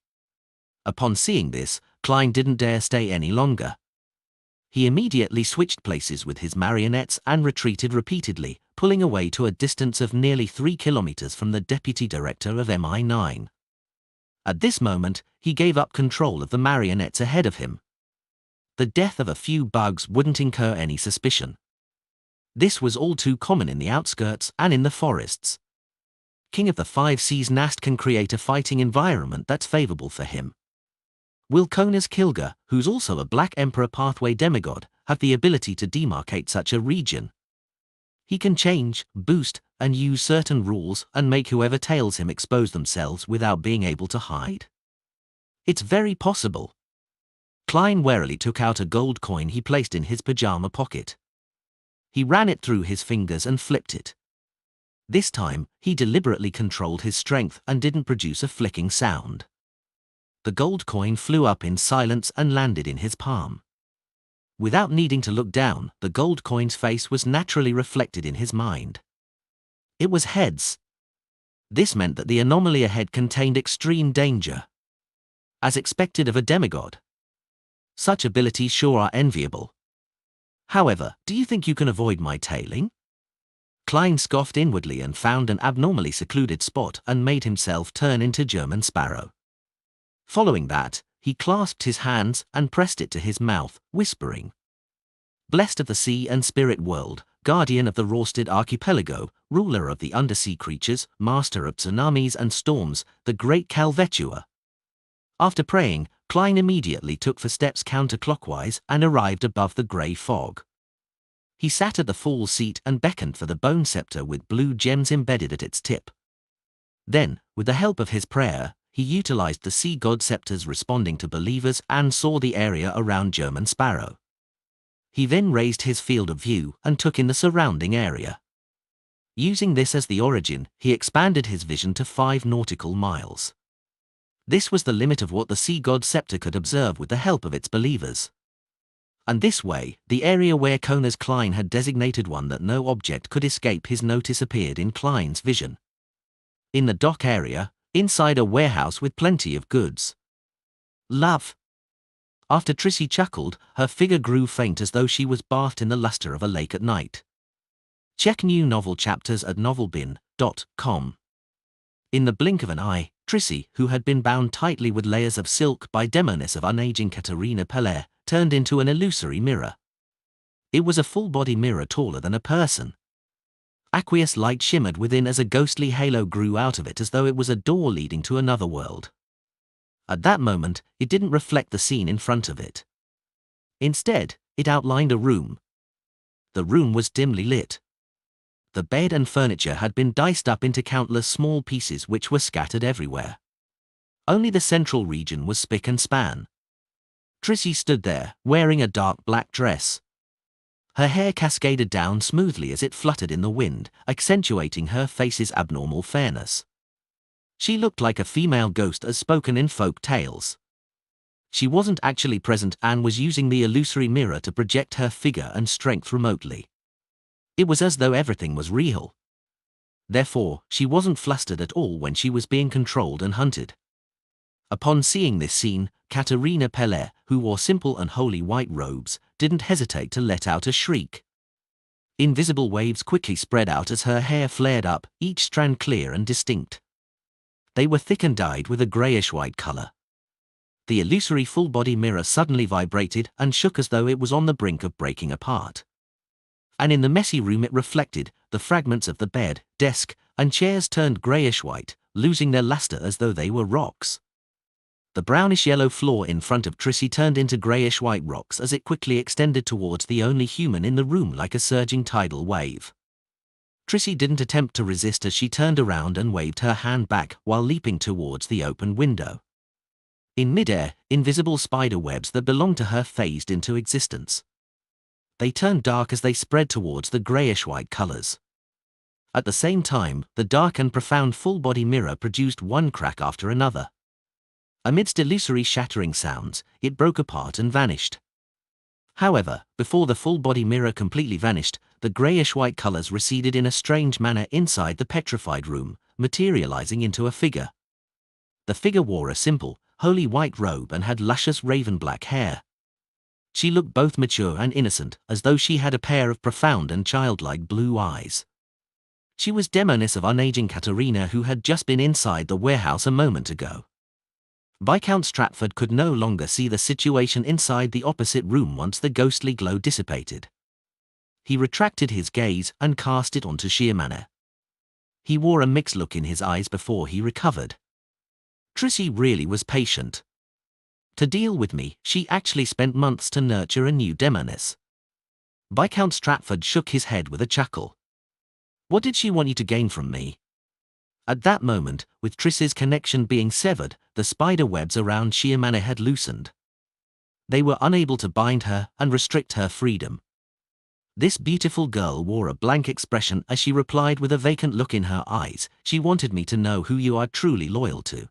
Upon seeing this, Klein didn't dare stay any longer. He immediately switched places with his marionettes and retreated repeatedly, pulling away to a distance of nearly 3 kilometers from the deputy director of MI9. At this moment, he gave up control of the marionettes ahead of him. The death of a few bugs wouldn't incur any suspicion. This was all too common in the outskirts and in the forests. King of the Five Seas Nast can create a fighting environment that's favorable for him. Will Kona's Kilga, who's also a Black Emperor pathway demigod, have the ability to demarcate such a region? He can change, boost, and use certain rules and make whoever tails him expose themselves without being able to hide. It's very possible. Klein warily took out a gold coin he placed in his pajama pocket. He ran it through his fingers and flipped it. This time, he deliberately controlled his strength and didn't produce a flicking sound. The gold coin flew up in silence and landed in his palm. Without needing to look down, the gold coin's face was naturally reflected in his mind. It was heads. This meant that the anomaly ahead contained extreme danger. As expected of a demigod. Such abilities sure are enviable. However, do you think you can avoid my tailing? Klein scoffed inwardly and found an abnormally secluded spot and made himself turn into German Sparrow. Following that, he clasped his hands and pressed it to his mouth, whispering, "Blessed of the sea and spirit world, guardian of the Rorsted archipelago, ruler of the undersea creatures, master of tsunamis and storms, the great Calvetua." After praying, Klein immediately took 4 steps counterclockwise and arrived above the grey fog. He sat at the fall seat and beckoned for the bone scepter with blue gems embedded at its tip. Then, with the help of his prayer, he utilized the sea god scepters responding to believers and saw the area around German Sparrow. He then raised his field of view and took in the surrounding area. Using this as the origin, he expanded his vision to 5 nautical miles. This was the limit of what the sea god scepter could observe with the help of its believers. And this way, the area where Kona's Klein had designated one that no object could escape his notice appeared in Klein's vision. In the dock area, inside a warehouse with plenty of goods. Love. After Trissy chuckled, her figure grew faint as though she was bathed in the luster of a lake at night. Check new novel chapters at novelbin.com. In the blink of an eye, Trissy, who had been bound tightly with layers of silk by demoness of unaging Katerina Peller, turned into an illusory mirror. It was a full-body mirror taller than a person. Aqueous light shimmered within as a ghostly halo grew out of it as though it was a door leading to another world. At that moment, it didn't reflect the scene in front of it. Instead, it outlined a room. The room was dimly lit. The bed and furniture had been diced up into countless small pieces which were scattered everywhere. Only the central region was spick and span. Trissy stood there, wearing a dark black dress. Her hair cascaded down smoothly as it fluttered in the wind, accentuating her face's abnormal fairness. She looked like a female ghost as spoken in folk tales. She wasn't actually present and was using the illusory mirror to project her figure and strength remotely. It was as though everything was real. Therefore, she wasn't flustered at all when she was being controlled and hunted. Upon seeing this scene, Katerina Pellet, who wore simple and holy white robes, didn't hesitate to let out a shriek. Invisible waves quickly spread out as her hair flared up, each strand clear and distinct. They were thick and dyed with a greyish-white color. The illusory full-body mirror suddenly vibrated and shook as though it was on the brink of breaking apart. And in the messy room it reflected, the fragments of the bed, desk, and chairs turned greyish-white, losing their luster as though they were rocks. The brownish-yellow floor in front of Trissy turned into greyish-white rocks as it quickly extended towards the only human in the room like a surging tidal wave. Trissy didn't attempt to resist as she turned around and waved her hand back while leaping towards the open window. In midair, invisible spider webs that belonged to her phased into existence. They turned dark as they spread towards the greyish-white colors. At the same time, the dark and profound full-body mirror produced one crack after another. Amidst illusory shattering sounds, it broke apart and vanished. However, before the full-body mirror completely vanished, the greyish-white colors receded in a strange manner inside the petrified room, materializing into a figure. The figure wore a simple, holy white robe and had luscious raven-black hair. She looked both mature and innocent, as though she had a pair of profound and childlike blue eyes. She was demoness of unaging Katerina who had just been inside the warehouse a moment ago. Viscount Stratford could no longer see the situation inside the opposite room once the ghostly glow dissipated. He retracted his gaze and cast it onto Sheermanor. He wore a mixed look in his eyes before he recovered. Trissy really was patient. To deal with me, she actually spent months to nurture a new demoness. Viscount Stratford shook his head with a chuckle. What did she want you to gain from me? At that moment, with Trissy's connection being severed, the spider webs around Sheermanor had loosened. They were unable to bind her and restrict her freedom. This beautiful girl wore a blank expression as she replied with a vacant look in her eyes. She wanted me to know who you are truly loyal to.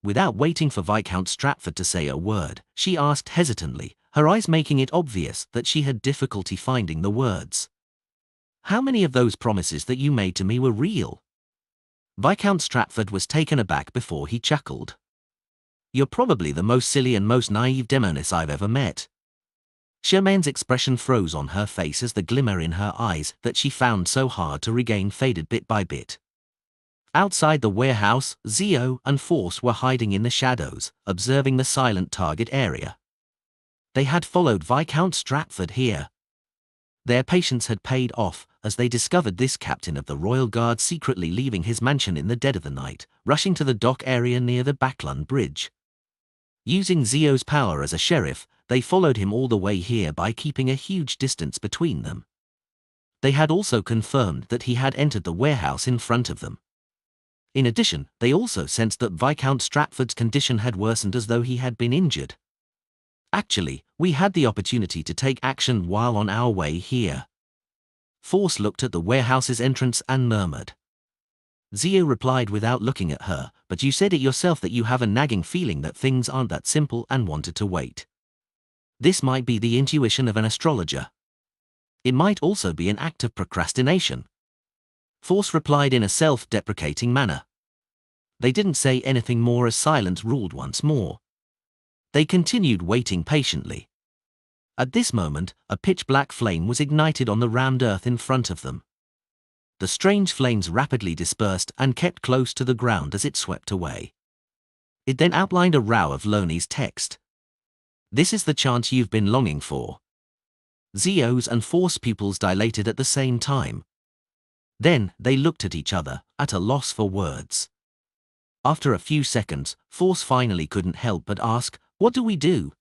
Without waiting for Viscount Stratford to say a word, she asked hesitantly, her eyes making it obvious that she had difficulty finding the words. How many of those promises that you made to me were real? Viscount Stratford was taken aback before he chuckled. You're probably the most silly and most naive demoness I've ever met. Sheerman's expression froze on her face as the glimmer in her eyes that she found so hard to regain faded bit by bit. Outside the warehouse, Zio and Force were hiding in the shadows, observing the silent target area. They had followed Viscount Stratford here. Their patience had paid off, as they discovered this captain of the Royal Guard secretly leaving his mansion in the dead of the night, rushing to the dock area near the Backlund Bridge. Using Zio's power as a sheriff, they followed him all the way here by keeping a huge distance between them. They had also confirmed that he had entered the warehouse in front of them. In addition, they also sensed that Viscount Stratford's condition had worsened as though he had been injured. Actually, we had the opportunity to take action while on our way here. Force looked at the warehouse's entrance and murmured. Zio replied without looking at her, but you said it yourself that you have a nagging feeling that things aren't that simple and wanted to wait. This might be the intuition of an astrologer. It might also be an act of procrastination. Force replied in a self-deprecating manner. They didn't say anything more as silence ruled once more. They continued waiting patiently. At this moment, a pitch-black flame was ignited on the rammed earth in front of them. The strange flames rapidly dispersed and kept close to the ground as it swept away. It then outlined a row of Loney's text. This is the chance you've been longing for. Zio's and Force pupils dilated at the same time. Then, they looked at each other, at a loss for words. After a few seconds, Force finally couldn't help but ask, "What do we do?"